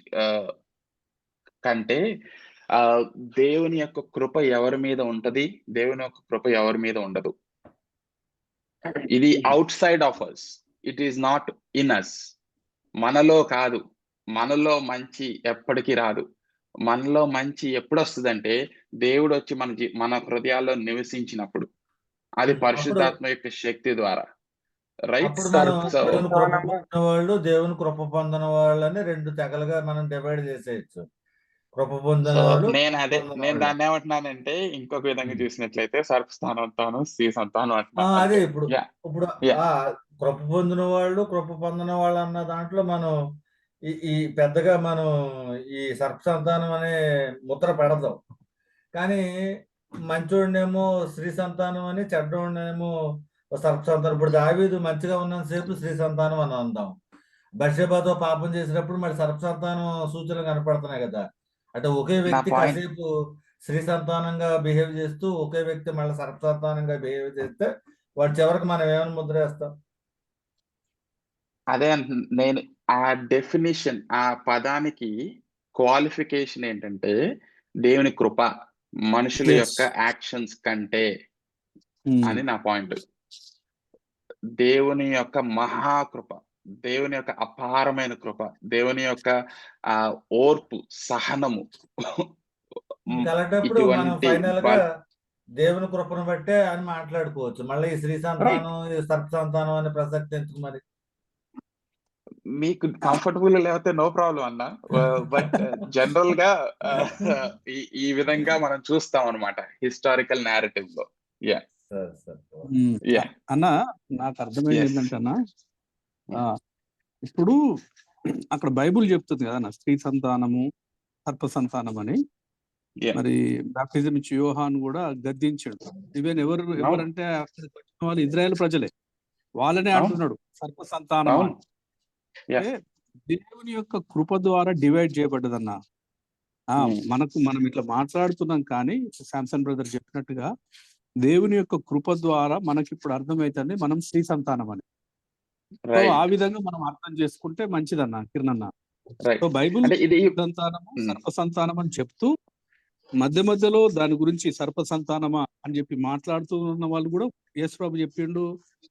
కంటే దేవుని యొక్క కృప ఎవరి మీద ఉంటది, దేవుని యొక్క కృప ఎవరి మీద ఉండదు. ఇది outside of us, it is not in us. మనలో కాదు. మనలో మంచి ఎప్పటికీ రాదు. మనలో మంచి ఎప్పుడు వస్తుందంటే దేవుడు వచ్చి మన హృదయాల్లో నివసించినప్పుడు. అది పరిశుద్ధాత్మ యొక్క శక్తి ద్వారా. రైట్. వాళ్ళు దేవుని కృప పొందిన వాళ్ళని రెండు తెగలుగా మనం డివైడ్ చేసేయచ్చు. కృప పొందిన వాళ్ళు. నేను దాన్ని ఏమంటున్నానంటే, ఇంకొక విధంగా చూసినట్లయితే సర్ప సంతానం, స్త్రీ సంతానం అంటున్నాను. అదే ఇప్పుడు కృప పొందిన వాళ్ళు అన్న దాంట్లో మనం ఈ పెద్దగా మనం ఈ సర్ప సంతానం అనే ముద్ర పెడదాం. కానీ మంచోడినేమో స్త్రీ సంతానం అని, చెడ్డోడినేమో సర్ప సంతానం. ఇప్పుడు దావీదు మంచిగా ఉన్నంతసేపు స్త్రీ సంతానం అని అందాం. బత్షెబతో పాపం చేసినప్పుడు మరి సర్ప సంతానం సూచనలు కనపడుతున్నాయి కదా. అంటే ఒకే వ్యక్తి కాసేపు స్త్రీ సంతానంగా బిహేవ్ చేస్తూ ఒకే వ్యక్తి మళ్ళీ సర్ప సంతానంగా బిహేవ్ చేస్తే వాడు చివరికి మనం ఏమైనా ముద్ర వేస్తాం? అదే నేను ఆ డెఫినిషన్, ఆ పదానికి క్వాలిఫికేషన్ ఏంటంటే దేవుని కృప మనుషుల యొక్క యాక్షన్స్ కంటే అని నా పాయింట్. దేవుని యొక్క మహాకృప, దేవుని యొక్క అపారమైన కృప, దేవుని యొక్క ఓర్పు, సహనము. అలాంటప్పుడు మనం ఫైనల్ గా దేవుని కృపను బట్టే అని మాట్లాడుకోవచ్చు. మళ్ళీ ఈ స్త్రీ సంతానం, సర్ప సంతానం అనే ప్రసక్తి ఎందుకు? మరి మీకు కంఫర్టబుల్ లేకపోతే నో ప్రాబ్లం అన్న. బట్ జనరల్ గా ఈ విధంగా మనం చూస్తాం అనమాట హిస్టారికల్ నేరేటివ్ లో. అన్న నాకు అర్థమైంది ఏంటంటే అన్న, ఇప్పుడు అక్కడ బైబుల్ చెప్తుంది కదా స్త్రీ సంతానము, సర్ప సంతానం అని. మరి బాప్టిజం ఇచ్చి యోహాను కూడా గద్దించాడు. ఈవెన్ ఎవరంటే అక్కడికి వచ్చిన వాళ్ళు ఇజ్రాయెల్ ప్రజలే, వాళ్ళనే అంటున్నాడు సర్ప సంతానం అని. అంటే దేవుని యొక్క కృప ద్వారా డివైడ్ చేయబడ్డదన్న. మనం ఇట్లా మాట్లాడుతున్నాం, కానీ శాంసన్ బ్రదర్ చెప్పినట్టుగా దేవుని యొక్క కృప ద్వారా మనకి ఇప్పుడు అర్థమైతుంది మనం స్త్రీ సంతానం అని. సో ఆ విధంగా మనం అర్థం చేసుకుంటే మంచిదన్న కిరణ్ అన్న. సో బైబుల్ సంతానము సర్ప సంతానం అని చెప్తూ మధ్య మధ్యలో దాని గురించి సర్ప సంతానమా అని చెప్పి మాట్లాడుతున్న వాళ్ళు కూడా యేసు ప్రభు చెప్పిండు,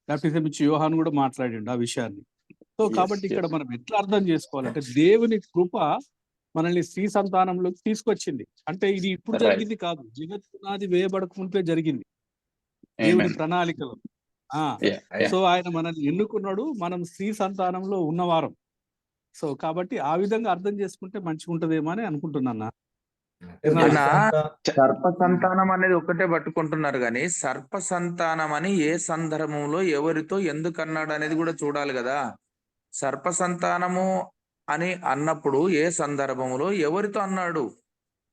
బాప్టిజం ఇచ్చి యోహాను కూడా మాట్లాడిండు ఆ విషయాన్ని. సో కాబట్టి ఇక్కడ మనం ఎట్లా అర్థం చేసుకోవాలంటే దేవుని కృప మనల్ని స్త్రీ సంతానంలోకి తీసుకొచ్చింది. అంటే ఇది ఇప్పుడు జరిగింది కాదు, జగత్ పునాది వేయబడక ముందే జరిగింది దేవుని ప్రణాళికలో. సో ఆయన మనల్ని ఎన్నుకున్నాడు, మనం స్త్రీ సంతానంలో ఉన్నవారం. సో కాబట్టి ఆ విధంగా అర్థం చేసుకుంటే మంచిగా ఉంటదేమో అని అనుకుంటున్నా. సర్ప సంతానం అనేది ఒక్కటే పట్టుకుంటున్నారు, కానీ సర్ప సంతానం అని ఏ సందర్భంలో ఎవరితో ఎందుకు అన్నాడు అనేది కూడా చూడాలి కదా. సర్ప సంతానము అని అన్నప్పుడు ఏ సందర్భంలో ఎవరితో అన్నాడు,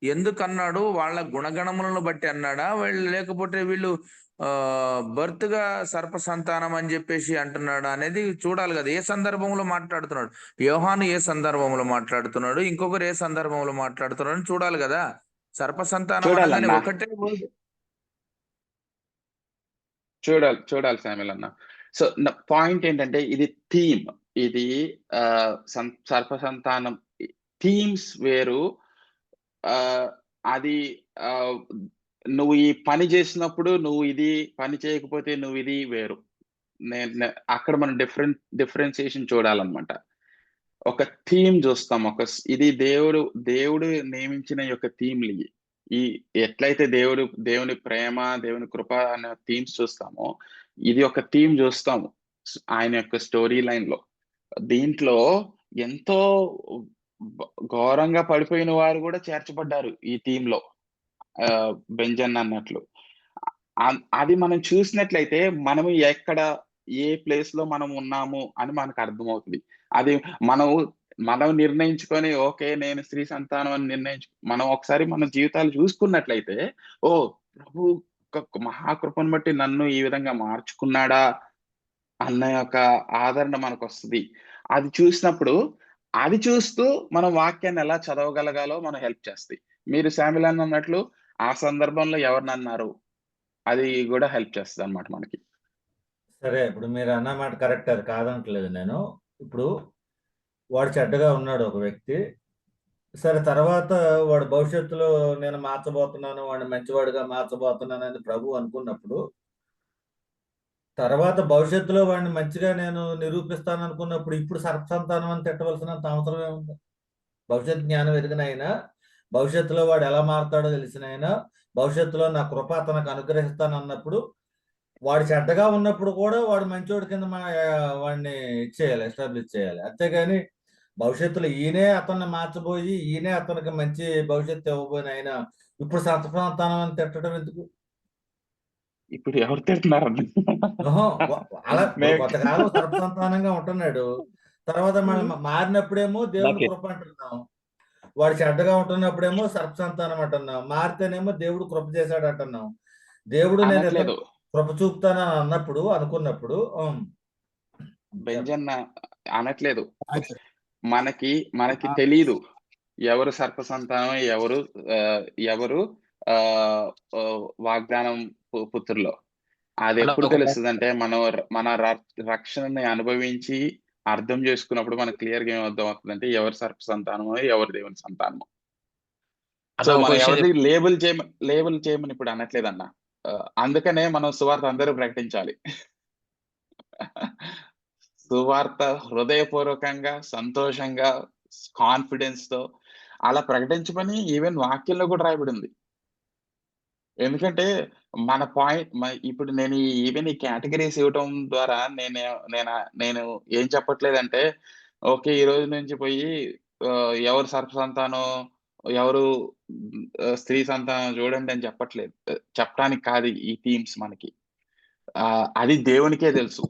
ఎందుకు అన్నాడు, వాళ్ళ గుణగణములను బట్టి అన్నాడా, లేకపోతే వీళ్ళు బర్త్ గా సర్ప సంతానం అని చెప్పేసి అంటున్నాడు అనేది చూడాలి కదా. ఏ సందర్భంలో మాట్లాడుతున్నాడు, యోహాను ఏ సందర్భంలో మాట్లాడుతున్నాడు, ఇంకొకరు ఏ సందర్భంలో మాట్లాడుతున్నాడు అని చూడాలి కదా. సర్ప సంతానం ఒకటే చూడాలి శామ్యుల్ అన్న. సో పాయింట్ ఏంటంటే ఇది థీమ్, ఇది సర్ప సంతానం థీమ్స్ వేరు. అది నువ్వు ఈ పని చేసినప్పుడు నువ్వు ఇది పని చేయకపోతే నువ్వు ఇది వేరు. అక్కడ మనం డిఫరెన్సియేషన్ చూడాలన్నమాట. ఒక థీమ్ చూస్తాం, ఇది దేవుడు నియమించిన యొక్క థీమ్లు. ఈ ఎట్లయితే దేవుని ప్రేమ, దేవుని కృప అనే థీమ్స్ చూస్తామో, ఇది ఒక థీమ్ చూస్తాము ఆయన యొక్క స్టోరీ లైన్ లో. దీంట్లో ఎంతో ఘోరంగా పడిపోయిన వారు కూడా చేర్చబడ్డారు ఈ థీమ్ లో, బెంజన్ అన్నట్లు. అది మనం చూసినట్లయితే మనము ఏ ప్లేస్ లో మనం ఉన్నాము అని మనకు అర్థమవుతుంది. అది మనం నిర్ణయించుకొని ఓకే నేను స్త్రీ సంతానం అని మనం ఒకసారి మన జీవితాలు చూసుకున్నట్లయితే, ఓ ప్రభు మహాకృపను బట్టి నన్ను ఈ విధంగా మార్చుకున్నాడా అన్న యొక్క ఆదరణ మనకు వస్తుంది. అది చూసినప్పుడు, అది చూస్తూ మనం వాక్యాన్ని ఎలా చదవగలగాలో మనం హెల్ప్ చేస్తాయి. మీరు శామ్యుల్ అన్నట్లు ఆ సందర్భంలో ఎవరిని అన్నారు అది కూడా హెల్ప్ చేస్తుంది అన్నమాట మనకి. సరే, ఇప్పుడు మీరు అన్నమాట కరెక్ట్, అది కాదంటలేదు నేను. ఇప్పుడు వాడు చెడ్డగా ఉన్నాడు ఒక వ్యక్తి, సరే తర్వాత వాడు భవిష్యత్తులో నేను మార్చబోతున్నాను, వాడిని మంచివాడిగా మార్చబోతున్నాను అని ప్రభు అనుకున్నప్పుడు, తర్వాత భవిష్యత్తులో వాడిని మంచిగా నేను నిరూపిస్తాను అనుకున్నప్పుడు ఇప్పుడు సర్ప సంతానం అని తిట్టవలసినంత అవసరం ఏముంది? భవిష్యత్ జ్ఞానం ఎదిగినైనా, భవిష్యత్తులో వాడు ఎలా మారుతాడో తెలిసినైనా, భవిష్యత్తులో నా కృప తనకు అనుగ్రహిస్తాను అన్నప్పుడు, వాడు చెడ్డగా ఉన్నప్పుడు కూడా వాడు మంచోడి కింద వాడిని ఇచ్చేయాలి, ఎస్టాబ్లిష్ చేయాలి. అంతేగాని భవిష్యత్తులో ఈయనే అతన్ని మార్చబోయి ఈయనే అతనికి మంచి భవిష్యత్తు ఇవ్వబోయిన ఆయన ఇప్పుడు సర్ప సంతానం అని తిట్టడం ఎందుకు? ఇప్పుడు ఎవరు తిడుతున్నారు? అలా కొంతకాలం సర్ప సంతానంగా ఉంటున్నాడు, తర్వాత మనం మారినప్పుడేమో దేవుని కృప అంటున్నాం, వాడు చెడ్డగా ఉంటున్నప్పుడేమో సర్ప సంతానం అంటున్నాం, మారితేనేమో దేవుడు కృప చేశాడు అంటున్నాం. దేవుడు నేను కృప చూపుతాను అన్నప్పుడు అనుకున్నప్పుడు బెంజన్ అనట్లేదు. మనకి తెలియదు ఎవరు సర్ప సంతానం, ఎవరు వాగ్దానం పుత్రులో. అది ఎప్పుడు తెలుస్తుంది అంటే మన రక్షణని అనుభవించి అర్థం చేసుకున్నప్పుడు మనకు క్లియర్ గా ఏమర్థం అవుతుందంటే ఎవరు సర్ప సంతానమో ఎవరు దేవుని సంతానమో. సో మనం ఎవరిది లేబుల్ చేయమని ఇప్పుడు అనట్లేదన్న. అందుకనే మనం సువార్త అందరూ ప్రకటించాలి. సువార్త హృదయపూర్వకంగా, సంతోషంగా, కాన్ఫిడెన్స్ తో అలా ప్రకటించమని ఈవెన్ వాక్యంలో కూడా రాయబడింది. ఎందుకంటే మన పాయింట్, ఇప్పుడు నేను ఈవెన్ ఈ కేటగిరీస్ ఇవ్వటం ద్వారా నేను ఏం చెప్పట్లేదంటే ఓకే ఈ రోజు నుంచి పోయి ఎవరు సర్ప సంతానం ఎవరు స్త్రీ సంతానం చూడండి అని చెప్పడానికి కాదు ఈ థీమ్స్ మనకి. అది దేవునికే తెలుసు.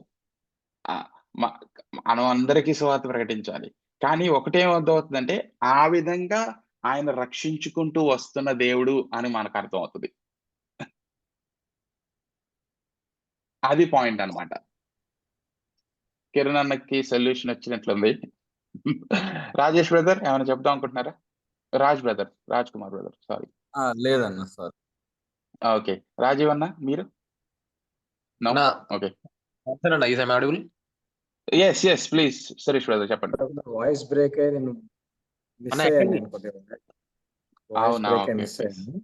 మనం అందరికీ సువార్త ప్రకటించాలి. కానీ ఒకటేమవుతుందంటే ఆ విధంగా ఆయన రక్షించుకుంటూ వస్తున్న దేవుడు అని మనకు అర్థం అవుతుంది. అది పాయింట్ అన్నమాట. కిరణ్ అన్నకి సొల్యూషన్ వచ్చినట్లుంది. రాజేష్ బ్రదర్ ఏమైనా చెప్దాం అనుకుంటున్నారా? Raj Kumar brother sorry. లేదన్న సారీ. ఓకే, రాజీవ్ అన్న మీరు? Okay, is I audible? Yes please Suresh brother చెప్పండి. వాయిస్ బ్రేక్ అయ్యి నేను మిస్ అయ్యాను. నేను కొద్దిగా వాయిస్ అవునా? బ్రేక్ అయ్యి ఓకే, మిస్ అయ్యాను.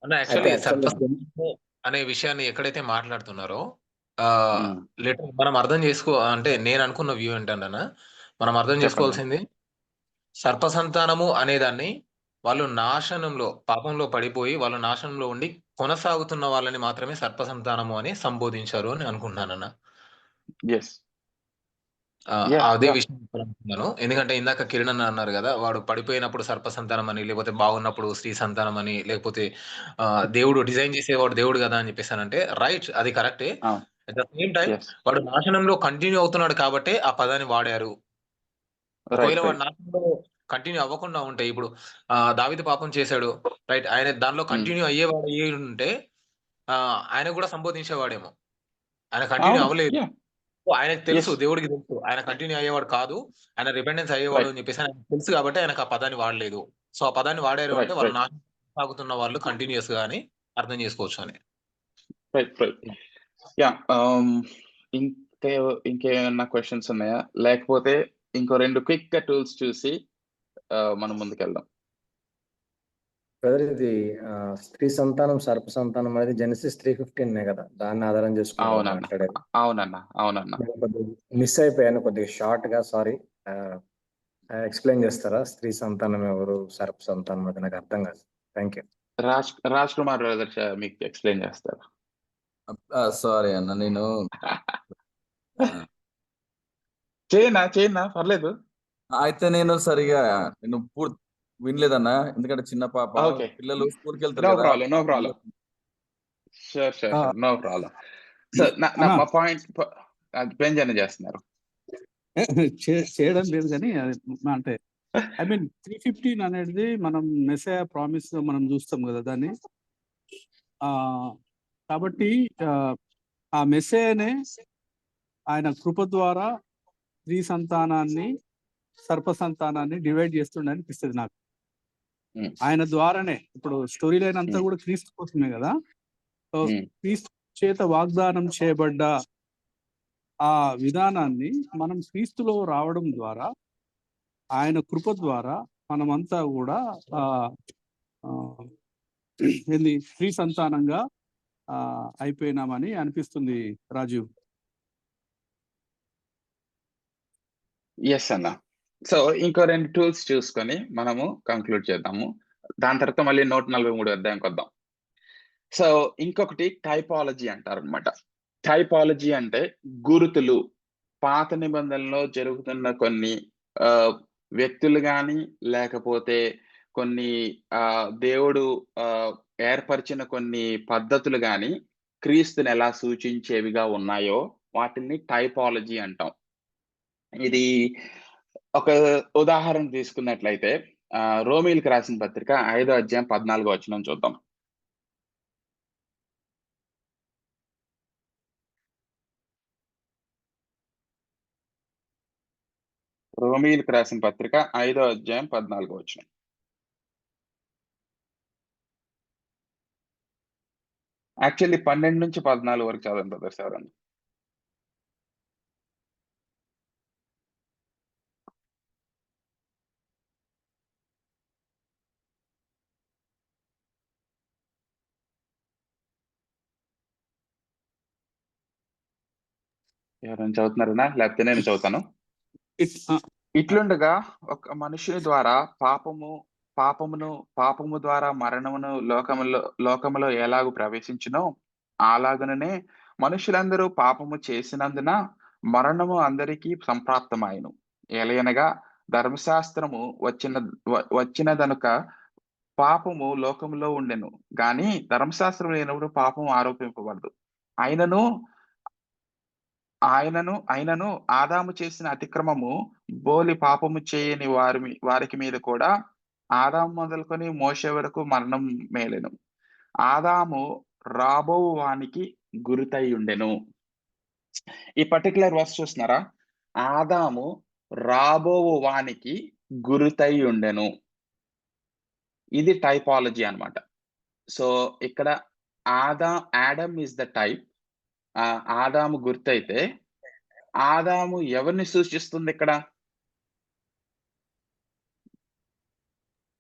యాక్చువల్లీ అయితే actually అనే విషయాన్ని ఎక్కడైతే మాట్లాడుతున్నారో ఉమ్, లిటర్ మనం అర్థం అంటే నేను అనుకున్న వ్యూ ఏంటంటే మనం అర్థం చెప్పండి. చేసుకోవాల్సింది సర్పసంతానము అనేదాన్ని వాళ్ళు నాశనంలో పాపంలో పడిపోయి వాళ్ళు నాశనంలో ఉండి కొనసాగుతున్న వాళ్ళని మాత్రమే సర్పసంతానము అని సంబోధించారు అని అనుకుంటున్నానన్న. ఎస్ అదే విషయం అనుకున్నాను. ఎందుకంటే ఇందాక కిరణ్ అన్న అన్నారు కదా, వాడు పడిపోయినప్పుడు సర్పసంతానం అని, లేకపోతే బాగున్నప్పుడు స్త్రీ సంతానం అని, లేకపోతే దేవుడు డిజైన్ చేసేవాడు దేవుడు కదా అని చెప్పేసానంటే రైట్, అది కరెక్టే. At the same time yes వాడు నాశనంలో కంటిన్యూ అవుతున్నాడు కాబట్టి ఆ పదాన్ని వాడారు. ఒకవేళ రైట్ వాడు నాశనంలో కంటిన్యూ అవ్వకుండా ఉంటే, ఇప్పుడు దావీదు పాపం చేశాడు రైట్, ఆయన దానిలో కంటిన్యూ అయ్యేవాడు అయ్యి ఉంటే ఆయన కూడా సంబోధించేవాడేమో. ఆయన కంటిన్యూ అవును. అవ్వలేదు, ఆయనకు తెలుసు, ఎస్ దేవుడికి తెలుసు ఆయన కంటిన్యూ అయ్యేవాడు కాదు, ఆయన రిపెండెన్స్ అయ్యేవాడు రైట్ అని చెప్పేసి ఆయన తెలుసు కాబట్టి ఆయనకు ఆ పదాన్ని వాడలేదు. సో ఆ పదాన్ని వాడారు అంటే రైట్ వాళ్ళు రైట్ నాశనం సాగుతున్న వాళ్ళు కంటిన్యూస్ గా అని అర్థం చేసుకోవచ్చు అని. Right right yeah. ఇంకేమన్నా క్వశ్చన్స్ ఉన్నాయా? లేకపోతే ఇంకో 2 క్విక్ టూల్స్ చూసి మనం ముందుకెళ్దాం. బ్రదర్ ఇది స్త్రీ సంతానం సర్ప సంతానం అనేది జెనసిస్ 3:15 కదా, దాన్ని ఆధారం చేసుకుని అవునన్నా మాట్లాడేది. అవునన్నా నేను కొద్దిగా మిస్ అయిపోయాను, కొద్దిగా షార్ట్ గా సారీ. ఎక్స్ప్లెయిన్ చేస్తారా స్త్రీ సంతానం ఎవరు, సర్ప సంతానం అది నాకు అర్థం కాదు. Thank you. Raj Kumar brother మీకు ఎక్స్ప్లెయిన్ చేస్తారు. సారీ అన్న, నేను చేయనా పర్లేదు. అయితే నేను సరిగా వినలేదన్నా, ఎందుకంటే చిన్న పాప, ఓకే, పిల్లలు స్కూల్కి వెళ్తారు నో కదా. Problem sure no problem. So అన్నా, మా పాయింట్ పెంజన చేస్తున్నారు. చేయడం లేదు కానీ అంటే ఐ మీన్ 3:15 అనేది మనం మెస్సయా ప్రామిస్ మనం చూస్తాం కదా దాన్ని. కాబట్టి ఆ మెస్సయానే ఆయన కృప ద్వారా స్త్రీ సంతానాన్ని సర్ప సంతానాన్ని డివైడ్ చేస్తుండే అనిపిస్తుంది నాకు. ఆయన ద్వారానే ఇప్పుడు స్టోరీ లైన్ అంతా కూడా క్రీస్తు కోసమే కదా. సో క్రీస్తు చేత వాగ్దానం చేయబడ్డ ఆ విధానాన్ని మనం క్రీస్తులో రావడం ద్వారా, ఆయన కృప ద్వారా మనమంతా కూడా ఏంది స్త్రీ సంతానంగా అయిపోయినామని అనిపిస్తుంది రాజీవ్. ఎస్ అన్న. సో ఇంకో 2 టూల్స్ చూసుకొని మనము కంక్లూడ్ చేద్దాము. దాని తర్వాత మళ్ళీ 143 అధ్యాయంకి వద్దాం. సో ఇంకొకటి టైపాలజీ అంటారు అనమాట. టైపాలజీ అంటే గుర్తులు. పాత నిబంధనలో జరుగుతున్న కొన్ని వ్యక్తులు కానీ, లేకపోతే కొన్ని దేవుడు ఏర్పరిచిన కొన్ని పద్ధతులు కానీ క్రీస్తుని ఎలా సూచించేవిగా ఉన్నాయో వాటిని టైపాలజీ అంటాం. ఇది ఒక ఉదాహరణ తీసుకున్నట్లయితే రోమీలకు రాసిన పత్రిక 5వ అధ్యాయం 14వ వచనం చూద్దాం. రోమీలకు రాసిన పత్రిక 5వ అధ్యాయం 14వ వచనం. యాక్చువల్లీ 12 నుంచి 14 వరకు చదవండి బ్రదర్స్ ఎవరన్నా. ఎవరైనా చదువుతున్నారనా? లేకపోతే నేను చదువుతాను. ఇట్లుండగా ఒక మనుషుని ద్వారా పాపము ద్వారా మరణమును లోకములో ఎలాగూ ప్రవేశించునో అలాగనే మనుషులందరూ పాపము చేసినందున మరణము అందరికీ సంప్రాప్తమాయను. ఎలయనగా ధర్మశాస్త్రము వచ్చినదనుక పాపము లోకములో ఉండెను, గాని ధర్మశాస్త్రం లేనప్పుడు పాపము ఆరోపింపబడదు. ఆయనను ఆదాము చేసిన అతిక్రమము బోలి పాపము చేయని వారికి మీద కూడా ఆదాము మొదలుకొని మోషే వరకు మరణం మేలెను. ఆదాము రాబో వానికి గురుతై ఉండెను. ఈ పర్టికులర్ వర్స్ చూస్తున్నారా? ఆదాము రాబో వానికి గురుతై ఉండెను. ఇది టైపాలజీ అన్నమాట. సో ఇక్కడ ఆడమ్ ఇస్ ద టైప్. ఆదాము గుర్తయితే ఆదాము ఎవరిని సూచిస్తుంది ఇక్కడ?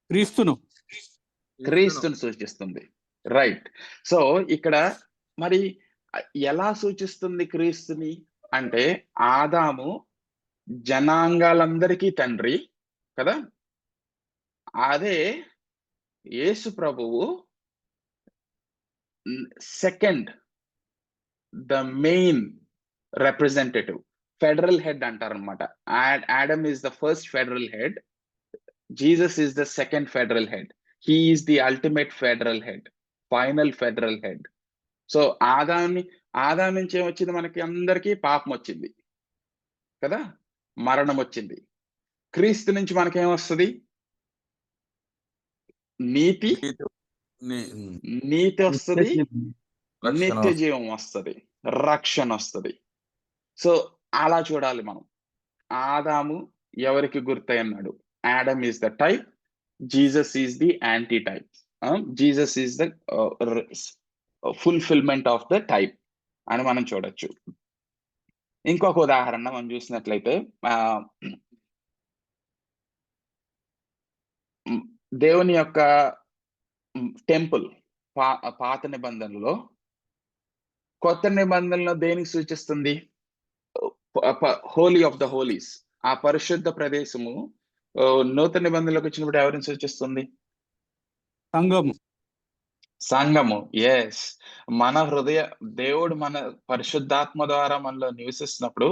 క్రీస్తును సూచిస్తుంది. రైట్. సో ఇక్కడ మరి ఎలా సూచిస్తుంది క్రీస్తుని అంటే, ఆదాము జనాంగాలందరికీ తండ్రి కదా. అదే యేసు ప్రభువు second, the main representative, federal head అంటారనమాట. Adam is the first federal head, Jesus is the second federal head. He is the ultimate federal head, final federal head. So ఆదాం నుంచి ఏమొచ్చింది? మనకి అందరికీ పాపం వచ్చింది కదా, మరణం వచ్చింది. క్రీస్తు నుంచి మనకేమొస్తుంది? నీతి వస్తుంది, నిత్య జీవం వస్తుంది, రక్షణ వస్తుంది. సో అలా చూడాలి మనం. ఆదాము ఎవరికి గుర్తై అన్నాడు? Adam is the type, Jesus is the anti type. Jesus is the fulfilment of the type అని మనం చూడొచ్చు. ఇంకొక ఉదాహరణ మనం చూసినట్లయితే, దేవుని యొక్క టెంపుల్ పాత నిబంధనలో, కొత్త నిబంధనలో దేనికి సూచిస్తుంది? హోలీ ఆఫ్ ద హోలీస్, ఆ పరిశుద్ధ ప్రదేశము నూతన నిబంధనలోకి వచ్చినప్పుడు ఎవరిని సూచిస్తుంది? సంఘము. ఎస్. మన దేవుడు మన పరిశుద్ధాత్మ ద్వారా మనలో నివసిస్తున్నప్పుడు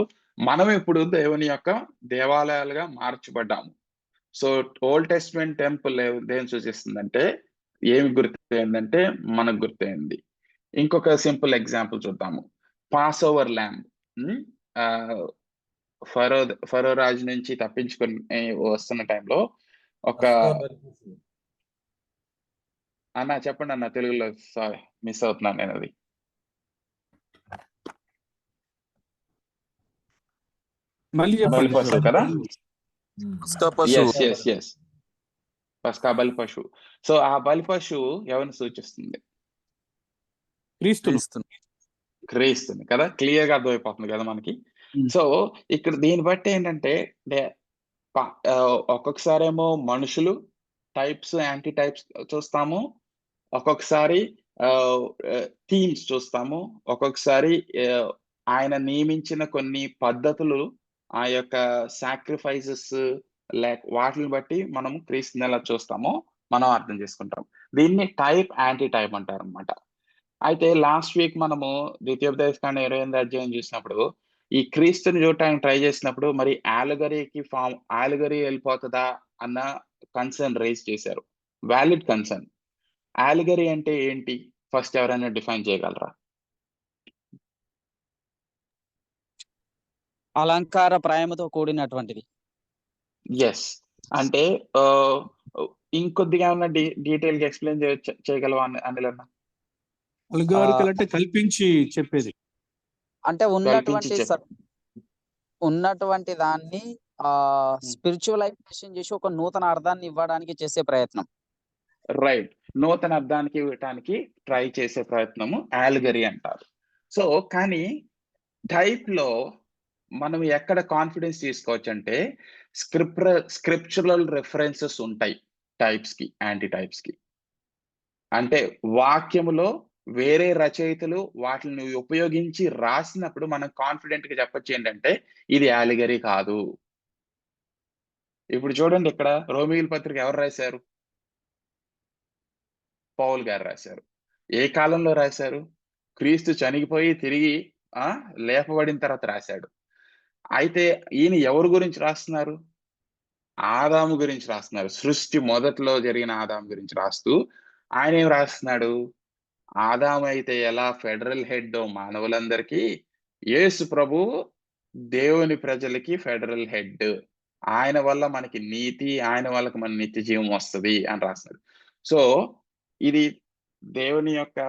మనం ఇప్పుడు దేవుని యొక్క దేవాలయాలుగా మార్చబడ్డాము. సో ఓల్డ్ టెస్ట్మెంట్ టెంపుల్ దేని సూచిస్తుందంటే, ఏమి గుర్తయిందంటే మనకు గుర్తయింది. ఇంకొక సింపుల్ ఎగ్జాంపుల్ చూద్దాము. Passover lamb. ఫరో రాజు నుంచి తప్పించుకొని వస్తున్న టైంలో ఒక అన్న చెప్పండి అన్న, తెలుగులో. సారీ, మిస్ అవుతున్నాను నేను అది. బలి పశువు కదా. పస్కా బలి పశువు. సో ఆ బలి పశువు ఎవరిని సూచిస్తుంది? క్రీస్తుని కదా. క్లియర్ గా అర్థమైపోతుంది కదా మనకి. సో ఇక్కడ దీన్ని బట్టి ఏంటంటే, ఒక్కొక్కసారేమో మనుషులు టైప్స్, యాంటీ టైప్స్ చూస్తాము, ఒక్కొక్కసారి థీమ్స్ చూస్తాము, ఒక్కొక్కసారి ఆయన నియమించిన కొన్ని పద్ధతులు, ఆ యొక్క సాక్రిఫైసెస్ వాటిని బట్టి మనం క్రీస్తుని ఎలా చూస్తామో మనం అర్థం చేసుకుంటాం. దీన్ని టైప్, యాంటీ టైప్ అంటారు అనమాట. అయితే లాస్ట్ వీక్ మనము ద్వితీయోపదేశకాండం 28వ అధ్యాయం చూసినప్పుడు, ఈ క్రీస్తుని చూడటానికి ట్రై చేసినప్పుడు మరి ఆలిగరీ వెళ్ళిపోతుందా అన్న కన్సర్న్ రైజ్ చేశారు. Valid concern. ఆలిగరీ అంటే ఏంటి? ఫస్ట్ ఎవరైనా డిఫైన్ చేయగలరా? అలంకార ప్రాయముతో కూడినటువంటిది. ఎస్. అంటే ఇంకొద్దిగా ఏమన్నా డీటెయిల్ గా ఎక్స్ప్లెయిన్ చేయగలవా అనిల్ అన్న? అంటే కల్పించి చెప్పేది. అంటే ఉన్నటువంటి దాన్ని స్పిరిచువలైజేషన్ చేసి ఒక నూతన అర్థాన్ని ఇవ్వడానికి చేసే ప్రయత్నం. రైట్. నూతన అర్థానికి ఇవ్వటానికి ట్రై చేసే ప్రయత్నము ఆలిగరీ అంటారు. సో కానీ టైప్ లో మనం ఎక్కడ కాన్ఫిడెన్స్ తీసుకోవచ్చు అంటే, స్క్రిప్చురల్ రెఫరెన్సెస్ ఉంటాయి టైప్స్ కి, యాంటీ టైప్స్ కి. అంటే వాక్యములో వేరే రచయితలు వాటిని ఉపయోగించి రాసినప్పుడు మనం కాన్ఫిడెంట్ గా చెప్పొచ్చు ఏంటంటే ఇది ఆలిగరీ కాదు. ఇప్పుడు చూడండి, ఇక్కడ రోమియోల పత్రిక ఎవరు రాశారు? పౌల్ గారు రాశారు. ఏ కాలంలో రాశారు? క్రీస్తు చనిపోయి తిరిగి లేపబడిన తర్వాత రాశాడు. అయితే ఈయన ఎవరి గురించి రాస్తున్నారు? ఆదాము గురించి రాస్తున్నారు. సృష్టి మొదట్లో జరిగిన ఆదాము గురించి రాస్తూ ఆయన ఏం రాస్తున్నాడు? ఆదాము అయితే ఎలా ఫెడరల్ హెడ్ మానవులందరికీ, యేసు ప్రభు దేవుని ప్రజలకి ఫెడరల్ హెడ్ ఆయన వల్ల మనకి నీతి, ఆయన వల్ల మన నిత్య జీవం వస్తది అని రాస్తున్నాడు. సో ఇది దేవుని యొక్క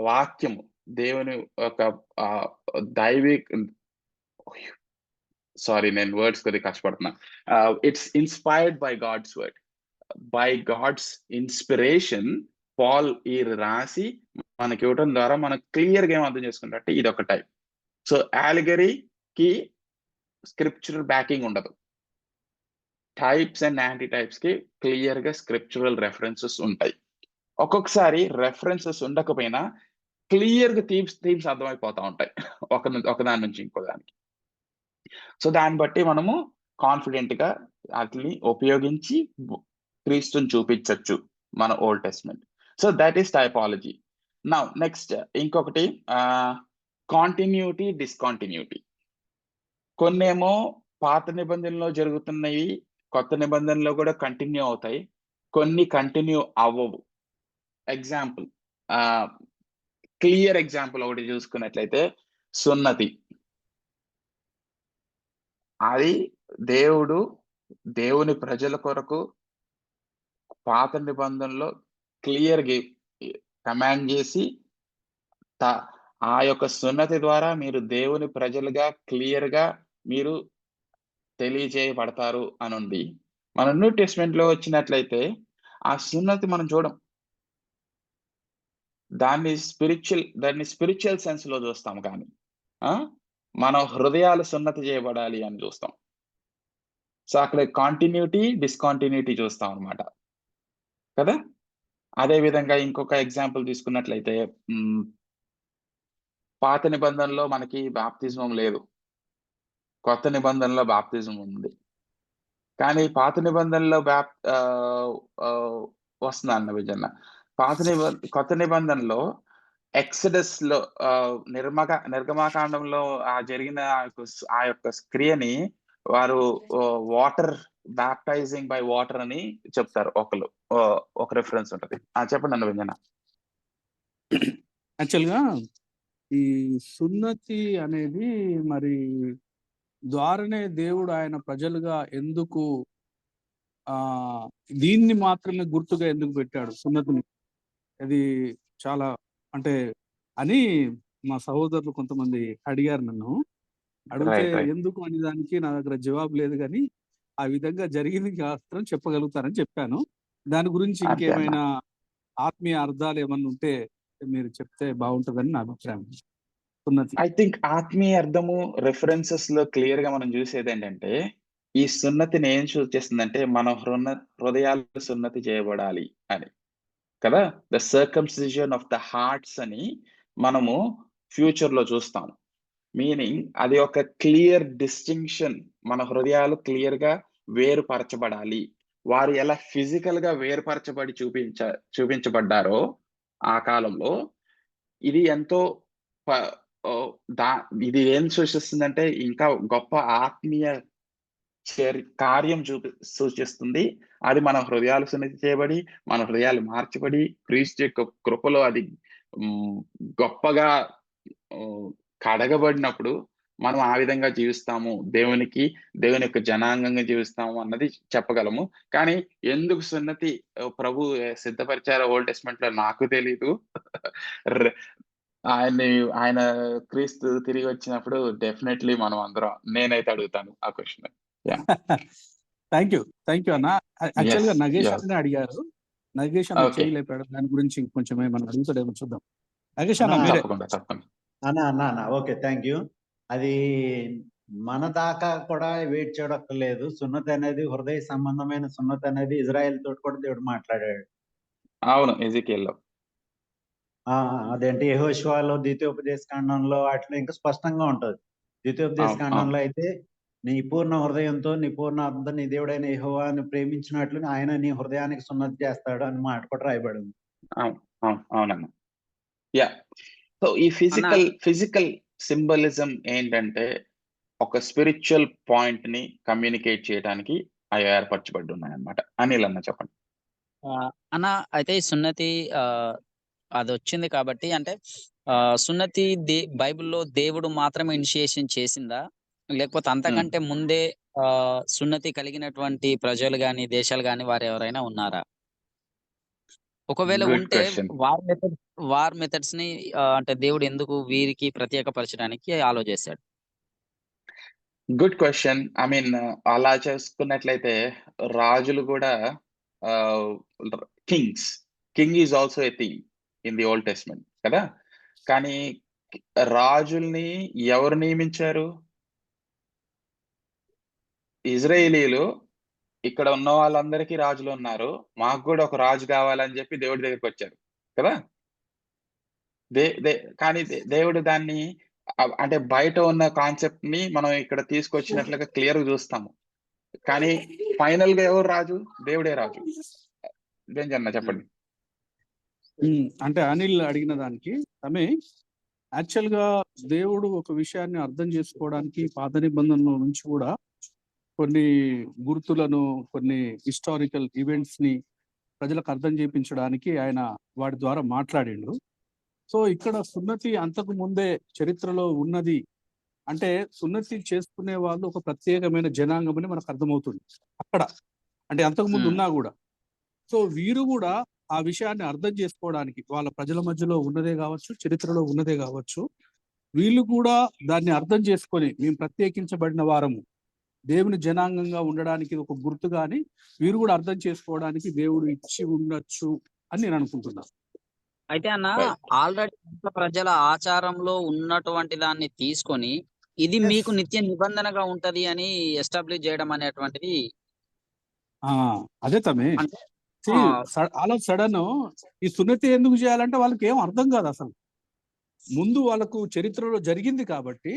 వాక్యము, దేవుని యొక్క దైవిక సారీ నేను వర్డ్స్ కొద్దిగా కష్టపడుతున్నా. It's inspired by God's word, by God's inspiration Paul ఈ రాసి మనకి ఇవ్వడం ద్వారా మనం క్లియర్ గా ఏం అర్థం చేసుకుంటే ఇది ఒక టైప్. సో యాలిగరీకి స్క్రిప్చురల్ బ్యాకింగ్ ఉండదు, టైప్స్ అండ్ యాంటీ టైప్స్ కి క్లియర్ గా స్క్రిప్చురల్ రెఫరెన్సెస్ ఉంటాయి. ఒక్కొక్కసారి రెఫరెన్సెస్ ఉండకపోయినా క్లియర్ గా థీమ్స్ అర్థమైపోతా ఉంటాయి ఒకదాని నుంచి ఇంకో దానికి. సో దాన్ని బట్టి మనము కాన్ఫిడెంట్ గా వాటిని ఉపయోగించి క్రీస్తుని చూపించవచ్చు మన old testament. So that is typology. Now next ఇంకొకటి కాంటిన్యూటీ, డిస్కాంటిన్యూటీ. కొన్నేమో పాత నిబంధనలో జరుగుతున్నవి కొత్త నిబంధనలో కూడా కంటిన్యూ అవుతాయి, కొన్ని కంటిన్యూ అవ్వవు. ఎగ్జాంపుల్, క్లియర్ ఎగ్జాంపుల్ ఒకటి చూసుకున్నట్లయితే సున్నతి. అది దేవుని ప్రజల కొరకు పాత నిబంధనలో క్లియర్ గా కమాండ్ చేసి ఆ యొక్క సున్నతి ద్వారా మీరు దేవుని ప్రజలుగా క్లియర్ గా మీరు తెలియజేయబడతారు అని ఉంది. మన న్యూ టెస్ట్మెంట్ లో వచ్చినట్లయితే ఆ సున్నతి మనం చూడం, దాన్ని స్పిరిచువల్ సెన్స్ లో చూస్తాం, కానీ మన హృదయాలు సున్నతి చేయబడాలి అని చూస్తాం. సో అక్కడ కాంటిన్యూటీ, డిస్కాంటిన్యూటీ చూస్తాం అన్నమాట కదా. అదే విధంగా ఇంకొక ఎగ్జాంపుల్ తీసుకున్నట్లయితే పాత నిబంధనలో మనకి బాప్తిజం లేదు, కొత్త నిబంధనలో బాప్తిజం ఉంది. కానీ పాత నిబంధనలో వస్తుందన్న విజన్న కొత్త నిబంధనలో ఎక్సడస్ లో నిర్గమాకాండంలో జరిగిన ఆ యొక్క క్రియని వారు వాటర్ బ్యాప్టైజింగ్ బై వాటర్ అని చెప్తారు. ఒక రిఫరెన్స్ ఉంటది. చెప్పండి అన్న విజన్న. యాక్చువల్గా ఈ సున్నతి అనేది మరి ద్వారానే దేవుడు ఆయన ప్రజలుగా ఎందుకు దీన్ని మాత్రమే గుర్తుగా ఎందుకు పెట్టాడు సున్నతిని, అది చాలా అంటే అని మా సహోదరులు కొంతమంది అడిగారు నన్ను. అడిగితే ఎందుకు అనే దానికి నా దగ్గర జవాబు లేదు, కానీ ఆ విధంగా జరిగింది మాత్రం చెప్పగలుగుతారని చెప్పాను. దాని గురించి ఇంకేమైనా ఆత్మీయ అర్థాలు ఏమన్నా ఉంటే మీరు చెప్తే బాగుంటుందని నా అభిప్రాయం. ఐ థింక్ ఆత్మీయ అర్థము రెఫరెన్సెస్ లో క్లియర్ గా మనం చూసేది ఏంటంటే, ఈ సున్నతిని ఏం సూచిస్తుందంటే మన హృదయాలు సున్నతి చేయబడాలి అని కదా. ద సర్కంసిజన్ ఆఫ్ ద హార్ట్స్ అని మనము ఫ్యూచర్ లో చూస్తాం. మీనింగ్ అది ఒక క్లియర్ డిస్టింక్షన్, మన హృదయాలు క్లియర్ గా వేరుపరచబడాలి. వారు ఎలా ఫిజికల్ గా వేరుపరచబడి చూపించబడ్డారో ఆ కాలంలో, ఇది ఎంతో ఇది ఏం సూచిస్తుందంటే ఇంకా గొప్ప ఆత్మీయ కార్యం సూచిస్తుంది. అది మన హృదయాలు సున్నతి చేయబడి, మన హృదయాలు మార్చబడి, క్రీస్తు యొక్క కృపలో అది గొప్పగా కడగబడినప్పుడు మనం ఆ విధంగా జీవిస్తాము, దేవుని యొక్క జనాంగంగా జీవిస్తాము అన్నది చెప్పగలము. కానీ ఎందుకు సున్నతి ప్రభు సిద్ధపరిచారో ఓల్డ్ టెస్ట్మెంట్ లో నాకు తెలీదు. ఆయన క్రీస్తు తిరిగి వచ్చినప్పుడు డెఫినెట్లీ మనం అందరం, నేనైతే అడుగుతాను ఆ క్వశ్చన్. థ్యాంక్ యూ అన్న. యాక్చువల్ గా నగేష్ అన్న అడిగారు, నగేష్ అన్న చేయలేపాడు. దాని గురించి ఇంకొంచెం ఏమన్నా అడుగుతాడేమో చూద్దాం. నగేష్ అన్న మీరే. అన్న ఓకే, థ్యాంక్ యూ. అది మన దాకా కూడా వెయిట్ చేయడక్కర్లేదు. సున్నతి అనేది హృదయ సంబంధమైన సున్నతి అనేది ఇజ్రాయెల్ తోటి కూడా దేవుడు మాట్లాడాడు. అవును, ఎజెకియల్లో. అదేంటి యెహోషువలో, ద్వితీయోపదేశ కాండంలో వాటిలో ఇంకా స్పష్టంగా ఉంటది. ద్వితీయోపదేశ కాండంలో అయితే నీ పూర్ణ హృదయంతో నీ పూర్ణ ఆత్మతో నీ దేవుడైన యెహోవాను ప్రేమించినట్లు ఆయన నీ హృదయానికి సున్నతి చేస్తాడు అని మాట కూడా రాయబడింది. అవునన్నా. యా. సో ఈ ఫిజికల్ సింబలిజం ఏంటంటే ఒక స్పిరిచువల్ పాయింట్ ని కమ్యూనికేట్ చేయడానికి అవి ఏర్పరచబడి ఉన్నాయి అన్నమాట. అనిల్ అన్న చెప్పండి. అన్న అయితే ఈ సున్నతి అది వచ్చింది కాబట్టి, అంటే సున్నతి బైబిల్లో దేవుడు మాత్రమే ఇనిషియేషన్ చేసిందా, లేకపోతే అంతకంటే ముందే సున్నతి కలిగినటువంటి ప్రజలు గాని, దేశాలు గాని వారు ఎవరైనా ఉన్నారా? ఒకవేళ గుడ్ ఉంటే క్వశ్చన్. వార్ మెథడ్స్ ని అంటే దేవుడు ఎందుకు వీరికి ప్రత్యేకపరచడానికి అలో చేశాడు? Good question. ఐ మీన్ అలా చేసుకున్నట్లయితే రాజులు కూడా king is also a theme in the old testament కదా. కానీ రాజుల్ని ఎవరు నియమించారు? ఇజ్రాయేలీలు ఇక్కడ ఉన్న వాళ్ళందరికీ రాజులు ఉన్నారు, మాకు కూడా ఒక రాజు కావాలని చెప్పి దేవుడి దగ్గరికి వచ్చారు కదా. కానీ దేవుడు దాన్ని అంటే బయట ఉన్న కాన్సెప్ట్ ని మనం ఇక్కడ తీసుకొచ్చినట్లుగా క్లియర్ గా చూస్తాము. కానీ ఫైనల్ గా ఎవరు రాజు? దేవుడే రాజు. అన్న చెప్పండి. అంటే అనిల్ అడిగిన దానికి యాక్చువల్ గా దేవుడు ఒక విషయాన్ని అర్థం చేసుకోవడానికి పాత నిబంధనల నుంచి కూడా కొన్ని గుర్తులను, కొన్ని హిస్టారికల్ ఈవెంట్స్ ని ప్రజలకు అర్థం చేయించడానికి ఆయన వాటి ద్వారా మాట్లాడిండు. సో ఇక్కడ సున్నతి అంతకు ముందే చరిత్రలో ఉన్నది అంటే సున్నతి చేసుకునే వాళ్ళు ఒక ప్రత్యేకమైన జనాంగం అని మనకు అర్థమవుతుంది అక్కడ, అంటే అంతకు ముందు ఉన్నా కూడా. సో వీరు కూడా ఆ విషయాన్ని అర్థం చేసుకోవడానికి వాళ్ళ ప్రజల మధ్యలో ఉన్నదే కావచ్చు, చరిత్రలో ఉన్నదే కావచ్చు, వీళ్ళు కూడా దాన్ని అర్థం చేసుకొని మేము ప్రత్యేకించబడిన వారము, దేవుని జనాంగంగా ఉండడానికి ఒక గుర్తు కానీ వీరు కూడా అర్థం చేసుకోవడానికి దేవుడు ఇచ్చి ఉండొచ్చు అని నేను అనుకుంటున్నాను. అయితే అన్న ఆల్రెడీ ప్రజల ఆచారంలో ఉన్నటువంటి దాన్ని తీసుకొని ఇది మీకు నిత్య నిబంధనగా ఉంటది అని ఎస్టాబ్లిష్ చేయడం అనేటువంటిది అదే తమే అలా సడన్ ఈ సున్నతి ఎందుకు చేయాలంటే వాళ్ళకి ఏం అర్థం కాదు అసలు. ముందు వాళ్ళకు చరిత్రలో జరిగింది కాబట్టి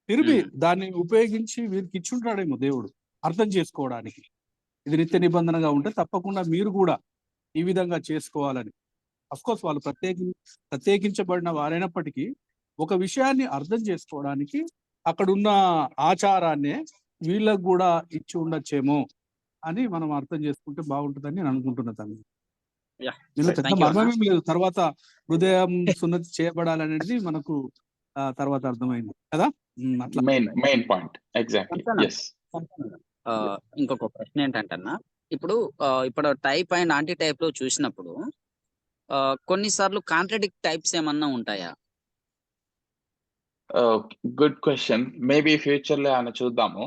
తిరిగి దాన్ని ఉపయోగించి వీరికి ఇచ్చుంటాడేమో దేవుడు అర్థం చేసుకోవడానికి. ఇది నిత్య నిబంధనగా ఉంటే తప్పకుండా మీరు కూడా ఈ విధంగా చేసుకోవాలని. అఫ్కోర్స్ వాళ్ళు ప్రత్యేకించబడిన వారైనప్పటికీ ఒక విషయాన్ని అర్థం చేసుకోవడానికి అక్కడున్న ఆచారాన్నే వీళ్ళకు కూడా ఇచ్చి ఉండొచ్చేమో అని మనం అర్థం చేసుకుంటే బాగుంటుందని నేను అనుకుంటున్నా. తను పెద్ద మర్మమేం లేదు. తర్వాత హృదయం సున్నతి చేయబడాలనేది మనకు తర్వాత అర్థమైంది కదా. అట్లా మెయిన్ పాయింట్ ఎగ్జాక్ట్లీ. ఇంకొక ప్రశ్న ఏంటంటే ఇప్పుడు టైప్ అండ్ యాంటీ టైప్ లో చూసినప్పుడు కొన్నిసార్లు కాంట్రడిక్ట్ టైప్స్ ఏమన్నా ఉంటాయా? Good question. మేబీ ఫ్యూచర్ లో ఏమైనా చూద్దాము.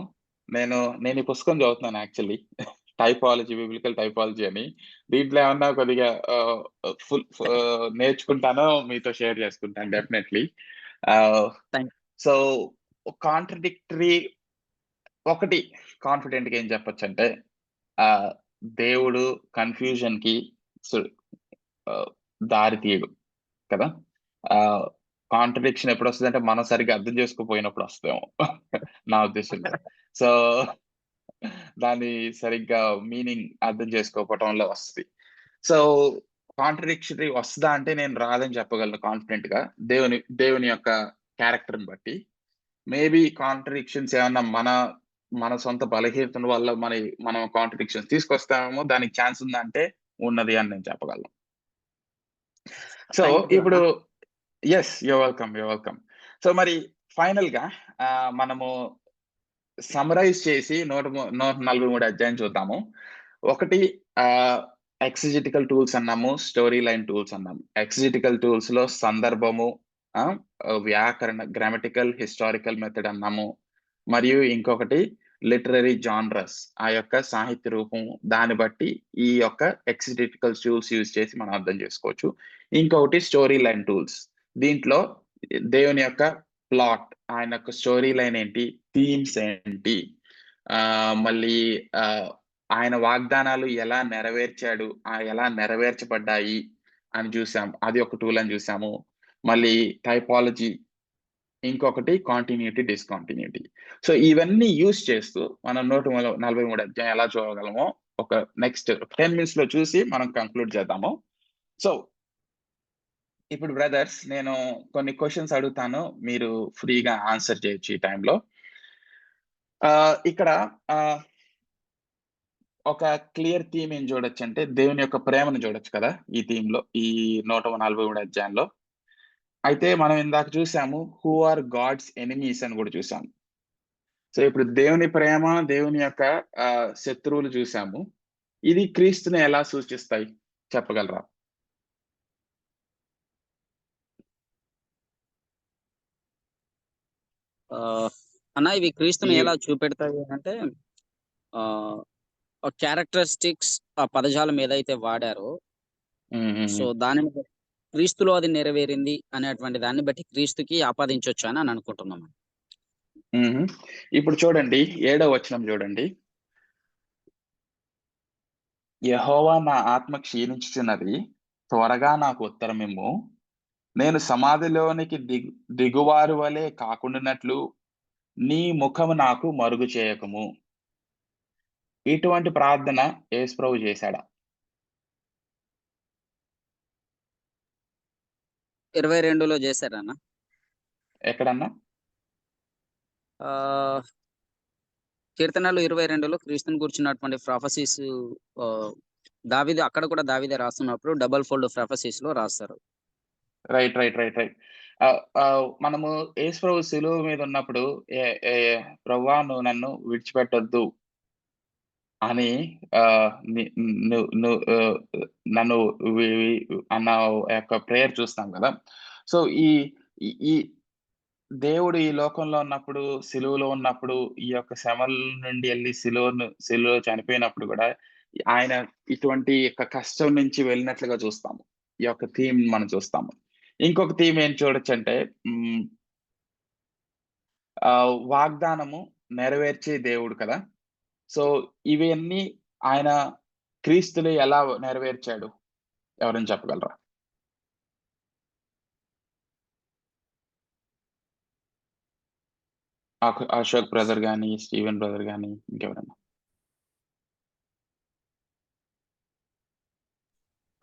నేను ఈ పుస్తకం చదువుతున్నాను యాక్చువల్లీ, టైపాలజీ, బిబ్లికల్ టైపాలజీ అని. దీంట్లో ఏమన్నా కొద్దిగా ఫుల్ నేర్చుకుంటానో మీతో షేర్ చేసుకుంటాను డెఫినెట్లీ. సో కాంట్రడిక్టరీ ఒకటి కాన్ఫిడెంట్ గా ఏం చెప్పొచ్చు అంటే దేవుడు కన్ఫ్యూజన్ కి దారి తీయడు కదా. కాంట్రడిక్షన్ ఎప్పుడు వస్తుంది అంటే మనం సరిగ్గా అర్థం చేసుకోపోయినప్పుడు వస్తాము నా ఉద్దేశంలో. సో దాన్ని సరిగ్గా మీనింగ్ అర్థం చేసుకోకపోవటంలో వస్తుంది. సో కాంట్రడిక్షన్ వస్తుందా అంటే నేను రాదని చెప్పగలను కాన్ఫిడెంట్ గా, దేవుని యొక్క క్యారెక్టర్ని బట్టి. మేబీ కాంట్రడిక్షన్స్ ఏమన్నా మన సొంత బలహీనత వల్ల మనం కాంట్రడిక్షన్స్ తీసుకొస్తామేమో, దానికి ఛాన్స్ ఉందా అంటే ఉన్నది అని నేను చెప్పగలను. సో ఇప్పుడు ఎస్, యూర్ వెల్కమ్. సో మరి ఫైనల్ గా మనము సమ్మరైజ్ చేసి 143 అధ్యాయం చూద్దాము. ఒకటి ఎక్సిజిటికల్ టూల్స్ అన్నాము, స్టోరీ లైన్ టూల్స్ అన్నాము. ఎక్సిజిటికల్ టూల్స్ లో సందర్భము, వ్యాకరణ, గ్రామటికల్, హిస్టారికల్ మెథడ్ అన్నాము. మరియు ఇంకొకటి లిటరరీ జానరస్, ఆ యొక్క సాహిత్య రూపం, దాన్ని బట్టి ఈ యొక్క ఎక్సిజిటికల్ టూల్స్ యూజ్ చేసి మనం అర్థం చేసుకోవచ్చు. ఇంకొకటి స్టోరీ లైన్ టూల్స్. దీంట్లో దేవుని యొక్క ప్లాట్, ఆయన యొక్క స్టోరీ లైన్ ఏంటి, థీమ్స్ ఏంటి, మళ్ళీ ఆయన వాగ్దానాలు ఎలా నెరవేర్చాడు, ఎలా నెరవేర్చబడ్డాయి అని చూసాం. అది ఒక టూల్ అని చూసాము. మళ్ళీ టైపాలజీ, ఇంకొకటి కాంటిన్యూటీ, డిస్కాంటిన్యూటీ. సో ఇవన్నీ యూజ్ చేస్తూ మనం 143 అధ్యాయం ఎలా చూడగలమో ఒక నెక్స్ట్ 10 minutes లో చూసి మనం కంక్లూడ్ చేద్దాము. సో ఇప్పుడు బ్రదర్స్, నేను కొన్ని క్వశ్చన్స్ అడుగుతాను, మీరు ఫ్రీగా ఆన్సర్ చేయొచ్చు ఈ టైంలో. ఇక్కడ ఒక క్లియర్ థీమ్ ఏం చూడొచ్చు అంటే దేవుని యొక్క ప్రేమను చూడొచ్చు కదా ఈ థీమ్ లో, ఈ 143 అధ్యాయంలో. అయితే మనం ఇందాక చూసాము హూ ఆర్ గాడ్స్ ఎనిమీస్ అని కూడా చూసాము. సో ఇప్పుడు దేవుని ప్రేమ, దేవుని యొక్క శత్రువులు చూసాము. ఇది క్రీస్తుని ఎలా సూచిస్తాయి చెప్పగలరా? అన్న ఇవి క్రీస్తుని ఎలా చూపెడతాయి అంటే క్యారెక్టరిస్టిక్స్ ఆ పదజాలం ఏదైతే వాడారో సో దానిని క్రీస్తులో అది నెరవేరింది అనేటువంటి దాన్ని బట్టి క్రీస్తుకి ఆపాదించవచ్చు అని అనుకుంటున్నాను. ఇప్పుడు చూడండి 7వ వచనం చూడండి. యెహోవా నా ఆత్మ క్షీణించుచున్నది, త్వరగా నాకు ఉత్తరమిమ్ము. నేను సమాధిలోనికి దిగువారు వలె కాకుండానట్లు నీ ముఖము నాకు మరుగు చేయకము. ఇటువంటి ప్రార్థన యేసు ప్రభు చేశాడా? 22లో చేశారన్న. ఎక్కడన్నా? కీర్తనలు 22లో క్రీస్తుని గురించినటువంటి ప్రొఫెసీస్ దావీదు అక్కడ కూడా దావీదే రాస్తున్నప్పుడు డబుల్ ఫోల్డ్ ప్రొఫెసీస్ లో రాస్తారు. రైట్. మనము యేసు ప్రభు శిలువ మీద ఉన్నప్పుడు ప్రభువా నువ్వు నన్ను విడిచిపెట్టొద్దు అని నన్ను అన్న యొక్క ప్రేయర్ చూస్తాం కదా. సో ఈ దేవుడు ఈ లోకంలో ఉన్నప్పుడు, సిలువలో ఉన్నప్పుడు, ఈ యొక్క శ్రమల నుండి వెళ్ళి సిలువలో చనిపోయినప్పుడు కూడా ఆయన ఇటువంటి యొక్క కష్టం నుంచి వెళ్ళినట్లుగా చూస్తాము. ఈ యొక్క థీమ్ మనం చూస్తాము. ఇంకొక థీమ్ ఏం చూడొచ్చు అంటే వాగ్దానము నెరవేర్చే దేవుడు కదా. సో ఇవన్నీ ఆయన క్రీస్తులు ఎలా నెరవేర్చాడు ఎవరైనా చెప్పగలరా? అశోక్ బ్రదర్ గాని, స్టీవెన్ బ్రదర్ గాని, ఇంకెవరన్నా?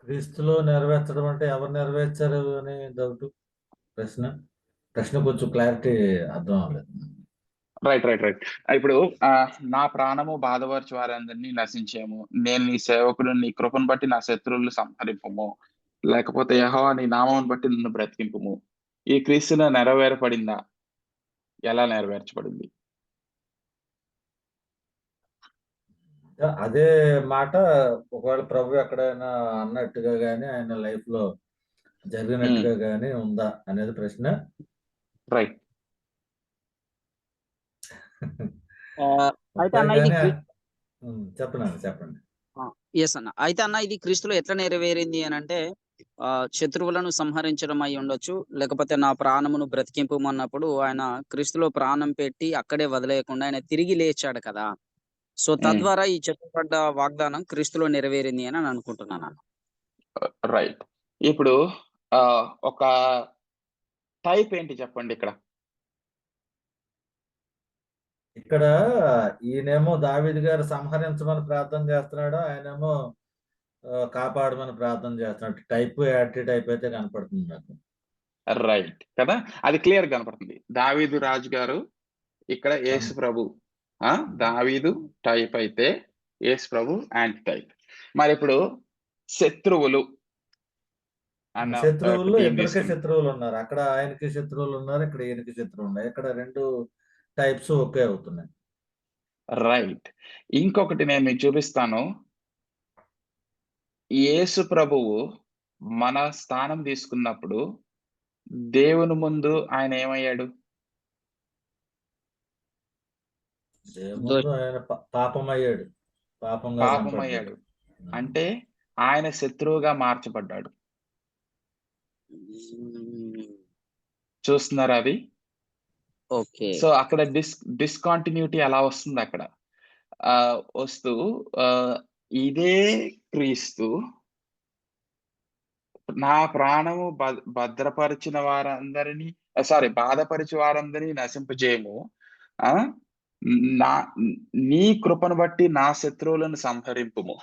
క్రీస్తులో నెరవేర్చడం అంటే ఎవరు నెరవేర్చారు అని డౌట్. ప్రశ్న కొంచెం క్లారిటీ అర్థం అవ్వలేదు. రైట్. ఇప్పుడు నా ప్రాణము బాధపరచు వారందరినీ నశించేము, నేను నీ సేవకుడు, నీ కృపను బట్టి నా శత్రువులు సంహరింపము, లేకపోతే యెహోవా నీ నామమును బట్టి నన్ను బ్రతికింపుము. ఈ క్రీస్తులో నెరవేరపడిందా? ఎలా నెరవేర్చబడింది? అదే మాట ఒకవేళ ప్రభు ఎక్కడైనా అన్నట్టుగా గానీ ఆయన లైఫ్ లో జరిగినట్టుగా గానీ ఉందా అనేది ప్రశ్న. రైట్. చెప్పండి. ఎస్ అన్న. అయితే అన్న ఇది క్రీస్తులో ఎట్లా నెరవేరింది అని అంటే శత్రువులను సంహరించడం అయి ఉండొచ్చు, లేకపోతే నా ప్రాణమును బ్రతికింపమన్నప్పుడు ఆయన క్రీస్తులో ప్రాణం పెట్టి అక్కడే వదిలేయకుండా ఆయన తిరిగి లేచాడు కదా. సో తద్వారా ఈ చెప్పబడ్డ వాగ్దానం క్రీస్తులో నెరవేరింది అని అనుకుంటున్నాను. రైట్. ఇప్పుడు ఒక టైప్ ఏంటి చెప్పండి ఇక్కడ? ఇక్కడ ఈయనేమో దావీదు గారు సంహరించమని ప్రార్థన చేస్తున్నాడు, ఆయనేమో కాపాడమని ప్రార్థన చేస్తున్నాడు. టైప్ యాంటీ టైప్ అయితే కనపడుతుంది నాకు. రైట్ కదా, అది క్లియర్ కనపడుతుంది. దావీదు రాజు గారు ఇక్కడ యేసు ప్రభు. దావీదు టైప్ అయితే యేసు ప్రభు యాంటీ టైప్. మరి ఇప్పుడు శత్రువులు ఇద్దరికి శత్రువులు ఉన్నారు. అక్కడ ఆయనకి శత్రువులు ఉన్నారు, ఇక్కడ ఈయనకి శత్రువులు ఉన్నాయి. ఇక్కడ 2 టైప్స్ ఒకే అవుతున్నాయి. రైట్. ఇంకొకటి నేను మీకు చూపిస్తాను. యేసు ప్రభువు మన స్థానం తీసుకున్నప్పుడు దేవుని ముందు ఆయన ఏమయ్యాడు? ఆయన పాపమయ్యాడు. అంటే ఆయన శత్రువుగా మార్చబడ్డాడు. చూస్తున్నారా అది? ఓకే. సో అక్కడ డిస్కంటిన్యూటీ అలా వస్తుంది. అక్కడ వస్తూ ఇదే క్రీస్తు నా ప్రాణము భద్రపరిచిన వారందరినీ బాధపరిచి వారందరినీ నశింపజేయము, నీ కృపను బట్టి నా శత్రువులను సంహరింపుము.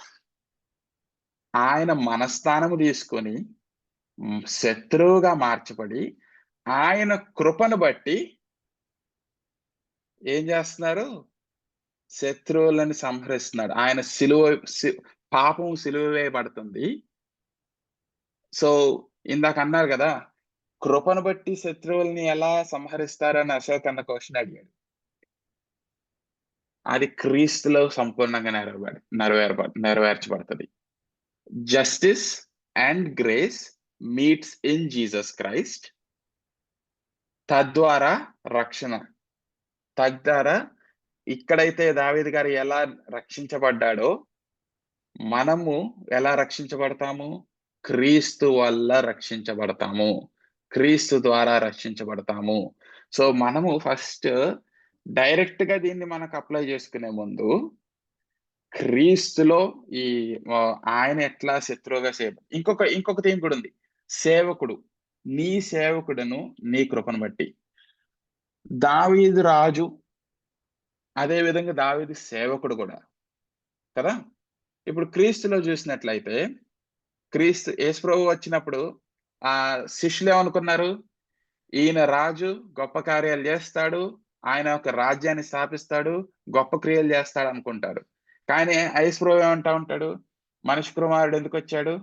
ఆయన మనస్థానము తీసుకొని శత్రువుగా మార్చబడి ఆయన కృపను బట్టి ఏం చేస్తున్నారు? శత్రువులను సంహరిస్తున్నాడు. ఆయన పాపం సిలువ వేయబడుతుంది. సో ఇందాక అన్నారు కదా, కృపను బట్టి శత్రువుల్ని ఎలా సంహరిస్తారని అశోక్ అన్న క్వశ్చన్ అడిగాడు. అది క్రీస్తులో సంపూర్ణంగా నెరవేర్చబడుతుంది. Justice and grace meets in Jesus Christ, తద్వారా రక్షణ. తద్వారా ఇక్కడైతే దావీదు గారు ఎలా రక్షించబడ్డాడో మనము ఎలా రక్షించబడతాము? క్రీస్తు వల్ల రక్షించబడతాము, క్రీస్తు ద్వారా రక్షించబడతాము. సో మనము ఫస్ట్ డైరెక్ట్ గా దీన్ని మనకు అప్లై చేసుకునే ముందు క్రీస్తులో ఈ ఆయన ఎట్లా శత్రువుగా ఇంకొక థీమ్ కూడా ఉంది, సేవకుడు. నీ సేవకుడును నీ కృపను బట్టి. దావీదు రాజు, అదే విధంగా దావీదు సేవకుడు కూడా కదా. ఇప్పుడు క్రీస్తులో చూసినట్లయితే క్రీస్తు యేసుప్రభువు వచ్చినప్పుడు ఆ శిష్యులు ఏమనుకున్నారు? ఈయన రాజు, గొప్ప కార్యాలు చేస్తాడు, ఆయన ఒక రాజ్యాన్ని స్థాపిస్తాడు, గొప్ప క్రియలు చేస్తాడు అనుకుంటాడు. కానీ యేసుప్రభువు ఏమంటా ఉంటాడు? మనిషి కుమారుడు ఎందుకు వచ్చాడు?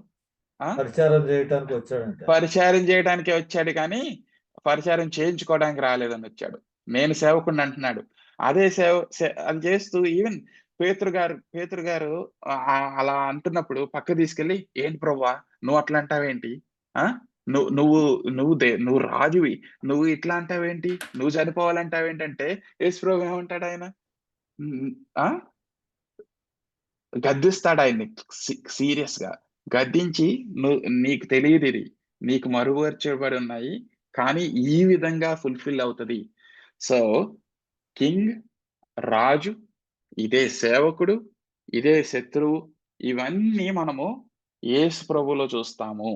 పరిచారం చేయడానికి వచ్చాడంట. పరిచారం చేయడానికే వచ్చాడు, కానీ పరిచారం చేయించుకోవడానికి రాలేదని వచ్చాడు. నేను సేవకుడిని అంటున్నాడు. అదే అది చేస్తూ ఈవెన్ పేతురు గారు అలా అంటున్నప్పుడు పక్క తీసుకెళ్ళి, ఏంటి ప్రభువా నువ్వు అట్లా అంటావేంటి? నువ్వు రాజువి, నువ్వు ఇట్లా అంటావేంటి? నువ్వు చనిపోవాలంటావేంటి అంటే యేసు ప్రభు ఏమంటాడు? ఆయన గద్దిస్తాడు ఆయన్ని సీరియస్ గా. గద్దించి, నీకు తెలియదు, ఇది నీకు మరుగుపరచబడి ఉన్నాయి, కానీ ఈ విధంగా ఫుల్ఫిల్ అవుతుంది. సో కింగ్, రాజు, ఇదే సేవకుడు, ఇదే శత్రువు, ఇవన్నీ మనము యేసు ప్రభులో చూస్తాము.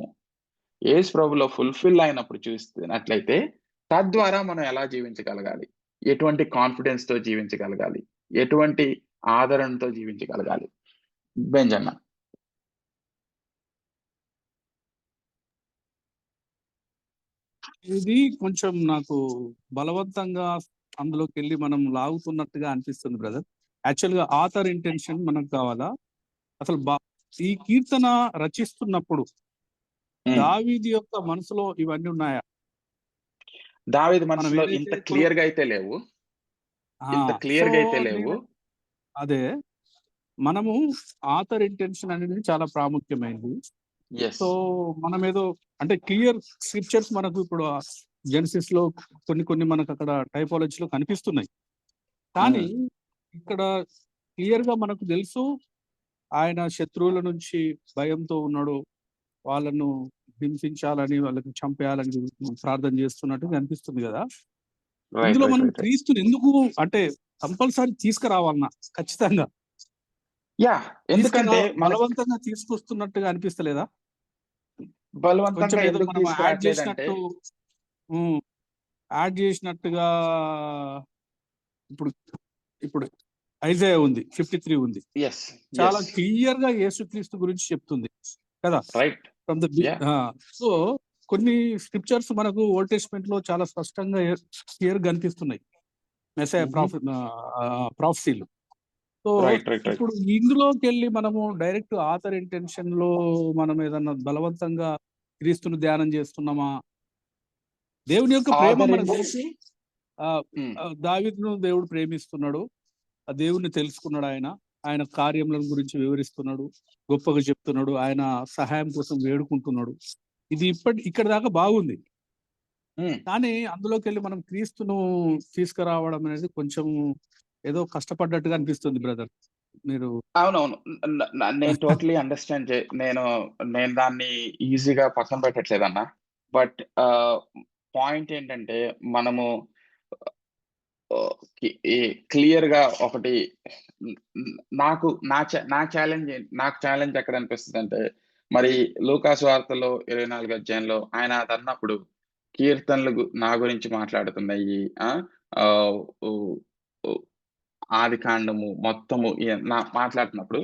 యేసు ప్రభులో ఫుల్ఫిల్ అయినప్పుడు చూస్తున్నట్లయితే తద్వారా మనం ఎలా జీవించగలగాలి, ఎటువంటి కాన్ఫిడెన్స్ తో జీవించగలగాలి, ఎటువంటి ఆదరణతో జీవించగలగాలి. బెంజన్న. ఇది కొంచెం నాకు బలవంతంగా అందులోకి వెళ్ళి మనం లాగుతున్నట్టుగా అనిపిస్తుంది బ్రదర్. యాక్చువల్ గా ఆథర్ ఇంటెన్షన్ మనకు కావాలా? అసలు ఈ కీర్తన రచిస్తున్నప్పుడు దావీదు యొక్క మనసులో ఇవన్నీ ఉన్నాయా? దావీదు మనసులో ఇంత క్లియర్ గా అయితే లేవు, ఇంత క్లియర్ గా అయితే లేవు. అదే మనము ఆథర్ ఇంటెన్షన్ అనేది చాలా ప్రాముఖ్యమైనది. సో మనం ఏదో అంటే క్లియర్ స్క్రిప్చర్స్ మనకు ఇప్పుడు జెనసిస్ లో కొన్ని మనకు అక్కడ టైపాలజీలో కనిపిస్తున్నాయి, కానీ ఇక్కడ క్లియర్ గా మనకు తెలుసు ఆయన శత్రువుల నుంచి భయంతో ఉన్నాడు, వాళ్ళను హింసించాలని, వాళ్ళని చంపేయాలని ప్రార్థన చేస్తున్నట్టు అనిపిస్తుంది కదా. ఇందులో మనం క్రీస్తుని ఎందుకు అంటే కంపల్సరీ తీసుకురావాలన్నా ఖచ్చితంగా ఎందుకంటే బలవంతంగా తీసుకొస్తున్నట్టుగా అనిపిస్తలేదా? బలవంతంగా యాడ్ చేసినట్టుగా ఇప్పుడు ఐజాయా ఉంది, 53 ఉంది, చాలా క్లియర్ గా యేసుక్రీస్తు గురించి చెప్తుంది కదా. ఫ్రమ్ ద సో కొన్ని స్క్రిప్చర్స్ మనకు ఓల్డ్ టెస్టమెంట్ లో చాలా స్పష్టంగా క్లియర్ గా కనిపిస్తున్నాయి, మెస్సయా ప్రాఫెసీలు. సో ఇప్పుడు ఇందులోకి వెళ్ళి మనము డైరెక్ట్ ఆథర్ ఇంటెన్షన్ లో మనం ఏదన్నా బలవంతంగా క్రీస్తును ధ్యానం చేస్తున్నామా? దేవుని యొక్క ప్రేమ మనకు తెలిసి దావీదును దేవుడు ప్రేమిస్తున్నాడు, ఆ దేవుణ్ణి తెలుసుకున్నాడు, ఆయన కార్యముల గురించి వివరిస్తున్నాడు, గొప్పగా చెప్తున్నాడు, ఆయన సహాయం కోసం వేడుకుంటున్నాడు. ఇది ఇక్కడ దాకా బాగుంది, కానీ అందులోకి వెళ్ళి మనం క్రీస్తును తీసుకురావడం అనేది కొంచెం ఏదో కష్టపడ్డట్టుగా అనిపిస్తుంది బ్రదర్. మీరు అవునవును, నేను టోటలీ అండర్స్టాండ్ నేను దాన్ని ఈజీగా పక్కన పెట్టట్లేదన్న. బట్ పాయింట్ ఏంటంటే మనము క్లియర్ గా ఒకటి నాకు ఛాలెంజ్ ఎక్కడ అనిపిస్తుంది అంటే, మరి లూకాసు వార్తలో 24వ అధ్యాయంలో ఆయన అది అన్నప్పుడు కీర్తనలు నా గురించి మాట్లాడుతున్నాయి, ఆది కాండము మొత్తము మాట్లాడుతున్నప్పుడు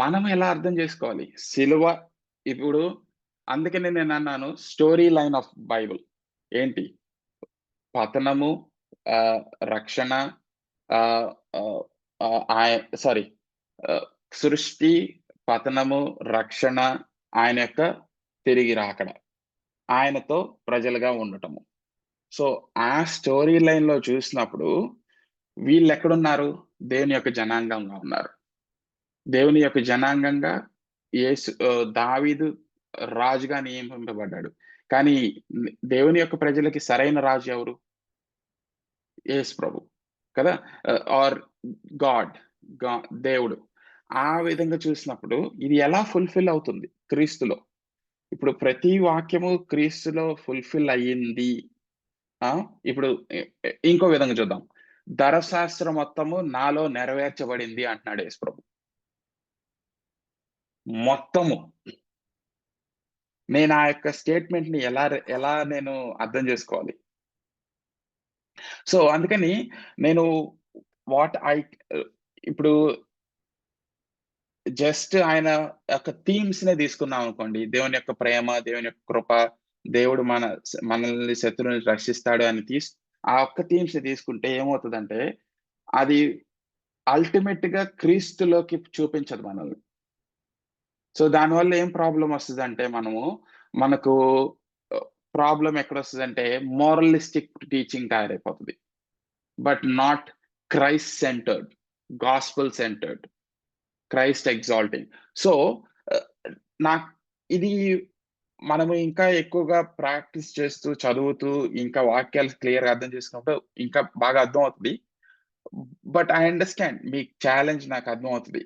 మనం ఎలా అర్థం చేసుకోవాలి? సిలువ ఇప్పుడు అందుకనే నేను అన్నాను స్టోరీ లైన్ ఆఫ్ బైబుల్ ఏంటి? పతనము, రక్షణ, సృష్టి, పతనము, రక్షణ, ఆయన యొక్క తిరిగి రాకడ, ఆయనతో ప్రజలుగా ఉండటము. సో ఆ స్టోరీ లైన్ లో చూసినప్పుడు వీళ్ళు ఎక్కడున్నారు? దేవుని యొక్క జనాంగంగా ఉన్నారు. దేవుని యొక్క జనాంగంగా దావీదు రాజుగా నియమింపబడ్డాడు. కానీ దేవుని యొక్క ప్రజలకి సరైన రాజు ఎవరు? యేసు ప్రభు కదా, ఆర్ గాడ్, దేవుడు. ఆ విధంగా చూసినప్పుడు ఇది ఎలా ఫుల్ఫిల్ అవుతుంది క్రీస్తులో? ఇప్పుడు ప్రతి వాక్యము క్రీస్తులో ఫుల్ఫిల్ అయ్యింది. ఇప్పుడు ఇంకో విధంగా చూద్దాం. ధర్మశాస్త్రం మొత్తము నాలో నెరవేర్చబడింది అంటున్నాడు యేసు ప్రభు. మొత్తము. నేను ఆ యొక్క స్టేట్మెంట్ ని ఎలా నేను అర్థం చేసుకోవాలి? సో అందుకని నేను ఇప్పుడు జస్ట్ ఆయన యొక్క థీమ్స్ నే తీసుకున్నాం అనుకోండి, దేవుని యొక్క ప్రేమ, దేవుని యొక్క కృప, దేవుడు మనల్ని శత్రువుని రక్షిస్తాడు అని ఆ ఒక్క థీమ్స్ ని తీసుకుంటే ఏమవుతుందంటే అది అల్టిమేట్ గా క్రీస్తులోకి చూపించదు మనల్ని. సో దానివల్ల ఏం ప్రాబ్లం వస్తుందంటే మనకు ప్రాబ్లం ఎక్కడ వస్తుందంటే మోరలిస్టిక్ టీచింగ్ తయారైపోతుంది, but not Christ centred, gospel centred, Christ exalting. So ఇది మనము ఇంకా ఎక్కువగా ప్రాక్టీస్ చేస్తూ చదువుతూ ఇంకా వాక్యాలు క్లియర్గా అర్థం చేసుకుంటూ ఇంకా బాగా అర్థం అవుతుంది. But I understand me challenge, నాకు అర్థం అవుతుంది.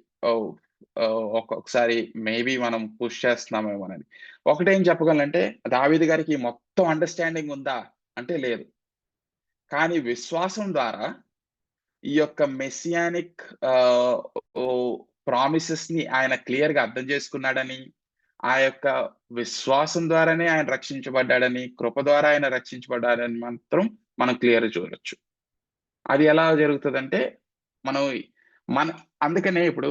ఒక్కొక్కసారి మేబీ మనం పుష్ చేస్తున్నామేమోనని. ఒకటేం చెప్పగలంటే దావీదు గారికి మొత్తం అండర్స్టాండింగ్ ఉందా అంటే లేదు. కానీ విశ్వాసం ద్వారా ఈ యొక్క మెస్సియానిక్ ప్రామిసెస్ ని ఆయన క్లియర్ గా అర్థం చేసుకున్నాడని, ఆ యొక్క విశ్వాసం ద్వారానే ఆయన రక్షించబడ్డాడని, కృప ద్వారా ఆయన రక్షించబడ్డాడని మాత్రం మనం క్లియర్ చూడొచ్చు. అది ఎలా జరుగుతుందంటే అందుకనే ఇప్పుడు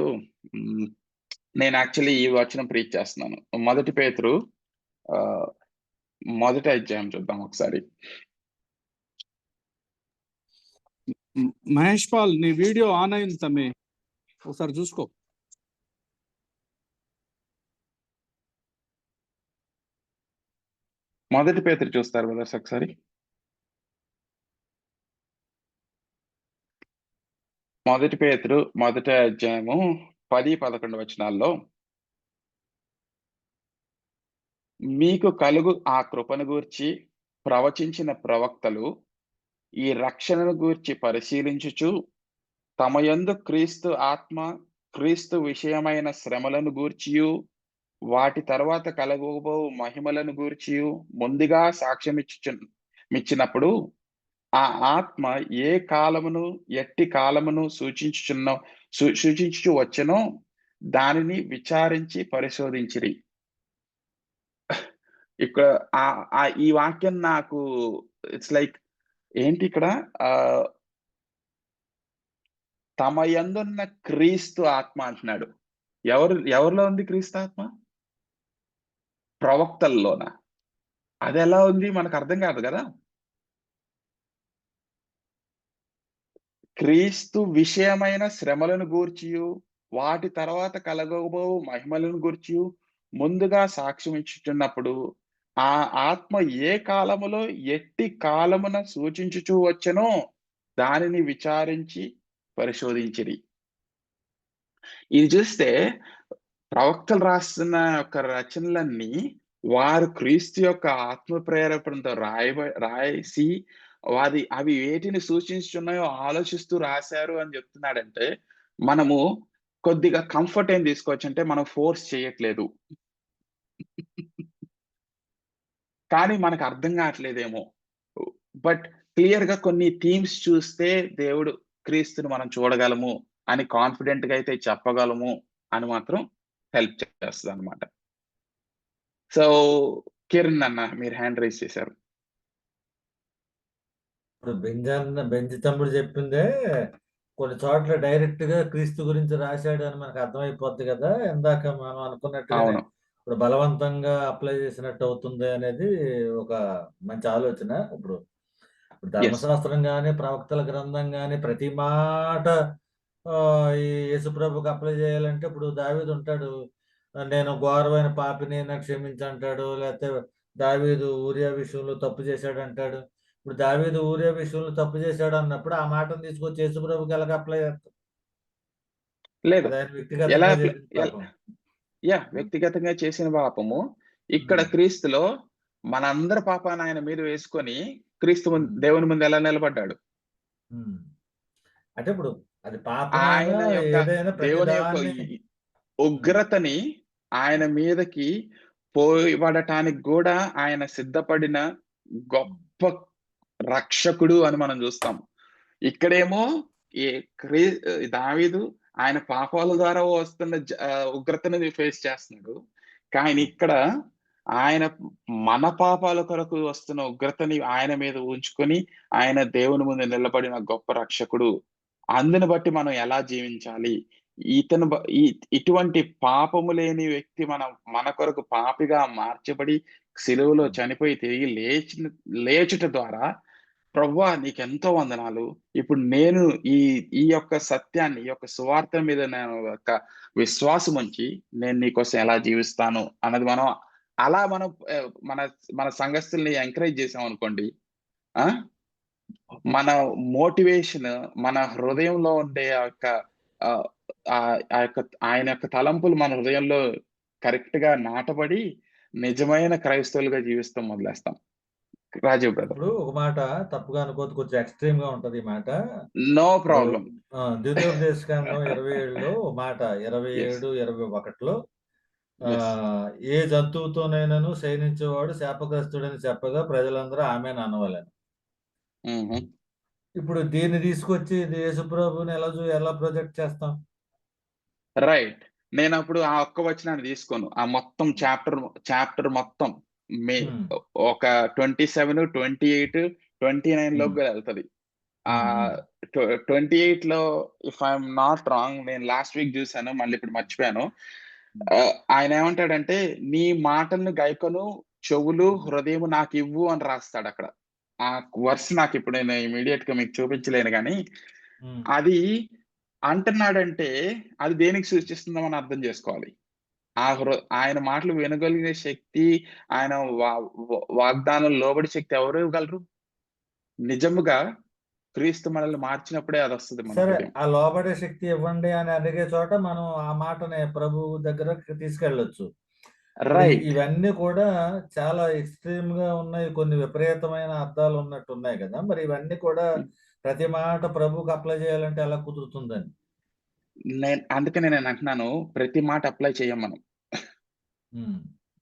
నేను యాక్చువల్లీ ఈ వచనం ప్రీచ్ చేస్తున్నాను. 1 పేతురు 1వ అధ్యాయం చూద్దాం ఒకసారి. మహేష్ పాల్, నీ వీడియో ఆన్ అయింది తమ్మి, ఒకసారి చూసుకో. మొదటి పేతురు చూస్తారు కదా ఒకసారి. 1 పేతురు 1వ అధ్యాయము 10-11 వచనాల్లో, మీకు కలుగు ఆ కృపను గూర్చి ప్రవచించిన ప్రవక్తలు ఈ రక్షణను గూర్చి పరిశీలించుచు తమ యందు క్రీస్తు ఆత్మ, క్రీస్తు విషయమైన శ్రమలను గూర్చియు వాటి తర్వాత కలగబో మహిమలను గూర్చియు ముందుగా సాక్ష్యమిచ్చినప్పుడు ఆ ఆత్మ ఏ కాలమును ఎట్టి కాలమును సూచించు వచ్చనో దానిని విచారించి పరిశోధించిరి. ఇక్కడ ఈ వాక్యం నాకు ఇట్స్ లైక్ ఏంటి ఇక్కడ, తమ యందున్న క్రీస్తు ఆత్మ అంటున్నాడు. ఎవరిలో ఉంది క్రీస్తు ఆత్మ? ప్రవక్తల్లోన. అది ఎలా ఉంది మనకు అర్థం కాదు కదా. క్రీస్తు విషయమైన శ్రమలను గూర్చియు వాటి తర్వాత కలగబో మహిమలను గూర్చియు ముందుగా సాక్ష్యం ఇచ్చుచున్నప్పుడు ఆ ఆత్మ ఏ కాలములో ఎట్టి కాలమున సూచించుచూ వచ్చనో దానిని విచారించి పరిశోధించిరి. ఇది చూస్తే ప్రవక్తలు రాస్తున్న యొక్క రచనలన్నీ వారు క్రీస్తు యొక్క ఆత్మ ప్రేరేపణతో రాసి అవి వేటిని సూచించున్నాయో ఆలోచిస్తూ రాశారు అని చెప్తున్నాడంటే మనము కొద్దిగా కంఫర్ట్ ఏం తీసుకోవచ్చు అంటే మనం ఫోర్స్ చేయట్లేదు, కానీ మనకు అర్థం కావట్లేదేమో. బట్ క్లియర్ గా కొన్ని థీమ్స్ చూస్తే దేవుడు క్రీస్తుని మనం చూడగలము అని కాన్ఫిడెంట్ గా అయితే చెప్పగలము అని మాత్రం హెల్ప్ చేస్తుంది అనమాట. సో కిరణ్ అన్న, మీరు హ్యాండ్ రైజ్ చేశారు. ఇప్పుడు బెంజి తమ్ముడు చెప్పిందే కొన్ని చోట్ల డైరెక్ట్ గా క్రీస్తు గురించి రాశాడు అని మనకు అర్థమైపోద్ది కదా. ఇందాక మనం అనుకున్నట్టుగానే ఇప్పుడు బలవంతంగా అప్లై చేసినట్టు అవుతుంది అనేది ఒక మంచి ఆలోచన. ఇప్పుడు ధర్మశాస్త్రం కానీ ప్రవక్తల గ్రంథం కానీ ప్రతి మాట ఈ యేసుప్రభుకి అప్లై చేయాలంటే ఇప్పుడు దావీదు ఉంటాడు, నేను ఘోరమైన పాపిని నాకు క్షమించంటాడు. లేకపోతే దావీదు ఊరియా విషయంలో తప్పు చేశాడు అంటాడు. ఇప్పుడు దావీదు ఊరే విషయంలో తప్పు చేశాడు అన్నప్పుడు ఆ మాటను తీసుకొచ్చి యేసుప్రభుకి ఎలాగ అప్లై చేస్తాం? లేదు, అది ఆయన ఎలా వ్యక్తిగతంగా చేసిన పాపం. వ్యక్తిగతంగా చేసిన పాపము ఇక్కడ క్రీస్తులో మనందరి పాపాన్ని ఆయన మీద వేసుకొని క్రీస్తు దేవుని ముందు ఎలా నిలబడ్డాడు? అంటే ఇప్పుడు అది ఆయన పాపమైనా యొక్క ఏదైనా దేవుని యొక్క ప్రతిదాన్ని ఉగ్రతని ఆయన మీదకి పోయబడటానికి కూడా ఆయన సిద్ధపడిన గొప్ప రక్షకుడు అని మనం చూస్తాం. ఇక్కడేమో దావీదు ఆయన పాపాల ద్వారా వస్తున్న ఉగ్రతని ఫేస్ చేస్తున్నాడు. కానీ ఇక్కడ ఆయన మన పాపాల కొరకు వస్తున్న ఉగ్రతని ఆయన మీద ఉంచుకొని ఆయన దేవుని ముందు నిలబడిన గొప్ప రక్షకుడు. అందుని బట్టి మనం ఎలా జీవించాలి? ఇటువంటి పాపము లేని వ్యక్తి మన కొరకు పాపిగా మార్చబడి సిలువలో చనిపోయి తిరిగి లేచుట ద్వారా ప్రభువా నీకెంతో వందనాలు. ఇప్పుడు నేను ఈ యొక్క సత్యాన్ని, ఈ యొక్క సువార్త మీద నేను యొక్క విశ్వాసం ఉంచి నేను నీకోసం ఎలా జీవిస్తాను అన్నది మనం మన సంఘస్థుల్ని ఎంకరేజ్ చేసాం అనుకోండి, మన మోటివేషన్ మన హృదయంలో ఉండే ఆయన యొక్క తలంపులు మన హృదయంలో కరెక్ట్ గా నాటబడి నిజమైన క్రైస్తవులుగా జీవిస్తాం మొదలేస్తాం. రాజీవ్ బ్రదర్. ఇప్పుడు ఒక మాట తప్పుగా అనుకోవద్దు, కొంచెం ఎక్స్ట్రీమ్ గా ఉంటది ఈ మాట. No problem. ద్వితీయోపదేశకాండం 27లో మాట 27, 21లో ఏ జంతువుతోనైనాను శయనించేవాడు శాపగ్రస్తుడని చెప్పగా ప్రజలందరూ ఆమెను అనవలెను. ఇప్పుడు దీన్ని తీసుకొచ్చి యేసుప్రభుని ఎలా ప్రొజెక్ట్ చేస్తాం? రైట్. నేను అప్పుడు ఆ ఒక్క వచనాన్ని తీసుకోను, ఆ మొత్తం చాప్టర్ మొత్తం ఒక 27, 28, 29 లోకి వెళ్తుంది. 28 లో ఇఫ్ ఐఎమ్ నాట్ రాంగ్, నేను లాస్ట్ వీక్ చూసాను, మళ్ళీ ఇప్పుడు మర్చిపోయాను. ఆయన ఏమంటాడంటే నీ మాటలను గైకొను చెవులు హృదయం నాకు ఇవ్వు అని రాస్తాడు అక్కడ. ఆ వర్స్ నాకు ఇప్పుడు నేను ఇమీడియట్ గా మీకు చూపించలేను, కానీ అది అంటున్నాడంటే అది దేనికి సూచిస్తుందో మనం అర్థం చేసుకోవాలి. ఆయన మాటలు వినగలిగే శక్తి, ఆయన వాగ్దానం లోబడి శక్తి ఎవరు ఇవ్వగలరు? నిజముగా క్రీస్తు మనల్ని మార్చినప్పుడే అది వస్తుంది. సరే, ఆ లోబడే శక్తి ఇవ్వండి అని అడిగే చోట మనం ఆ మాటని ప్రభు దగ్గర తీసుకెళ్ళొచ్చు. రైట్. ఇవన్నీ కూడా చాలా ఎక్స్ట్రీమ్ గా ఉన్నాయి, కొన్ని విపరీతమైన అర్థాలు ఉన్నట్టు ఉన్నాయి కదా. మరి ఇవన్నీ కూడా ప్రతి మాట ప్రభుకి అప్లై చేయాలంటే ఎలా కుదురుతుందని అందుకనే నేను అంటున్నాను, ప్రతి మాట అప్లై చేయం మనం.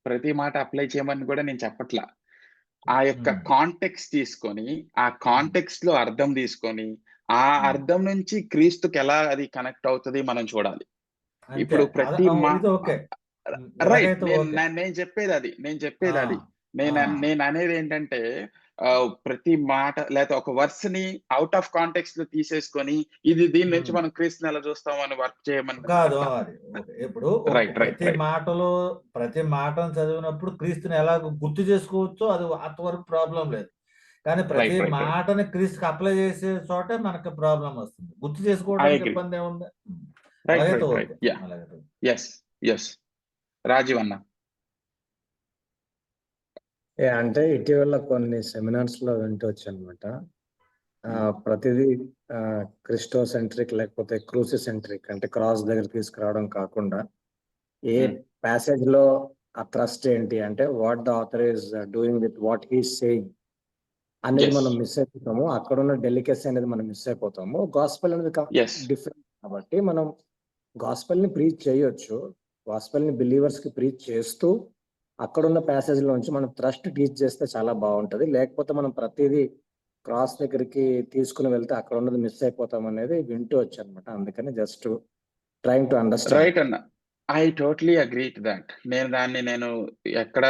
ప్రతి మాట అప్లై చేయమని కూడా నేను చెప్పట్లా. ఆ యొక్క కాంటెక్స్ట్ తీసుకొని, ఆ కాంటెక్స్ట్ లో అర్థం తీసుకొని, ఆ అర్థం నుంచి క్రీస్తుకి ఎలా అది కనెక్ట్ అవుతుంది మనం చూడాలి. ఇప్పుడు ప్రతి రైట్, నేను చెప్పేది అది నేను అనేది ఏంటంటే ప్రతి మాట లేదా ఒక వర్స్ ని అవుట్ ఆఫ్ కాంటెక్స్ట్ లో తీసేసుకొని దీని నుంచి మనం క్రీస్తుని ఎలా చూస్తాం అని వర్క్ చేయమని కాదు. అది ఇప్పుడు ప్రతి మాటను చదివినప్పుడు క్రీస్తుని ఎలా గుర్తు చేసుకోవచ్చో అది అంతవరకు ప్రాబ్లం లేదు. కానీ ప్రతి మాటని క్రీస్తుకి అప్లై చేసే చోటే మనకి ప్రాబ్లం వస్తుంది. గుర్తు చేసుకోవడానికి ఇబ్బంది ఏముంది? రాజీవ్ అన్న, అంటే ఇటీవల కొన్ని సెమినార్స్ లో వింటొచ్చు అనమాట. ప్రతిదీ క్రిస్టో సెంట్రిక్ లేకపోతే క్రూసి సెంట్రిక్, అంటే క్రాస్ దగ్గర తీసుకురావడం కాకుండా ఏ ప్యాసేజ్ లో ఆ థ్రస్ట్ ఏంటి అంటే what the author is doing with what he's saying అనేది మనం మిస్ అయిపోతాము. అక్కడ ఉన్న డెలికేసీ అనేది మనం మిస్ అయిపోతాము. గాస్పెల్ అనేది డిఫరెంట్ కాబట్టి మనం గాస్పెల్ ని ప్రీచ్ చేయొచ్చు. గాస్పెల్ ని బిలీవర్స్ కి ప్రీచ్ చేస్తూ అక్కడున్న ప్యాసేజ్ లోంచి మనం థ్రస్ట్ టీచ్ చేస్తే చాలా బాగుంటది. లేకపోతే మనం ప్రతిదీ క్రాస్ దగ్గరికి తీసుకుని వెళ్తే అక్కడ ఉన్నది మిస్ అయిపోతాం అనేది వింటూ వచ్చి అనమాట. అందుకని just trying to understand. Right అన్న, I totally agree to that. నేను ఎక్కడ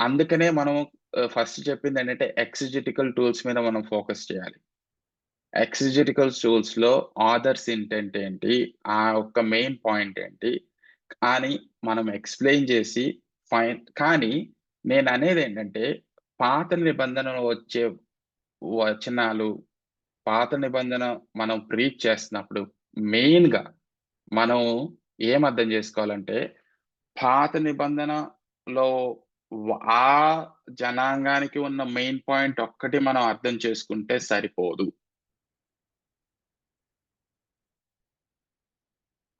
అందుకనే మనం ఫస్ట్ చెప్పింది ఏంటంటే ఎక్సిజెటికల్ టూల్స్ మీద మనం ఫోకస్ చేయాలి. ఎక్సిజెటికల్ టూల్స్ లో ఆథర్స్ ఇంటెంట్ ఏంటి, ఆ ఒక్క మెయిన్ పాయింట్ ఏంటి అని మనం ఎక్స్ప్లెయిన్ చేసి ఫైన్. కానీ నేను అనేది ఏంటంటే పాత నిబంధనలో వచ్చే వచనాలు, పాత నిబంధన మనం ప్రీచ్ చేస్తున్నప్పుడు మెయిన్ గా మనం ఏం అర్థం చేసుకోవాలంటే పాత నిబంధనలో ఆ జనాంగానికి ఉన్న మెయిన్ పాయింట్ ఒక్కటి మనం అర్థం చేసుకుంటే సరిపోదు.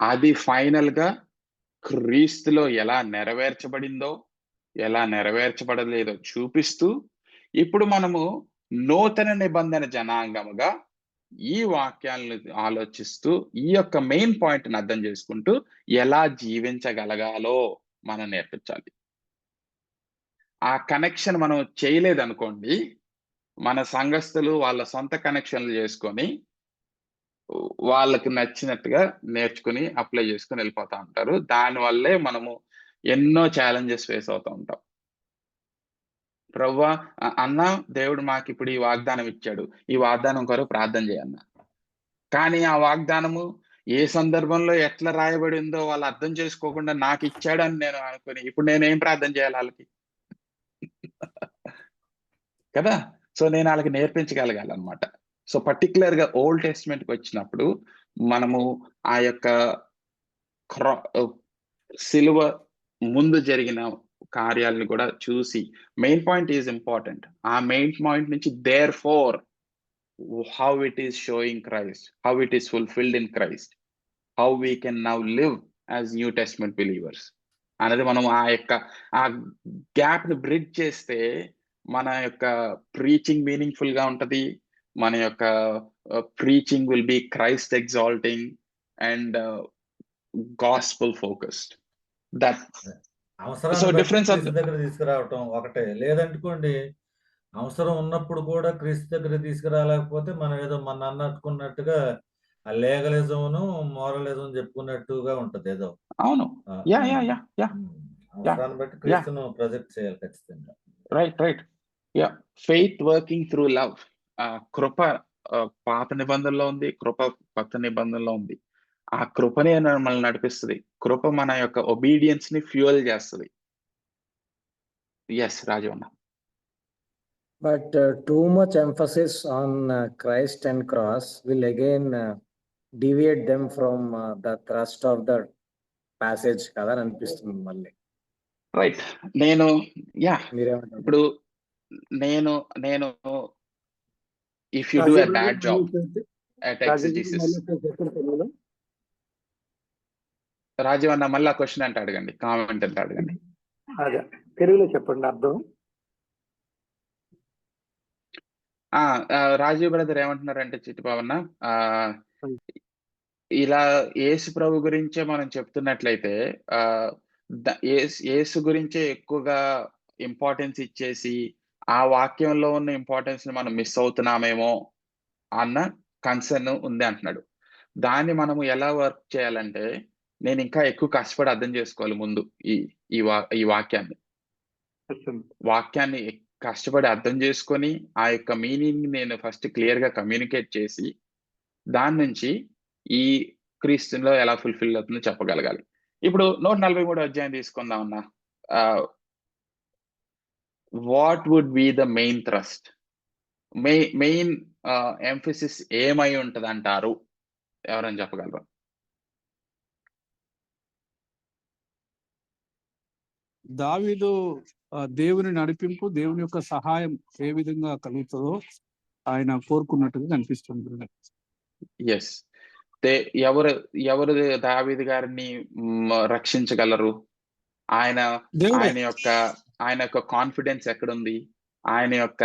అది ఫైనల్ గా క్రీస్తులో ఎలా నెరవేర్చబడిందో, ఎలా నెరవేర్చబడలేదో చూపిస్తూ, ఇప్పుడు మనము నూతన నిబంధన జనాంగముగా ఈ వాక్యాలను ఆలోచిస్తూ, ఈ యొక్క మెయిన్ పాయింట్ని అర్థం చేసుకుంటూ ఎలా జీవించగలగాలో మనం నేర్పించాలి. ఆ కనెక్షన్ మనం చేయలేదనుకోండి, మన సంఘస్థులు వాళ్ళ సొంత కనెక్షన్లు చేసుకొని వాళ్ళకి నచ్చినట్టుగా నేర్చుకుని అప్లై చేసుకుని వెళ్ళిపోతా ఉంటారు. దానివల్లే మనము ఎన్నో ఛాలెంజెస్ ఫేస్ అవుతూ ఉంటాం. ప్రభువా అన్న దేవుడు మాకు ఇప్పుడు ఈ వాగ్దానం ఇచ్చాడు, ఈ వాగ్దానం కొరకు ప్రార్థన చేయన్న. కానీ ఆ వాగ్దానము ఏ సందర్భంలో ఎట్లా రాయబడిందో వాళ్ళు అర్థం చేసుకోకుండా నాకు ఇచ్చాడని నేను అనుకుని ఇప్పుడు నేనేం ప్రార్థన చేయాలి వాళ్ళకి కదా. సో నేను వాళ్ళకి నేర్పించగలగాలన్నమాట. సో పర్టికులర్ గా ఓల్డ్ టెస్ట్మెంట్కి వచ్చినప్పుడు మనము ఆ యొక్క సిలువ ముందు జరిగిన కార్యాలను కూడా చూసి మెయిన్ పాయింట్ ఈజ్ ఇంపార్టెంట్. ఆ మెయిన్ పాయింట్ నుంచి therefore how it is showing Christ, how it is fulfilled in Christ, how we can now live as New Testament believers అనేది మనం ఆ గ్యాప్ ని బ్రిడ్జ్ చేస్తే మన యొక్క ప్రీచింగ్ మీనింగ్ఫుల్ గా ఉంటది. మన యొక్క preaching will be Christ exalting and gospel focused. That so difference దగ్గర తీసుకురావటం ఒకటే, లేదనుకోండి అవసరం ఉన్నప్పుడు కూడా క్రీస్తు దగ్గర తీసుకురాలేకపోతే మనం ఏదో మన అన్నట్టుకున్నట్టుగా ఆ లీగలిజంను మోరలిజం చెప్పుకున్నట్టుగా ఉంటది ఏదో. అవును, అవసరాన్ని బట్టి క్రీస్తును ప్రొజెక్ట్ చేయాలి ఖచ్చితంగా. Right. Faith working through love. కృప పాత నిబంధనలో ఉంది, కృప కొత్త నిబంధనలో ఉంది. ఆ కృపనే మనల్ని నడిపిస్తుంది. కృప మన యొక్క ఒబీడియన్స్ ని ఫ్యూయల్ చేస్తుంది. Yes రాజవన్న. But too much emphasis on Christ and cross will again deviate them from the thrust of the passage కదా అనిపిస్తుంది మళ్ళీ. రైట్. నేను ఇప్పుడు నేను if you do a bad job at exegesis. రాజవన్న మళ్ళా క్వశ్చన్ అంటే అడగండి, కామెంట్ అంటే అడగండి. అదే తెలుగులో చెప్పండి అర్థం. రాజీవ్ బ్రదర్ ఏమంటున్నారంటే చిట్టిబావన్న, ఇలా యేసు ప్రభు గురించే మనం చెప్తున్నట్లయితే యేసు గురించే ఎక్కువగా ఇంపార్టెన్స్ ఇచ్చేసి ఆ వాక్యంలో ఉన్న ఇంపార్టెన్స్ ని మనం మిస్ అవుతున్నామేమో అన్న కన్సర్న్ ఉంది అంటున్నాడు. దాన్ని మనము ఎలా వర్క్ చేయాలంటే, నేను ఇంకా ఎక్కువ కష్టపడి అర్థం చేసుకోవాలి ముందు ఈ వాక్యాన్ని కష్టపడి అర్థం చేసుకొని ఆ యొక్క మీనింగ్ నేను ఫస్ట్ క్లియర్ గా కమ్యూనికేట్ చేసి దాని నుంచి ఈ క్రీస్తులో ఎలా ఫుల్ఫిల్ అవుతుందో చెప్పగలగాలి. ఇప్పుడు 143 అధ్యాయం తీసుకుందాం అన్న. What would be the main thrust, main emphasis ఏమై ఉంటది అంటారు? ఎవరైనా చెప్పగలరా? దావీదు దేవుని నడిపింపు, దేవుని యొక్క సహాయం ఏ విధంగా కలుగుతుందో ఆయన కోరుకున్నట్టుగా కనిపిస్తుంది. ఎస్. ఎవరు దావీదు గారిని రక్షించగలరు? ఆయన యొక్క కాన్ఫిడెన్స్ ఎక్కడుంది? ఆయన యొక్క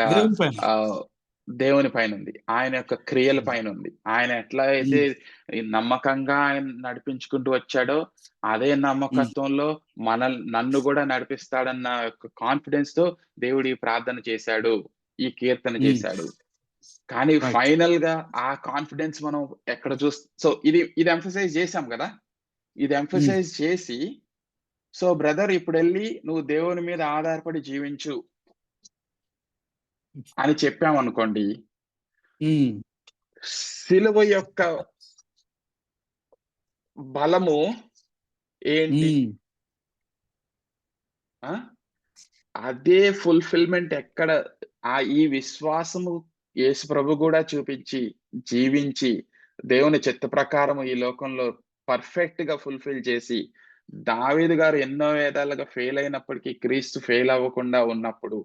దేవుని పైన ఉంది, ఆయన యొక్క క్రియల పైన ఉంది. ఆయన ఎట్లా అయితే నమ్మకంగా ఆయన నడిపించుకుంటూ వచ్చాడో అదే నమ్మకత్వంలో నన్ను కూడా నడిపిస్తాడన్న కాన్ఫిడెన్స్ తో దేవుడు ఈ ప్రార్థన చేశాడు, ఈ కీర్తన చేశాడు. కానీ ఫైనల్ గా ఆ కాన్ఫిడెన్స్ మనం ఎక్కడ సో ఇది ఎంఫసైజ్ చేశాం కదా. ఇది ఎంఫసైజ్ చేసి, సో బ్రదర్ ఇప్పుడు వెళ్ళి నువ్వు దేవుని మీద ఆధారపడి జీవించు అని చెప్పామనుకోండి, సిలువ యొక్క బలము ఏంటి? అదే ఫుల్ఫిల్మెంట్ ఎక్కడ? ఈ విశ్వాసము యేసు ప్రభు కూడా చూపించి జీవించి దేవుని చిత్త ప్రకారం ఈ లోకంలో పర్ఫెక్ట్ గా ఫుల్ఫిల్ చేసి దావీదు గారు ఎన్నో విధాలుగా ఫెయిల్ అయినప్పటికీ క్రీస్తు ఫెయిల్ అవ్వకుండా ఉన్నప్పుడు,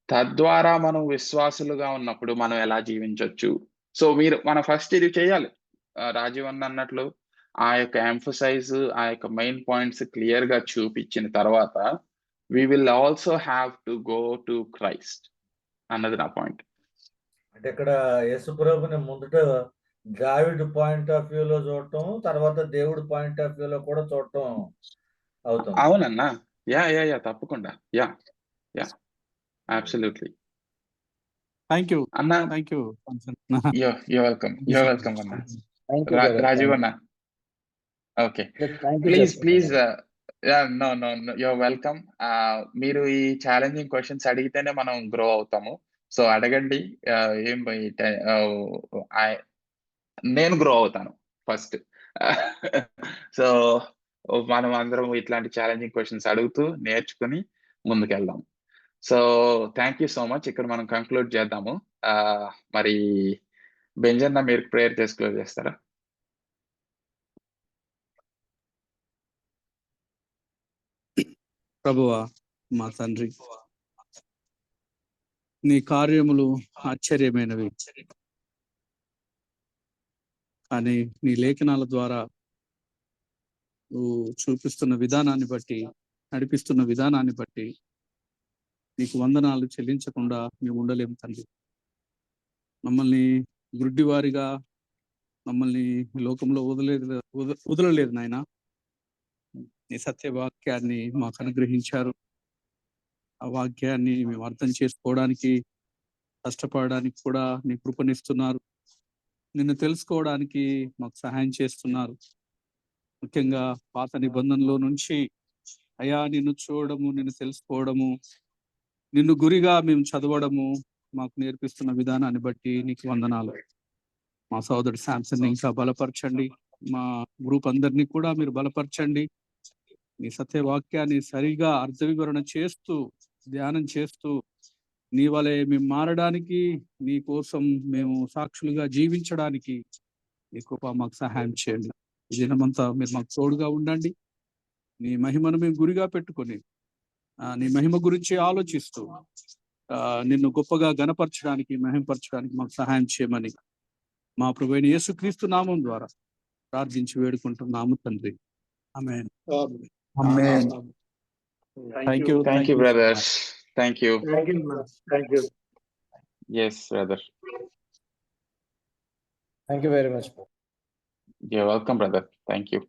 తద్వారా మనం విశ్వాసులుగా ఉన్నప్పుడు మనం ఎలా జీవించొచ్చు? సో మనం ఫస్ట్ ఇది చేయాలి. రాజీవ్ అన్నట్లు ఆ యొక్క ఎంఫసైజ్, ఆ యొక్క మెయిన్ పాయింట్స్ క్లియర్ గా చూపించిన తర్వాత we will also have to go to Christ అన్నది నా పాయింట్. అంటే ఇక్కడ యేసుప్రభుని ముందుట దావీదు పాయింట్ ఆఫ్ వ్యూలో చూడటం, తర్వాత దేవుడి పాయింట్ ఆఫ్ వ్యూలో కూడా చూడటం అవుతుంది. అవునన్నా, యా తప్పకుండా, యా అబ్సల్యూట్లీ. థ్యాంక్ యూ అన్న, థ్యాంక్ యూ you're welcome అన్న. రాజీవ్ అన్న, okay, please no you're welcome. మీరు ఈ ఛాలెంజింగ్ క్వశ్చన్స్ అడిగితేనే మనం గ్రో అవుతాము. సో అడగండి. ఏం నేను గ్రో అవుతాను ఫస్ట్. సో మనం అందరం ఇట్లాంటి ఛాలెంజింగ్ క్వశ్చన్స్ అడుగుతూ నేర్చుకుని ముందుకెళ్దాం. So thank you so much. ఇక్కడ మనం కంక్లూడ్ చేద్దాము. మరి బెంజన్న, మీరు ప్రేయర్ చేసి క్లోజ్ చేస్తారా? ప్రభువా మా తండ్రి, నీ కార్యములు ఆశ్చర్యమైనవి, కానీ నీ లేఖనాల ద్వారా నువ్వు చూపిస్తున్న విధానాన్ని బట్టి, నడిపిస్తున్న విధానాన్ని బట్టి నీకు వందనాలు చెల్లించకుండా మేము ఉండలేము తండ్రి. మమ్మల్ని గుడ్డివారిగా మమ్మల్ని లోకంలో వదలలేదు నాయన. నీ సత్యవాక్యాన్ని మాకు అనుగ్రహించారు. ఆ వాక్యాన్ని మేము అర్థం చేసుకోవడానికి, కష్టపడడానికి కూడా నీ కృపనిస్తున్నారు. నిన్ను తెలుసుకోవడానికి మాకు సహాయం చేస్తున్నారు. ముఖ్యంగా పాత నిబంధనలో నుంచి అయా నిన్ను చూడడము, నిన్ను తెలుసుకోవడము, నిన్ను గురిగా మేము చదవడము మాకు నేర్పిస్తున్న విధానాన్ని బట్టి నీకు వందనాలు. మా సోదరుడు శాంసన్ ఇంకా బలపరచండి. మా గ్రూప్ అందరినీ కూడా మీరు బలపరచండి. నీ సత్యవాక్యాన్ని సరిగా అర్థ వివరణ చేస్తూ, ధ్యానం చేస్తూ, నీ వలె మేము మారడానికి, నీ కోసం మేము సాక్షులుగా జీవించడానికి నీ కృప మాకు సహాయం చేయండి. ఈ దినమంతా మీరు మాకు తోడుగా ఉండండి. నీ మహిమను మేము గురిగా పెట్టుకొని నీ మహిమ గురించి ఆలోచిస్తూ నిన్ను గొప్పగా గణపరచడానికి, మహిమపరచడానికి మాకు సహాయం చేయమని మా ప్రభువైన యేసుక్రీస్తు నామం ద్వారా ప్రార్థించి వేడుకుంటున్నాము తండ్రి. Amen. Thank you brothers. Thank you. Yes brother. Thank you very much. You're welcome, brother. Thank you.